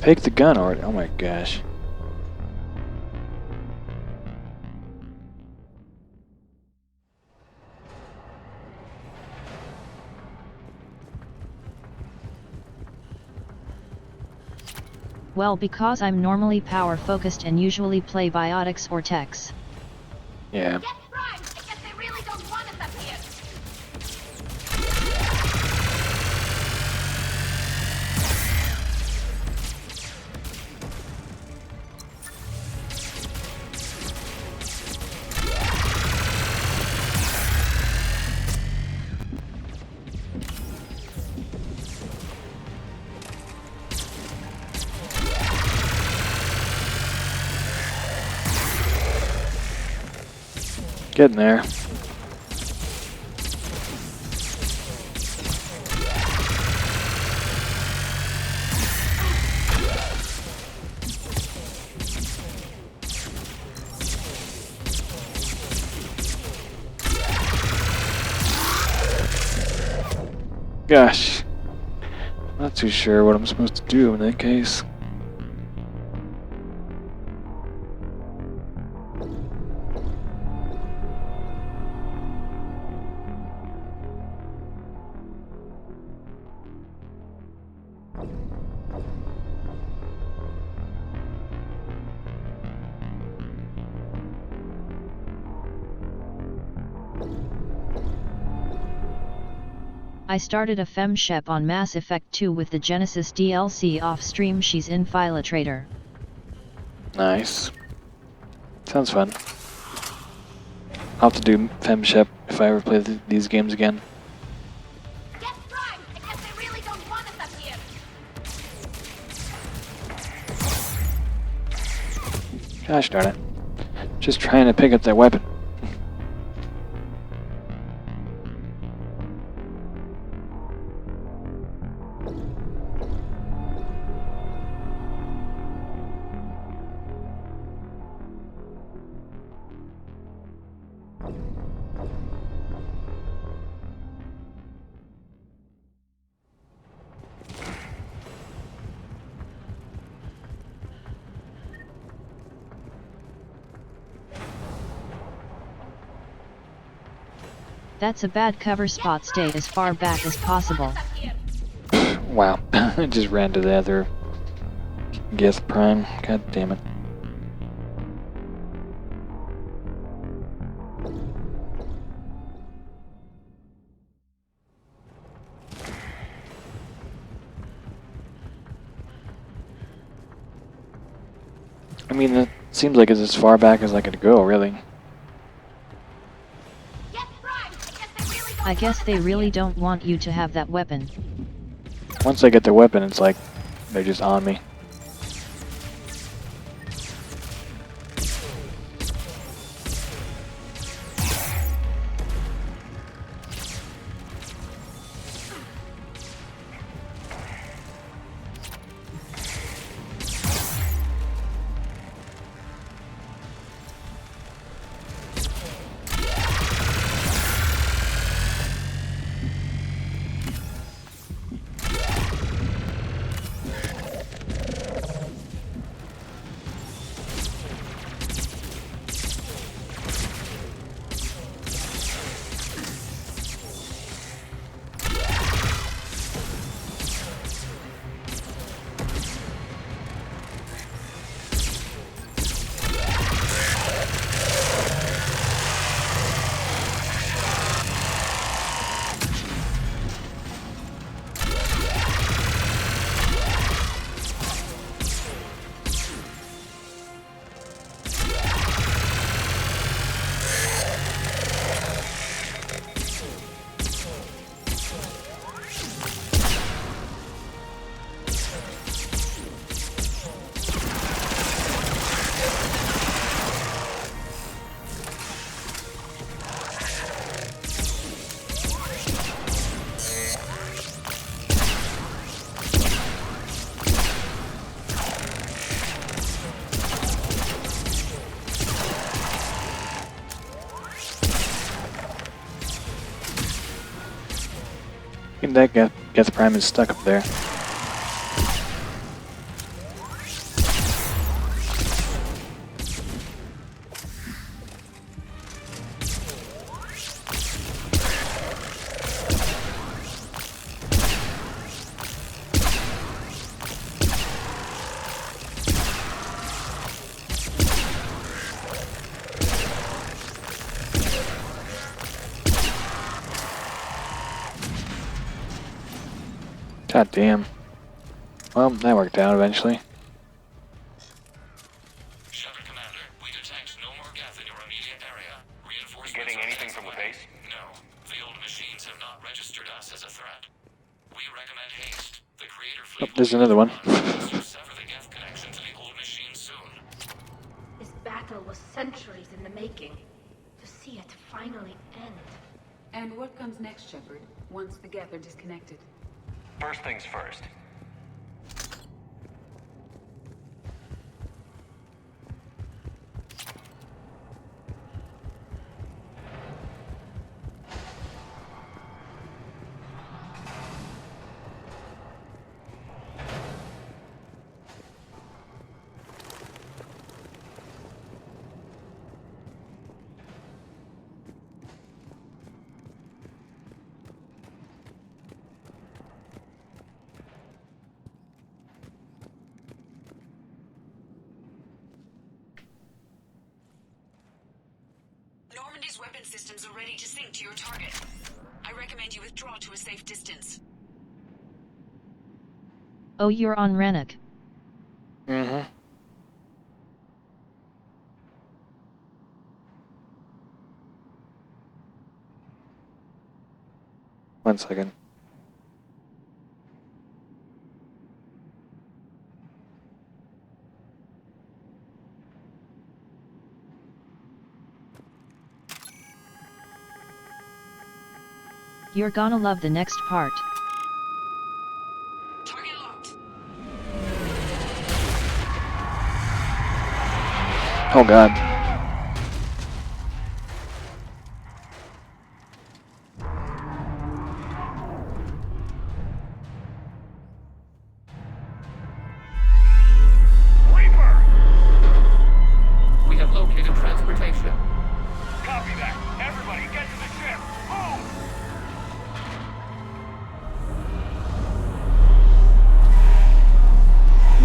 Take the gun already. Oh my gosh. Well, because I'm normally power focused and usually play biotics or techs. Yeah. Getting there. Gosh. Not too sure what I'm supposed to do in that case. I started a femshep on Mass Effect 2 with the Genesis DLC off stream. She's in Filatrator. Nice. Sounds fun. I'll have to do femshep if I ever play these games again. Gosh darn it. Just trying to pick up that weapon. That's a bad cover spot. Stay as far back as possible. Wow, I just ran to the other Geth Prime. God damn it. I mean, it seems like it's as far back as I could go, really. I guess they really don't want you to have that weapon. Once I get the weapon, it's like they're just on me. That Geth Prime is stuck up there. God damn. Well, that worked out eventually. Shepard Commander, we detect no more Geth in your immediate area. Reinforcements You getting anything from the base? No. The old machines have not registered us as a threat. We recommend haste. The creator Oh, fleet there's another one. will sever the Geth connection to the old machine soon. This battle was centuries in the making. To see it finally end. And what comes next, Shepard, once the Geth are disconnected? First things first. Normandy's weapon systems are ready to sync to your target. I recommend you withdraw to a safe distance. Oh, you're on Rannoch. Mm-hmm. One second. You're gonna love the next part. Target locked. Oh god. We have located transportation. Copy that. Everybody, get to the ship. Move!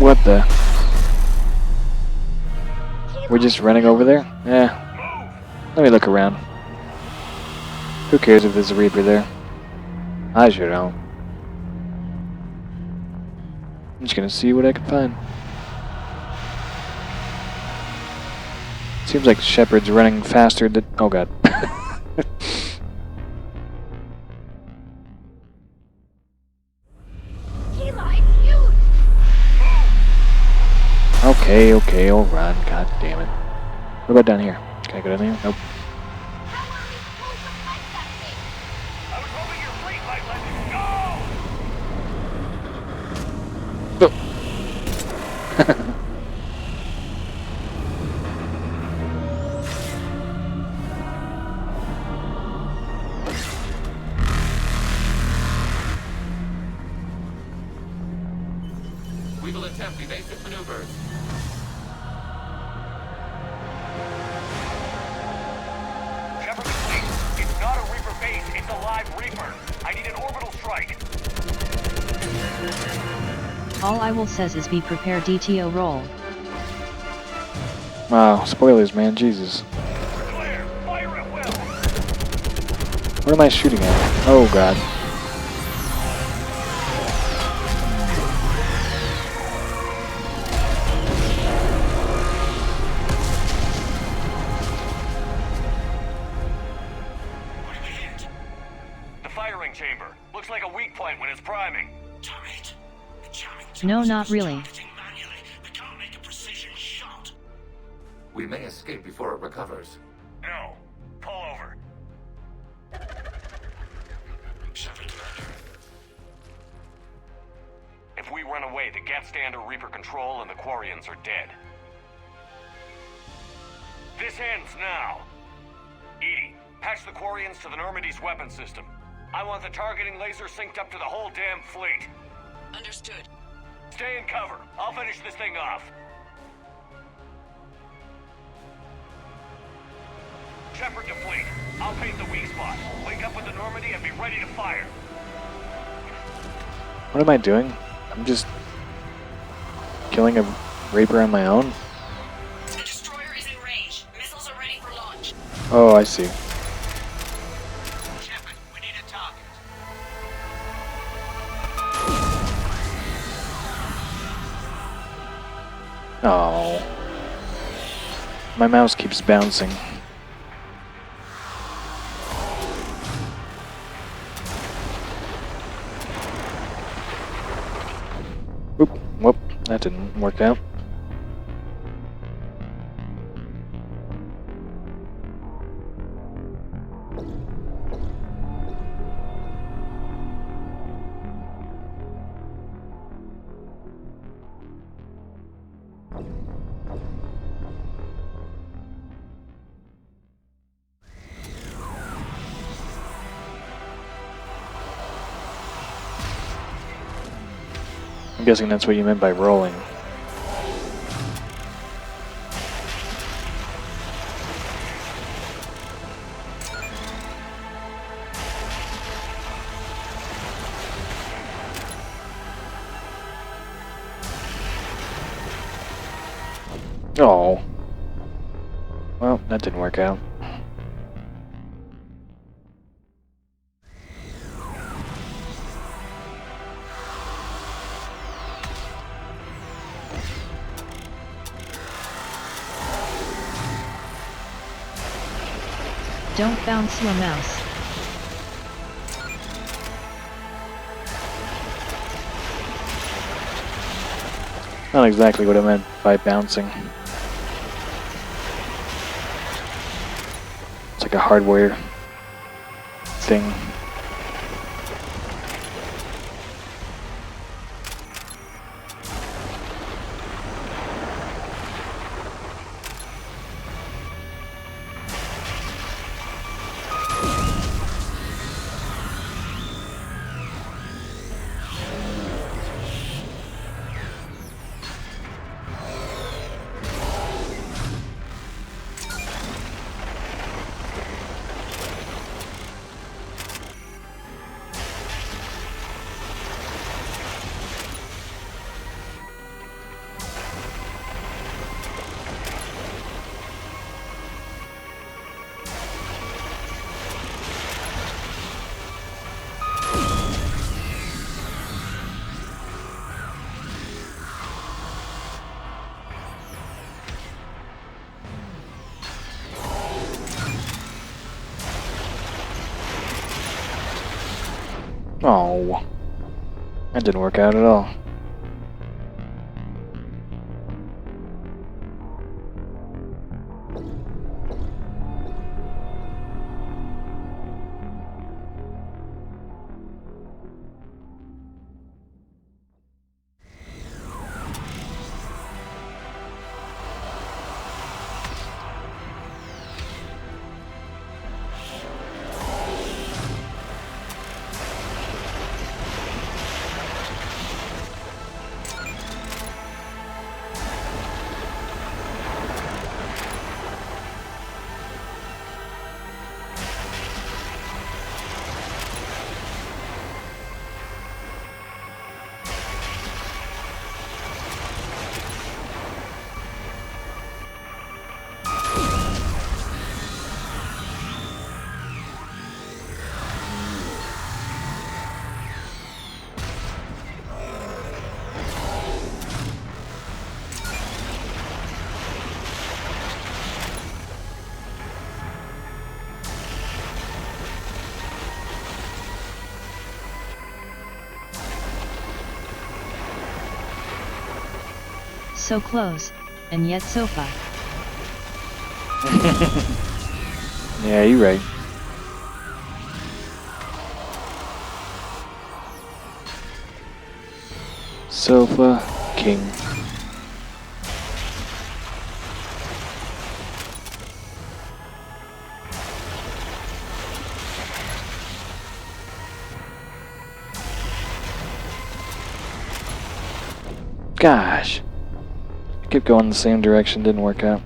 What the? We're just running over there? Yeah. Let me look around. Who cares if there's a Reaper there? I sure don't. I'm just gonna see what I can find. Seems like Shepard's running faster than... Oh god. Okay, I'll run. God damn it. What about down here? Can I go down here? Nope. We will attempt evasive maneuvers. Shepard complete. It's not a Reaper base, it's a live Reaper. I need an orbital strike. All I will says is be prepared, DTO roll. Wow, spoilers, man. Jesus. Clear. Fire at will. What am I shooting at? Oh god. The firing chamber. Looks like a weak point when it's priming. No, not really. We may escape before it recovers. No. Pull over. Shepard Commander. If we run away, the Geth stay under Reaper control and the Quarians are dead. This ends now. Edie, patch the Quarians to the Normandy's weapon system. I want the targeting laser synced up to the whole damn fleet. Understood. Stay in cover. I'll finish this thing off. Shepard to fleet. I'll paint the weak spot. Link up with the Normandy and be ready to fire. What am I doing? I'm just killing a Reaper on my own? The destroyer is in range. Missiles are ready for launch. Oh, I see. Shepard, we need a target. Oh. My mouse keeps bouncing. Oop, whoop, that didn't work out. I'm guessing that's what you meant by rolling. Oh. Well, that didn't work out. Don't bounce your mouse. Not exactly what I meant by bouncing. It's like a hardware thing. Oh, that didn't work out at all. So close, and yet so far. Yeah, you're right. Sofa King. Gosh. I kept going the same direction, didn't work out.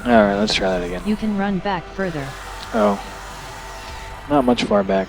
Alright, let's try that again. You can run back further. Oh. Not much far back.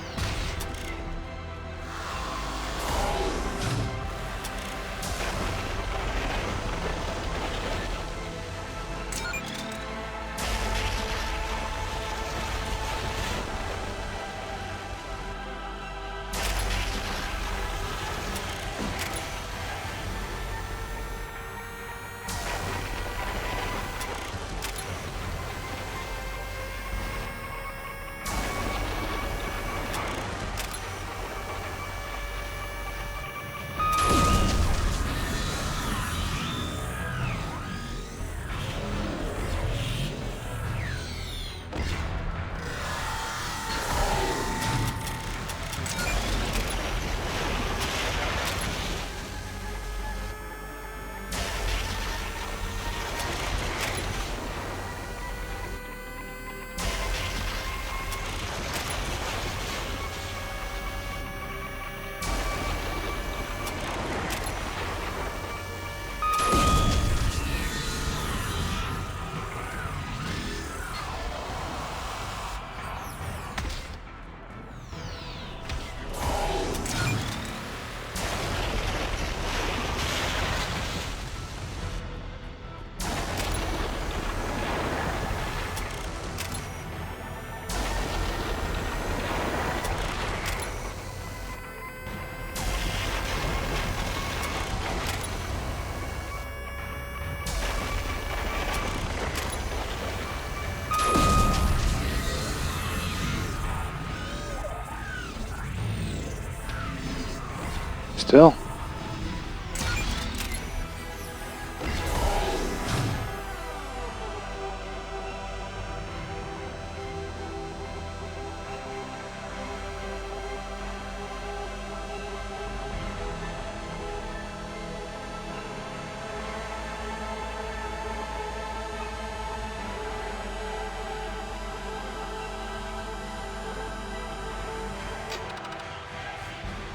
Still.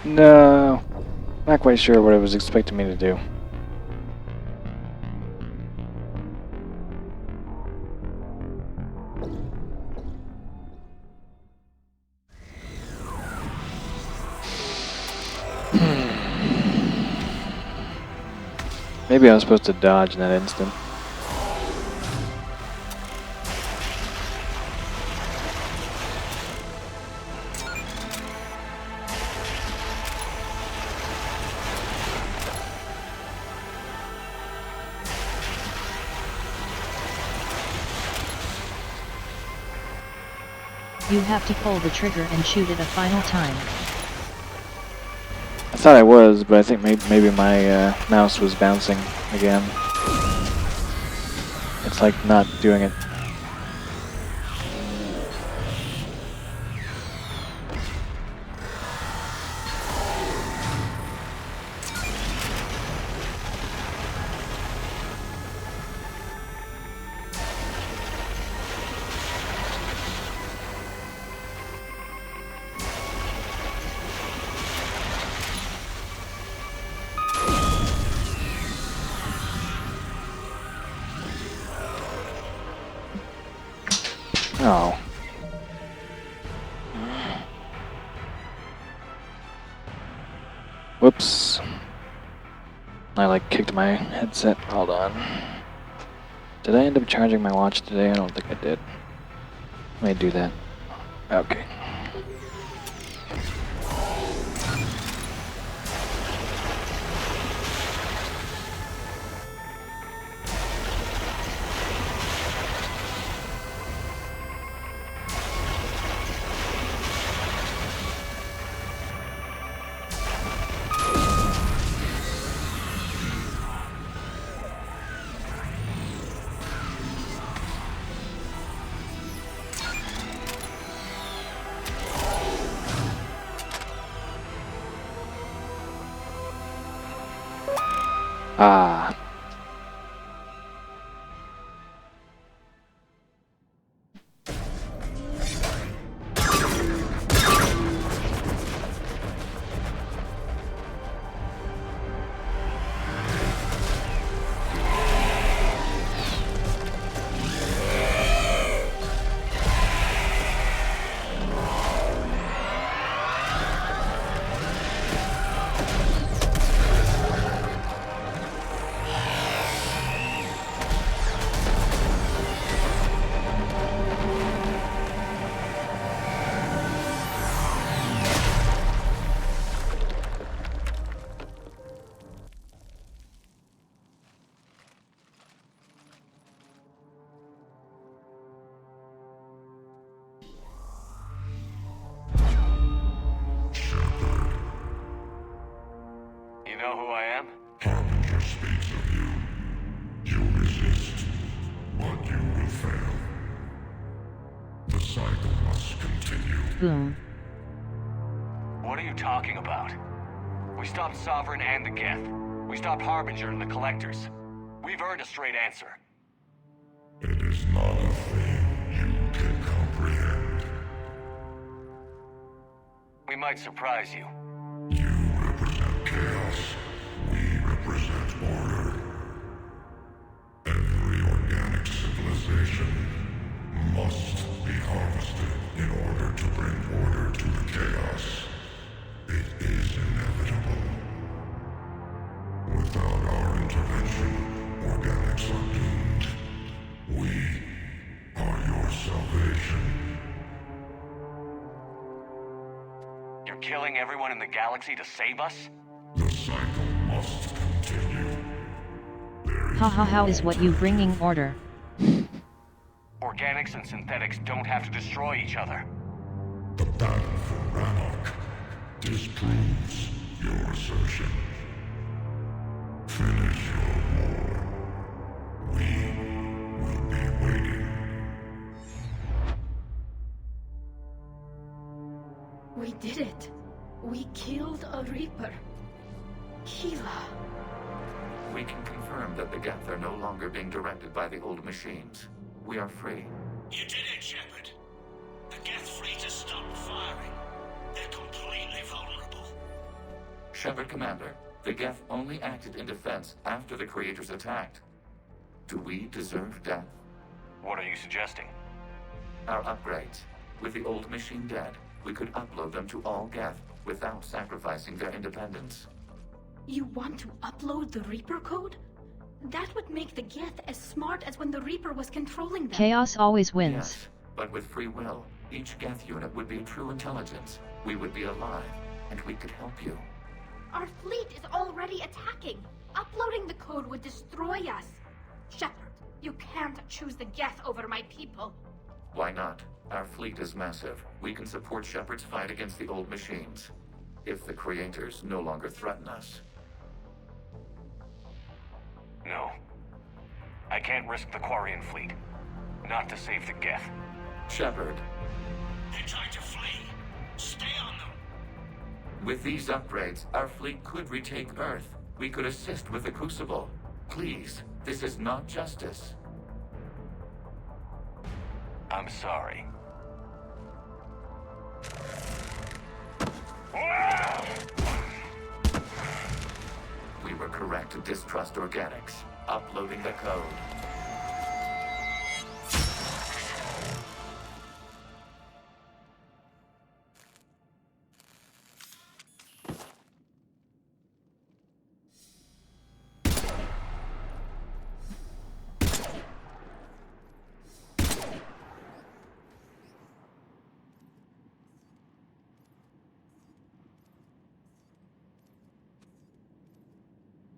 No. Not quite sure what it was expecting me to do. Maybe I was supposed to dodge in that instant. You have to pull the trigger and shoot it a final time. I thought I was, but I think maybe my mouse was bouncing again. It's like not doing it. Oh. Whoops. I like kicked my headset. Hold on. Did I end up charging my watch today? I don't think I did. Let me do that. Okay. Ah. speaks of you. You resist, but you will fail. The cycle must continue. Boom. What are you talking about? We stopped Sovereign and the Geth. We stopped Harbinger and the Collectors. We've earned a straight answer. It is not a thing you can comprehend. We might surprise you. You represent chaos. We represent order. Every organic civilization must be harvested in order to bring order to the chaos. It is inevitable. Without our intervention, organics are doomed. We are your salvation. You're killing everyone in the galaxy to save us? The cycle must continue. Haha, how is what you bringing order? Organics and synthetics don't have to destroy each other. The battle for Rannoch disproves your assertion. Finish your war. We will be waiting. We did it. We killed a Reaper. Keela. We can confirm that the Geth are no longer being directed by the old machines. We are free. You did it, Shepard. The Geth fleet has stopped firing. They're completely vulnerable. Shepard, Commander, the Geth only acted in defense after the Creators attacked. Do we deserve death? What are you suggesting? Our upgrades. With the old machine dead, we could upload them to all Geth without sacrificing their independence. You want to upload the Reaper code? That would make the Geth as smart as when the Reaper was controlling them. Chaos always wins. Yes, but with free will, each Geth unit would be true intelligence. We would be alive, and we could help you. Our fleet is already attacking. Uploading the code would destroy us. Shepard, you can't choose the Geth over my people. Why not? Our fleet is massive. We can support Shepard's fight against the old machines. If the Creators no longer threaten us. No. I can't risk the Quarian fleet. Not to save the Geth. Shepard. They're trying to flee. Stay on them. With these upgrades, our fleet could retake Earth. We could assist with the Crucible. Please, this is not justice. I'm sorry. We were correct to distrust organics. Uploading the code.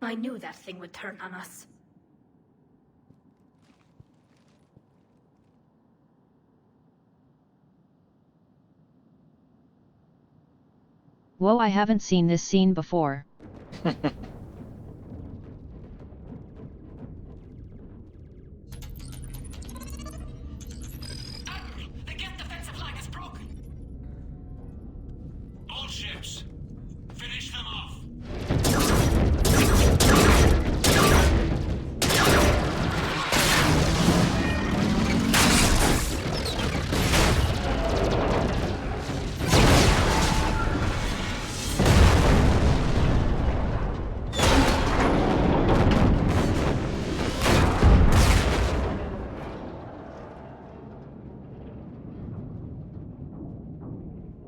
I knew that thing would turn on us. Whoa, I haven't seen this scene before. The Geth defensive line is broken. All ships, finish them off.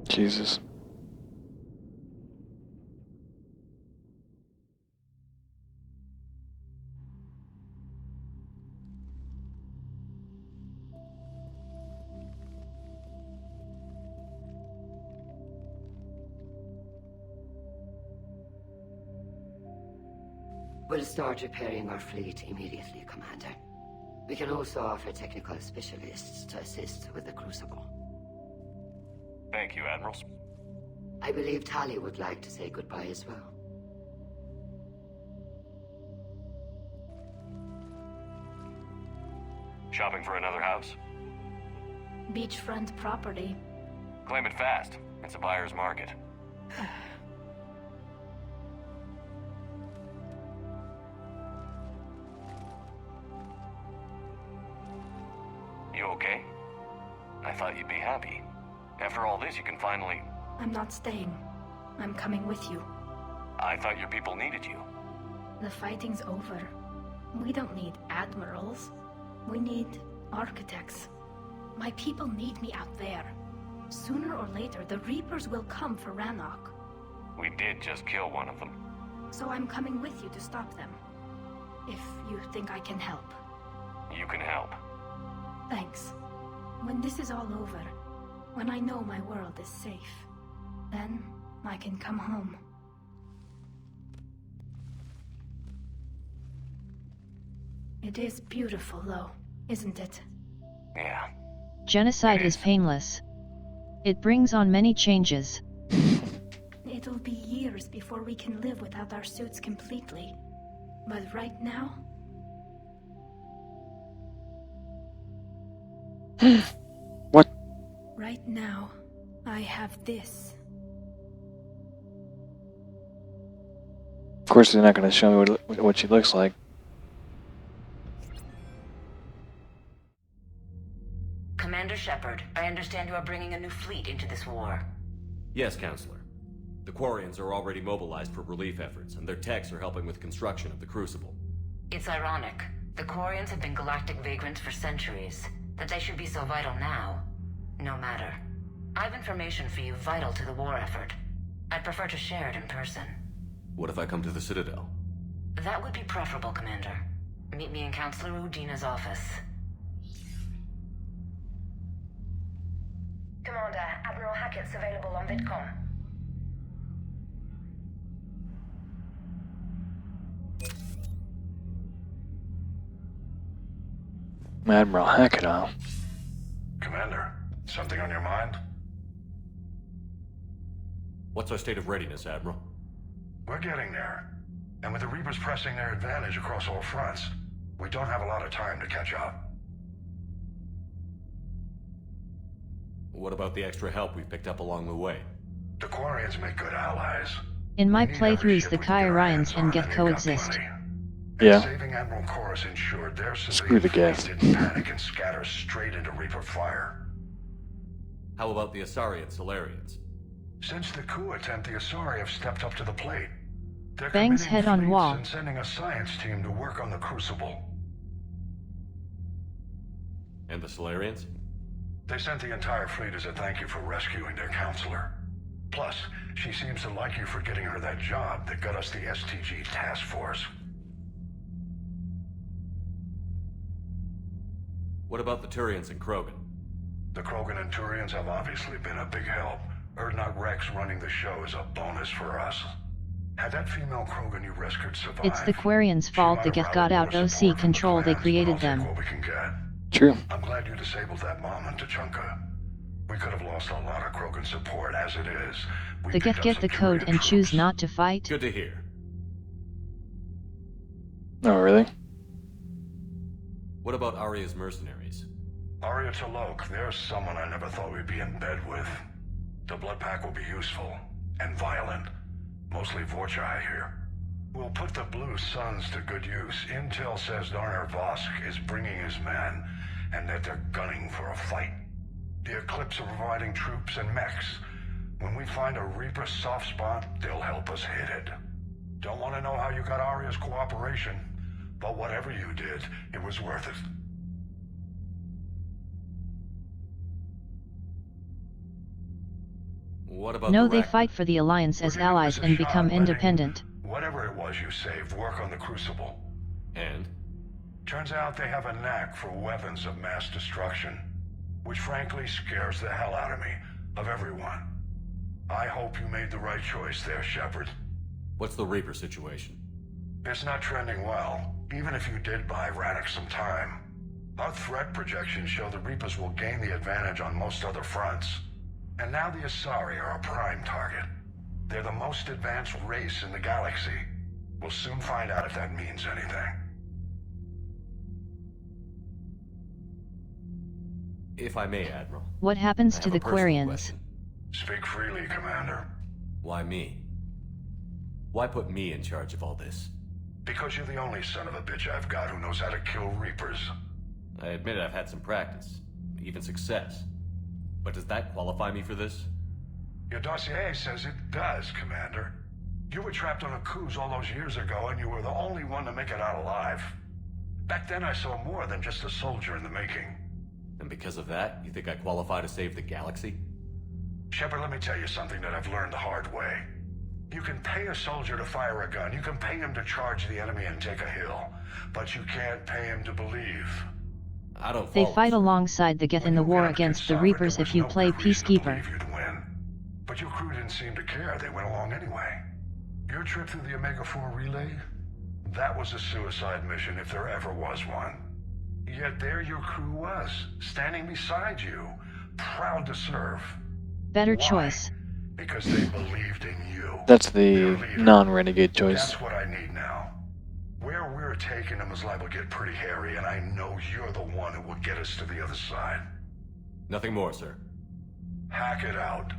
Jesus. We'll start repairing our fleet immediately, Commander. We can also offer technical specialists to assist with the Crucible. Thank you, Admirals. I believe Tali would like to say goodbye as well. Shopping for another house? Beachfront property. Claim it fast. It's a buyer's market. You okay? I thought you'd be happy. After all this, you can finally... I'm not staying. I'm coming with you. I thought your people needed you. The fighting's over. We don't need admirals. We need architects. My people need me out there. Sooner or later, the Reapers will come for Rannoch. We did just kill one of them. So I'm coming with you to stop them. If you think I can help. You can help. Thanks. When this is all over, when I know my world is safe, then I can come home. It is beautiful, though, isn't it? Yeah. Genocide is painless. It brings on many changes. It'll be years before we can live without our suits completely. But right now... What? Right now, I have this. Of course, they're not going to show me what she looks like. Commander Shepard, I understand you are bringing a new fleet into this war. Yes, Counselor. The Quarians are already mobilized for relief efforts, and their techs are helping with construction of the Crucible. It's ironic. The Quarians have been galactic vagrants for centuries. That they should be so vital now, no matter. I've information for you vital to the war effort. I'd prefer to share it in person. What if I come to the Citadel? That would be preferable, Commander. Meet me in Counselor Udina's office. Commander, Admiral Hackett's available on VidCom. Admiral Hackett, huh? Commander, something on your mind? What's our state of readiness, Admiral? We're getting there. And with the Reapers pressing their advantage across all fronts, we don't have a lot of time to catch up. What about the extra help we've picked up along the way? The Quarians make good allies. In my playthroughs, the Kai Ryans and Geth coexist. Yeah. Saving Admiral Chorus ensured their Screw the civilian Geth. fleet didn't panic and scatter straight into Reaper fire. How about the Asari and Solarians? Since the coup attempt, the Asari have stepped up to the plate. They're Bangs committing head on fleets wall. and sending a science team to work on the Crucible. And the Solarians? They sent the entire fleet as a thank you for rescuing their counselor. Plus, she seems to like you for getting her that job that got us the STG task force. What about the Turians and Krogan? The Krogan and Turians have obviously been a big help. Urdnot Rex running the show is a bonus for us. Had that female Krogan you rescued survived... It's the Quarians' fault the Geth got out OC control, they created them. What we can get. True. I'm glad you disabled that bomb in Tuchanka. We could have lost a lot of Krogan support as it is. We The Geth get the code and choose not to fight? Good to hear. Oh, really? What about Arya's mercenaries? Arya Talok, there's someone I never thought we'd be in bed with. The Blood Pack will be useful. And violent. Mostly Vorcha, I hear. We'll put the Blue Suns to good use. Intel says Darner Vosk is bringing his men, and that they're gunning for a fight. The Eclipse are providing troops and mechs. When we find a Reaper soft spot, they'll help us hit it. Don't want to know how you got Arya's cooperation, but whatever you did, it was worth it. What about No, the they fight for the Alliance as allies and become independent. Whatever it was you saved, work on the Crucible. And? Turns out they have a knack for weapons of mass destruction, which frankly scares the hell out of me, of everyone. I hope you made the right choice there, Shepard. What's the Reaper situation? It's not trending well, even if you did buy Rannoch some time. Our threat projections show the Reapers will gain the advantage on most other fronts. And now the Asari are a prime target. They're the most advanced race in the galaxy. We'll soon find out if that means anything. If I may, Admiral. What happens I to have the a personal Quarians? question. Speak freely, Commander. Why me? Why put me in charge of all this? Because you're the only son of a bitch I've got who knows how to kill Reapers. I admit I've had some practice, even success. But does that qualify me for this? Your dossier says it does, Commander. You were trapped on a cruise all those years ago, and you were the only one to make it out alive. Back then I saw more than just a soldier in the making. And because of that, you think I qualify to save the galaxy? Shepard, let me tell you something that I've learned the hard way. You can pay a soldier to fire a gun, you can pay him to charge the enemy and take a hill, but you can't pay him to believe. I don't They follow, fight sir. alongside the Geth in the war against the Reapers if you play Peacekeeper. But your crew didn't seem to care. They went along anyway. Your trip through the Omega-4 relay? That was a suicide mission if there ever was one. Yet there your crew was, standing beside you, proud to serve. Better Why? choice. Because they believed in you. That's the non-renegade choice. That's what I need now. Where we're taking them is liable to get pretty hairy, and I know you're the one who will get us to the other side. Nothing more, sir. Hack it out.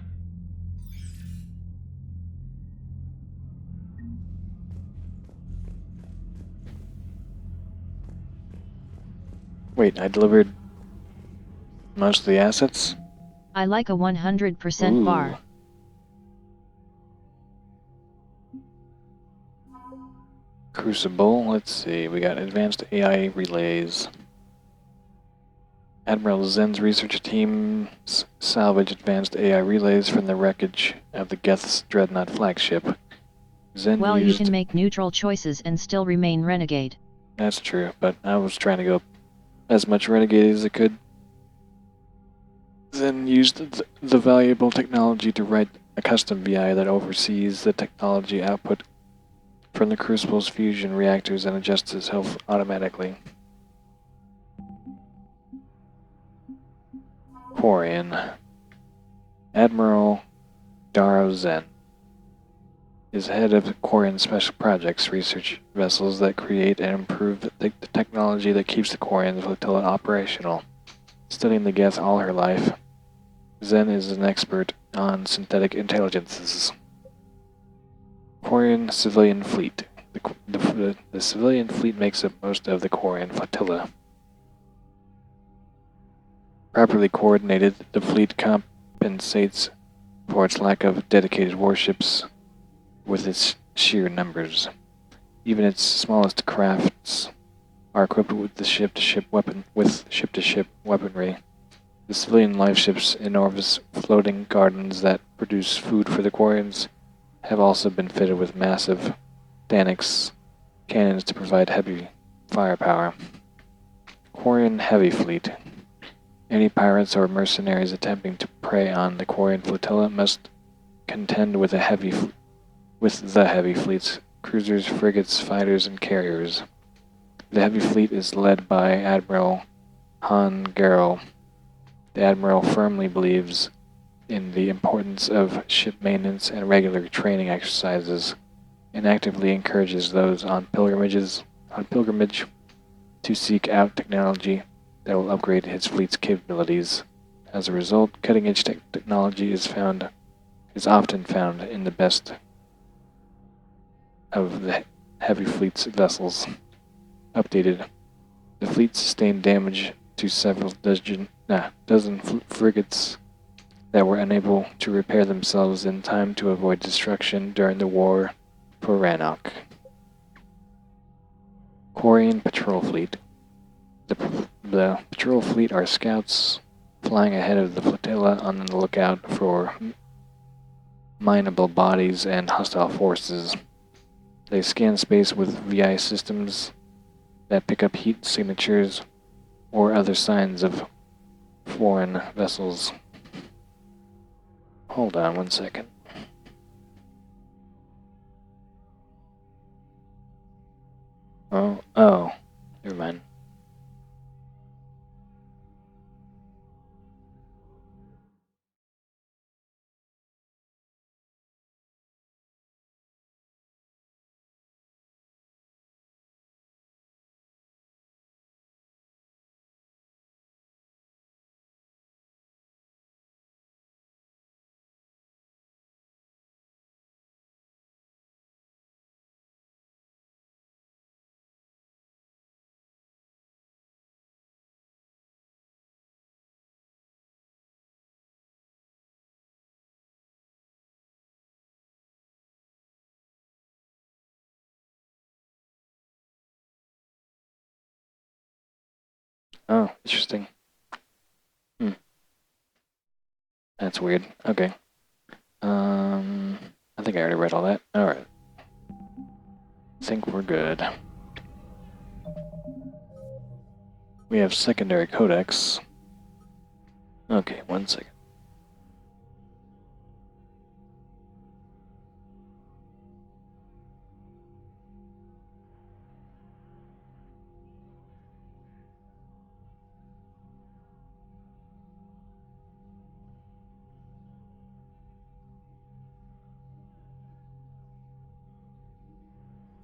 Wait, I delivered most of the assets? I like a 100% bar. Crucible, let's see, we got advanced AI relays. Admiral Zen's research team salvaged advanced AI relays from the wreckage of the Geth's Dreadnought flagship. Zen Well, used... you can make neutral choices and still remain renegade. That's true, but I was trying to go as much renegade as I could. Zen used the valuable technology to write a custom VI that oversees the technology output from the Crucible's fusion reactors and adjusts itself automatically. Quarian. Admiral Daro Zen is head of Quarian Special Projects research vessels that create and improve the technology that keeps the Quarian flotilla operational. Studying the Geth all her life, Zen is an expert on synthetic intelligences. Quarian Civilian Fleet. The civilian fleet makes up most of the Quarian flotilla. Properly coordinated, the fleet compensates for its lack of dedicated warships with its sheer numbers. Even its smallest crafts are equipped with the ship-to-ship weaponry. The civilian lifeships, enormous floating gardens that produce food for the Quarians, have also been fitted with massive Danix cannons to provide heavy firepower. Quarian Heavy Fleet. Any pirates or mercenaries attempting to prey on the Quarian flotilla must contend with the heavy fleet's cruisers, frigates, fighters, and carriers. The heavy fleet is led by Admiral Han Garel. The Admiral firmly believes in the importance of ship maintenance and regular training exercises, and actively encourages those on pilgrimage to seek out technology that will upgrade his fleet's capabilities. As a result, cutting-edge technology is often found in the best of the heavy fleet's vessels. Updated. The fleet sustained damage to several dozen frigates that were unable to repair themselves in time to avoid destruction during the war for Rannoch. Quarian Patrol Fleet. The patrol fleet are scouts flying ahead of the flotilla on the lookout for mineable bodies and hostile forces. They scan space with VI systems that pick up heat signatures or other signs of foreign vessels. Hold on one second. Oh, never mind. Oh, interesting. That's weird. Okay. I think I already read all that. Alright. I think we're good. We have secondary codex. Okay, 1 second.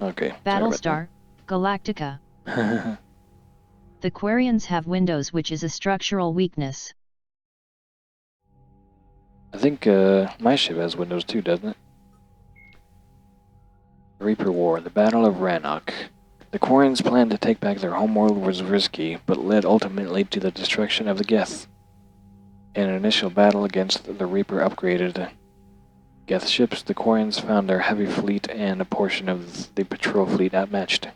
Okay. Battlestar, Galactica. The Quarians have windows, which is a structural weakness. I think my ship has windows too, doesn't it? Reaper War, the Battle of Rannoch. The Quarians' plan to take back their homeworld was risky, but led ultimately to the destruction of the Geth. In an initial battle against the Reaper upgraded Geth ships, the Quarians found their heavy fleet and a portion of the patrol fleet outmatched.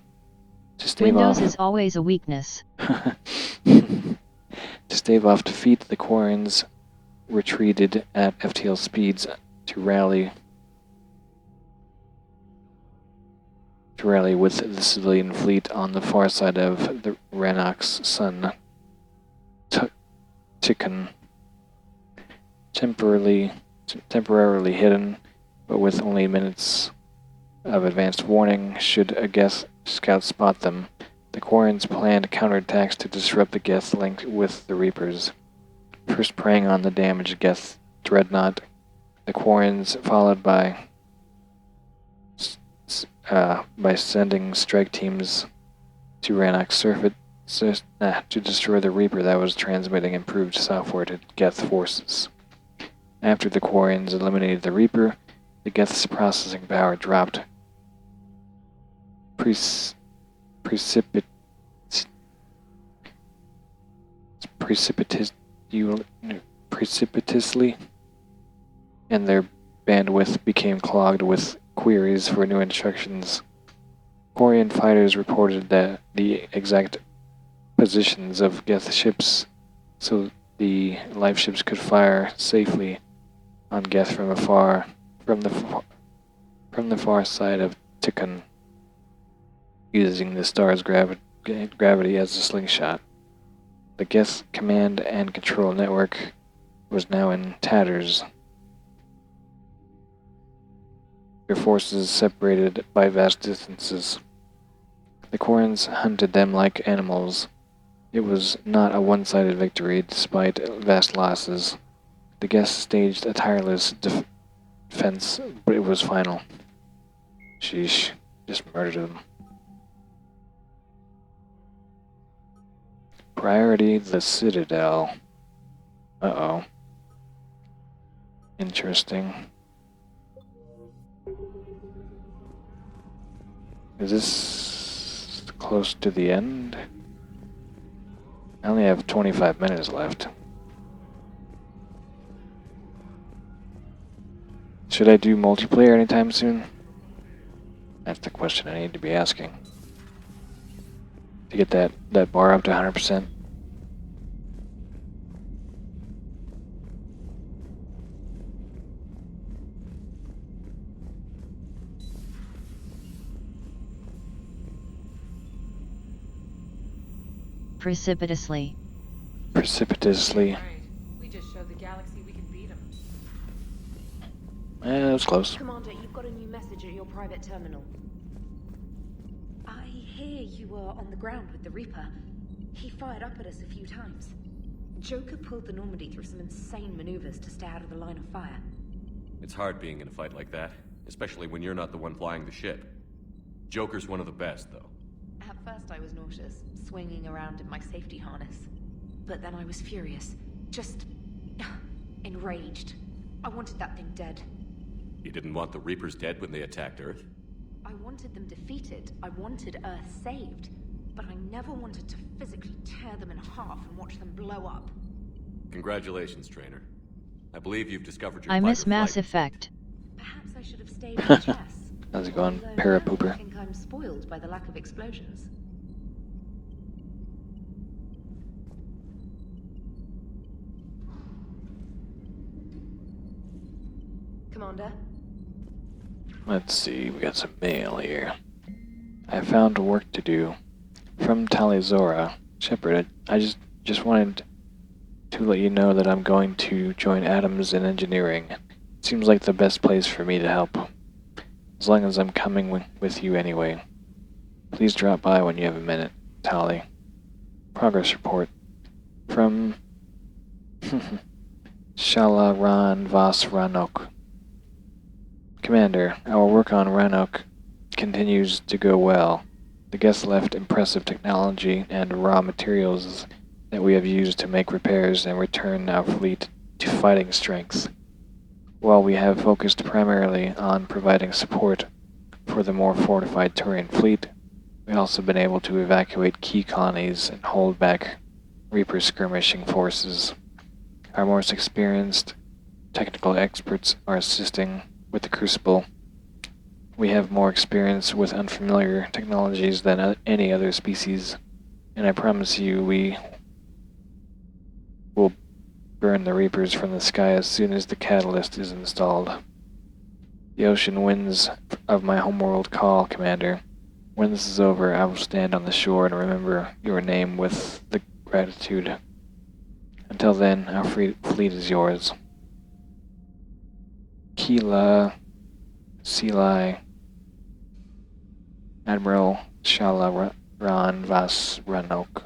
To stave Windows off, is always a weakness. To stave off defeat, the Quarians retreated at FTL speeds to rally with the civilian fleet on the far side of the Rannoch's sun, Tikkun. Temporarily hidden, but with only minutes of advanced warning should a Geth scout spot them. The Quarians planned counterattacks to disrupt the Geth link with the Reapers. First preying on the damaged Geth dreadnought, the Quarians followed by sending strike teams to Rannoch's surface to destroy the Reaper that was transmitting improved software to Geth forces. After the Quarians eliminated the Reaper, the Geth's processing power dropped precipitously, and their bandwidth became clogged with queries for new instructions. Quarian fighters reported that the exact positions of Geth ships so the life ships could fire safely on Geth from afar, from the far side of Tikkun, using the star's gravity as a slingshot. The Geth command and control network was now in tatters. Their forces separated by vast distances. The Quarians hunted them like animals. It was not a one-sided victory, despite vast losses. The Geth staged a tireless defense, but it was final. Sheesh, just murdered them. Priority, the Citadel. Uh-oh. Interesting. Is this close to the end? I only have 25 minutes left. Should I do multiplayer anytime soon? That's the question I need to be asking. To get that bar up to 100%. Precipitously. Precipitously. We just showed the galaxy we can beat them. That was close. Commander, you've got a new message at your private terminal. I hear you were on the ground with the Reaper. He fired up at us a few times. Joker pulled the Normandy through some insane maneuvers to stay out of the line of fire. It's hard being in a fight like that, especially when you're not the one flying the ship. Joker's one of the best, though. At first I was nauseous, swinging around in my safety harness. But then I was furious. Just enraged. I wanted that thing dead. You didn't want the Reapers dead when they attacked Earth? I wanted them defeated. I wanted Earth saved. But I never wanted to physically tear them in half and watch them blow up. Congratulations, Trainer. I believe you've discovered your I miss fighter Mass flight. Effect. Perhaps I should have stayed in chess. How's it going, Although parapooper? I think I'm spoiled by the lack of explosions. Commander? Let's see, we got some mail here. I found work to do. From Talizora. Shepard, I just wanted to let you know that I'm going to join Adams in engineering. It seems like the best place for me to help. As long as I'm coming with you anyway. Please drop by when you have a minute, Tali. Progress report. From Shalaran Vas Ranok. Commander, our work on Ranok continues to go well. The guests left impressive technology and raw materials that we have used to make repairs and return our fleet to fighting strength. While we have focused primarily on providing support for the more fortified Turian fleet, we've also been able to evacuate key colonies and hold back Reaper skirmishing forces. Our most experienced technical experts are assisting with the Crucible. We have more experience with unfamiliar technologies than any other species, and I promise you we will burn the Reapers from the sky as soon as the catalyst is installed. The ocean winds of my homeworld call, Commander. When this is over, I will stand on the shore and remember your name with the gratitude. Until then, our fleet is yours. Keela Selai, Admiral Shalaran Vas Ranok.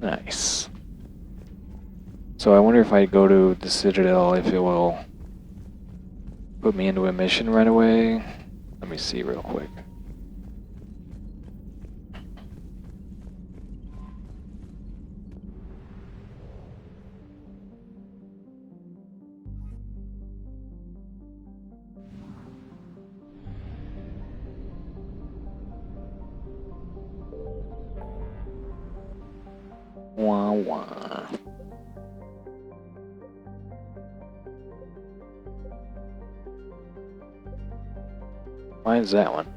Nice. So I wonder if I go to the Citadel, if it will put me into a mission right away. Let me see real quick. Wah wah. Why is that one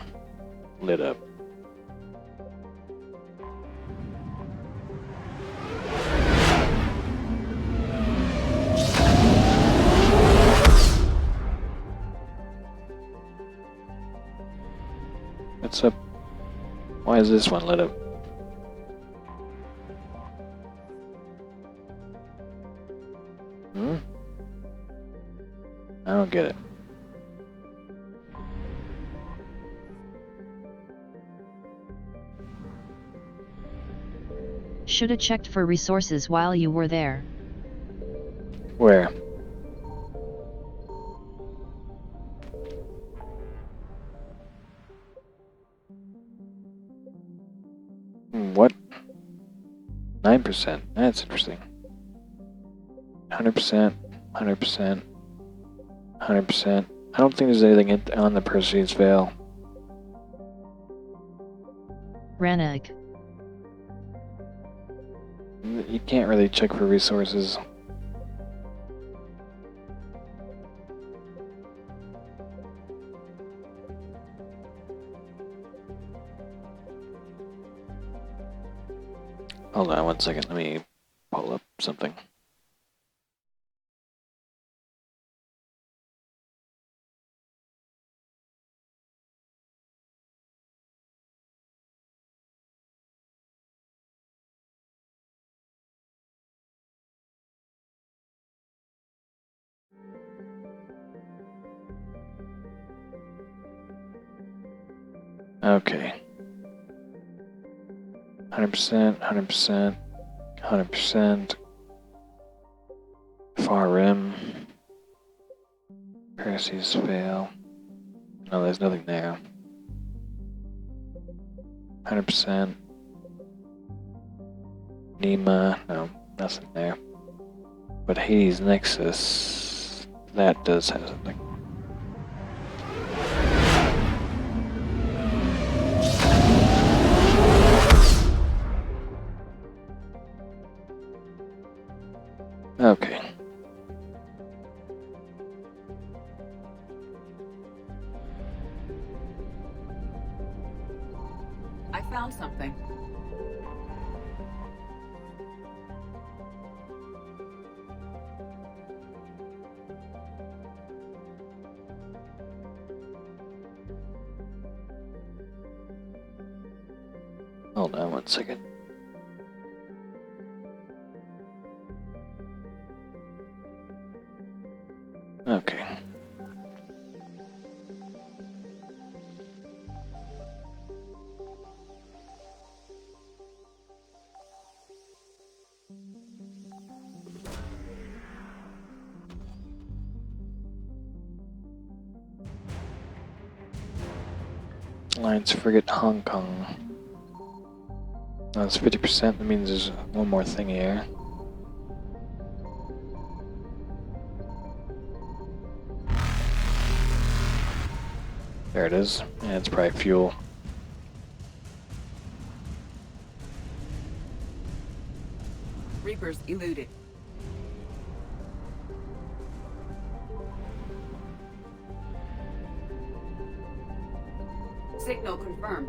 lit up? What's up? Why is this one lit up? I don't get it. Shoulda checked for resources while you were there. Where? What? 9%. That's interesting. 100%, 100%, 100%. I don't think there's anything on the Perseus Veil. Ranag. You can't really check for resources. Hold on 1 second, let me pull up something. Okay. 100%, 100%, 100%. Far rim. Perseus Veil. No, there's nothing there. 100%. Nema. No, nothing there. But Hades Nexus, that does have something. Okay. I found something. Hold on 1 second. Okay. Alliance Frigate Hong Kong. That's 50%, that means there's one more thing here. There it is. Yeah, it's probably fuel. Reapers eluded. Signal confirmed.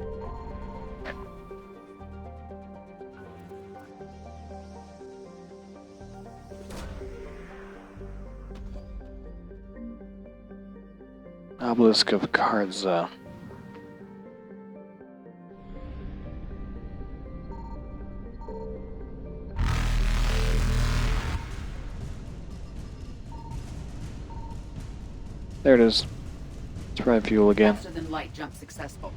Obelisk of Karza. There it is. Let's try fuel again. Faster than light jump successful.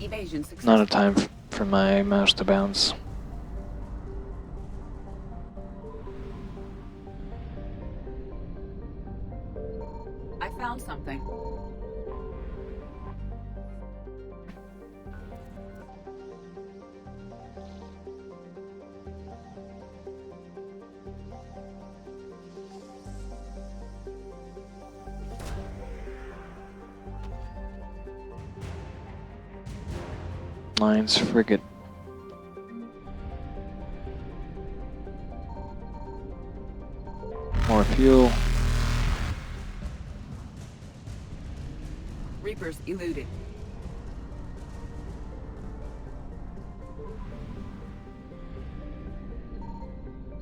Evasion successful. Not enough time for my mouse to bounce. I found something. Alliance Frigate. More fuel. Reapers eluded.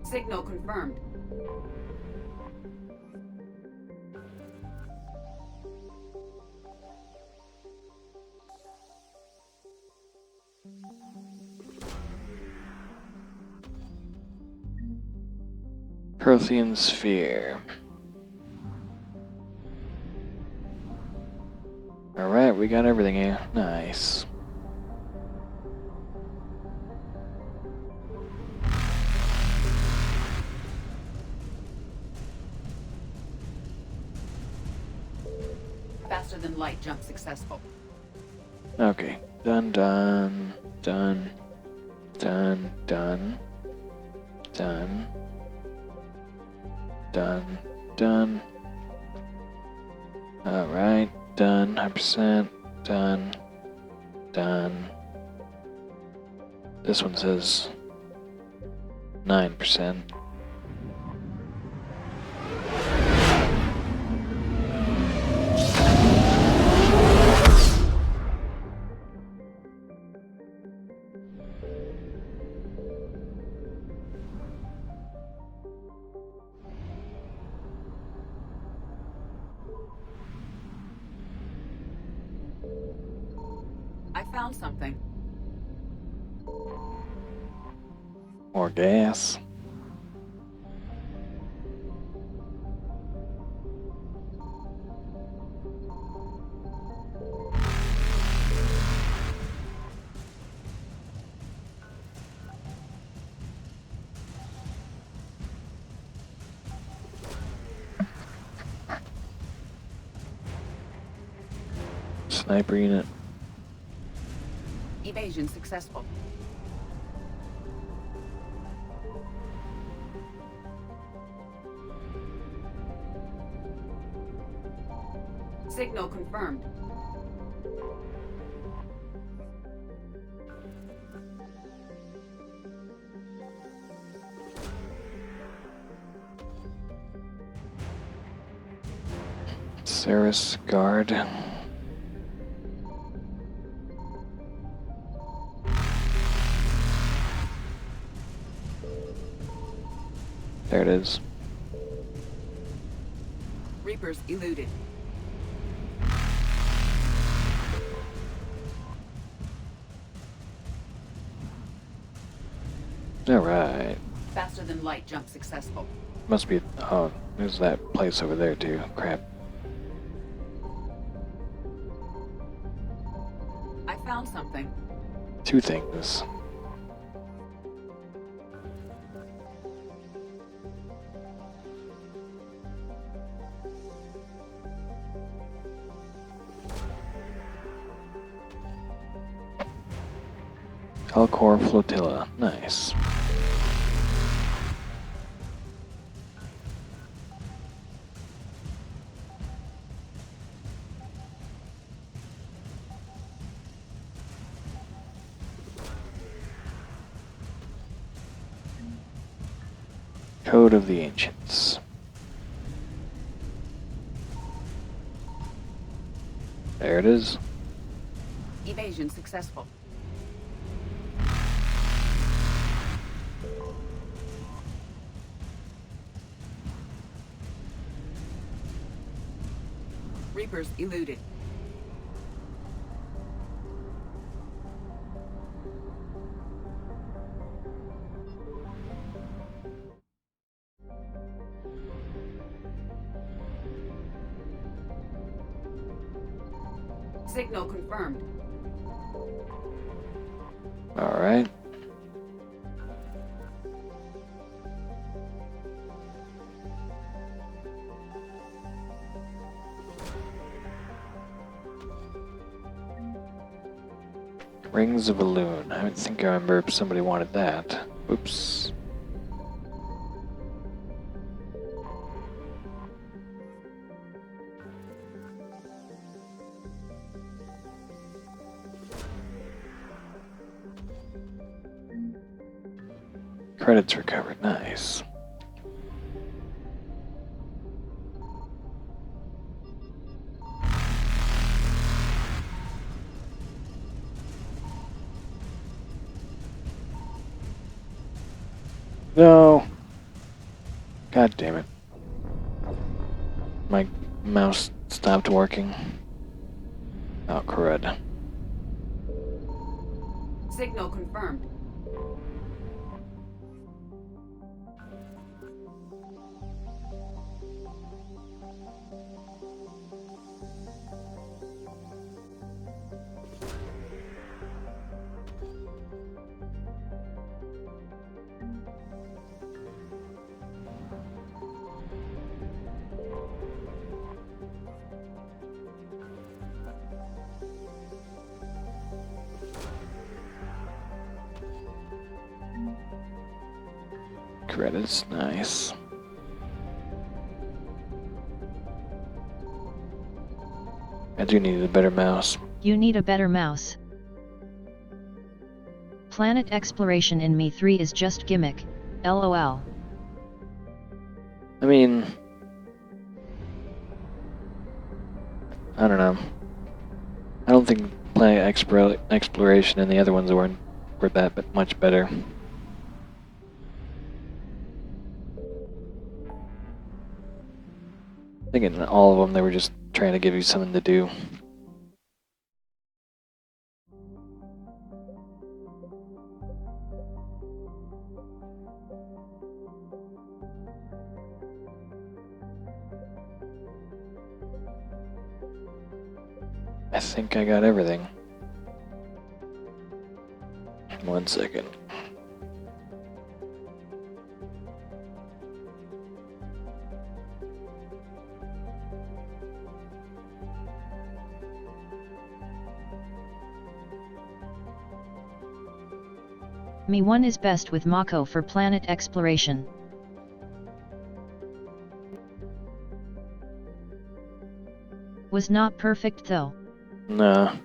Signal confirmed. Prothean Sphere. Alright, we got everything here. Nice. Faster than light jump successful. Okay. Done, done, done, done, done, done, done, done. Alright, done, 100%, done, done. This one says 9%. I found something. More gas. Sniper unit. Evasion successful. Signal confirmed. Ceres Guard. There it is. Reapers eluded. Alright. Faster than light jump successful. Must be... Oh, there's that place over there too. Crap. I found something. 2 things. Alcor Flotilla. Nice. Code of the Ancients. There it is. Evasion successful. Reapers eluded. Signal confirmed. Alright. Rings of Balloon. I think I remember if somebody wanted that. Oops. Credits recovered. Nice. No. God damn it. My mouse stopped working. Oh, crud. Signal confirmed. Credits, nice. I do need a better mouse. You need a better mouse. Planet exploration in Me 3 is just gimmick, lol. I mean... I don't know. I don't think planet exploration and the other ones were that much better. I think in all of them they were just trying to give you something to do. I think I got everything. 1 second. Me 1 is best with Mako for planet exploration. Was not perfect though. Nah.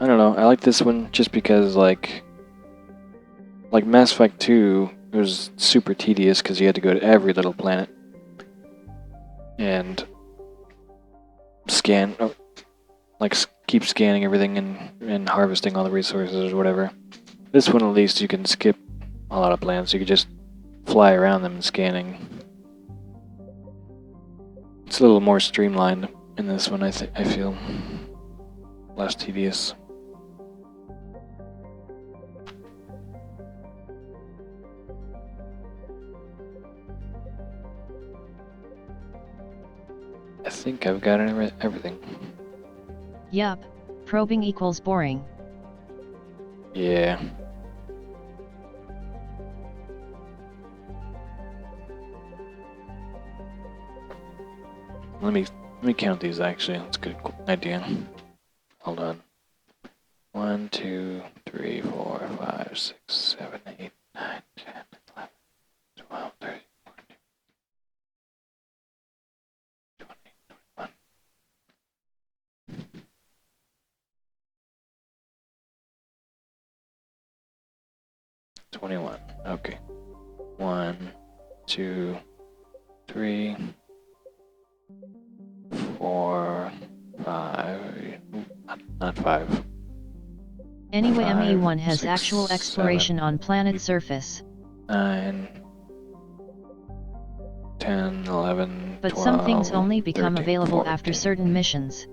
I don't know, I like this one just because, like Mass Effect 2, it was super tedious because you had to go to every little planet and scan, keep scanning everything and harvesting all the resources or whatever. This one, at least, you can skip a lot of planets. You can just fly around them and scanning. It's a little more streamlined in this one, I feel. Less tedious. I think I've got everything. Yup. Probing equals boring. Yeah. Let me count these actually. That's a good idea. Hold on. 1, 2, 3, 4, 5, 6, 7, 8, 9, 10, 11, 12, 13, 14, 20, 21. 21. Okay. 1, 2, 3, 4, 5. Not 5. Anyway, 5, ME1 has 6, actual exploration 7, on planet surface. 9, 10, 11, But 12, some things only become 13, available 14, after certain missions.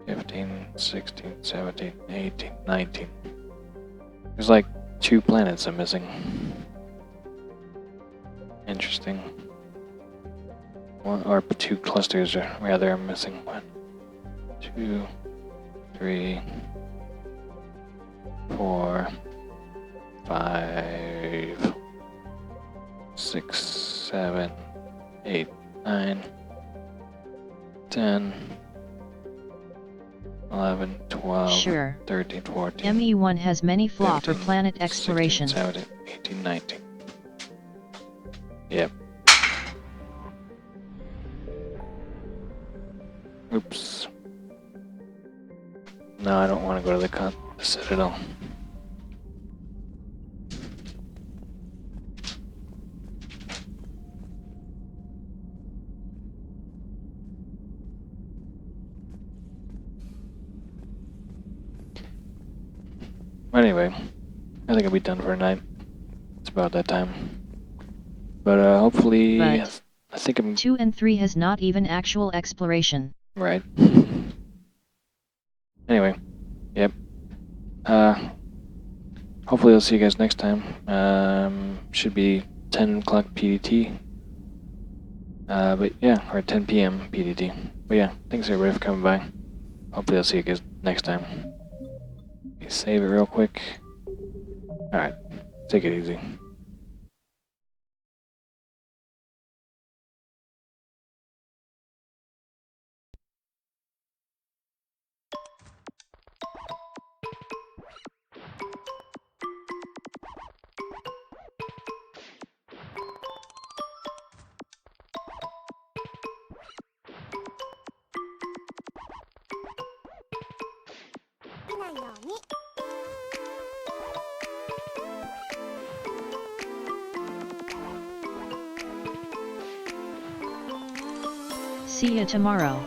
15, 16, 17, 18, 19. There's like 2 planets I'm missing. Interesting. Or 2 clusters, or rather, I'm missing 1, 2, 3, 4, 5, 6, 7, 8, 9, 10, 11, 12, Sure. 13, 14. ME1 has many flaw 15, for planet exploration. 16, 17, 18, 19. Yep. Oops. No, I don't want to go to the Citadel. Anyway, I think I'll be done for tonight. It's about that time. But hopefully, But I think I'm 2 and 3 has not even actual exploration. right. Anyway, yep. Hopefully I'll see you guys next time. Should be 10 o'clock PDT. But yeah, or 10 p.m. PDT. But yeah, thanks everybody for coming by. Hopefully I'll see you guys next time. Save it real quick. Alright, take it easy. See ya tomorrow.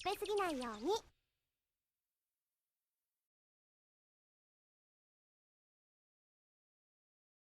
食べ過ぎないように。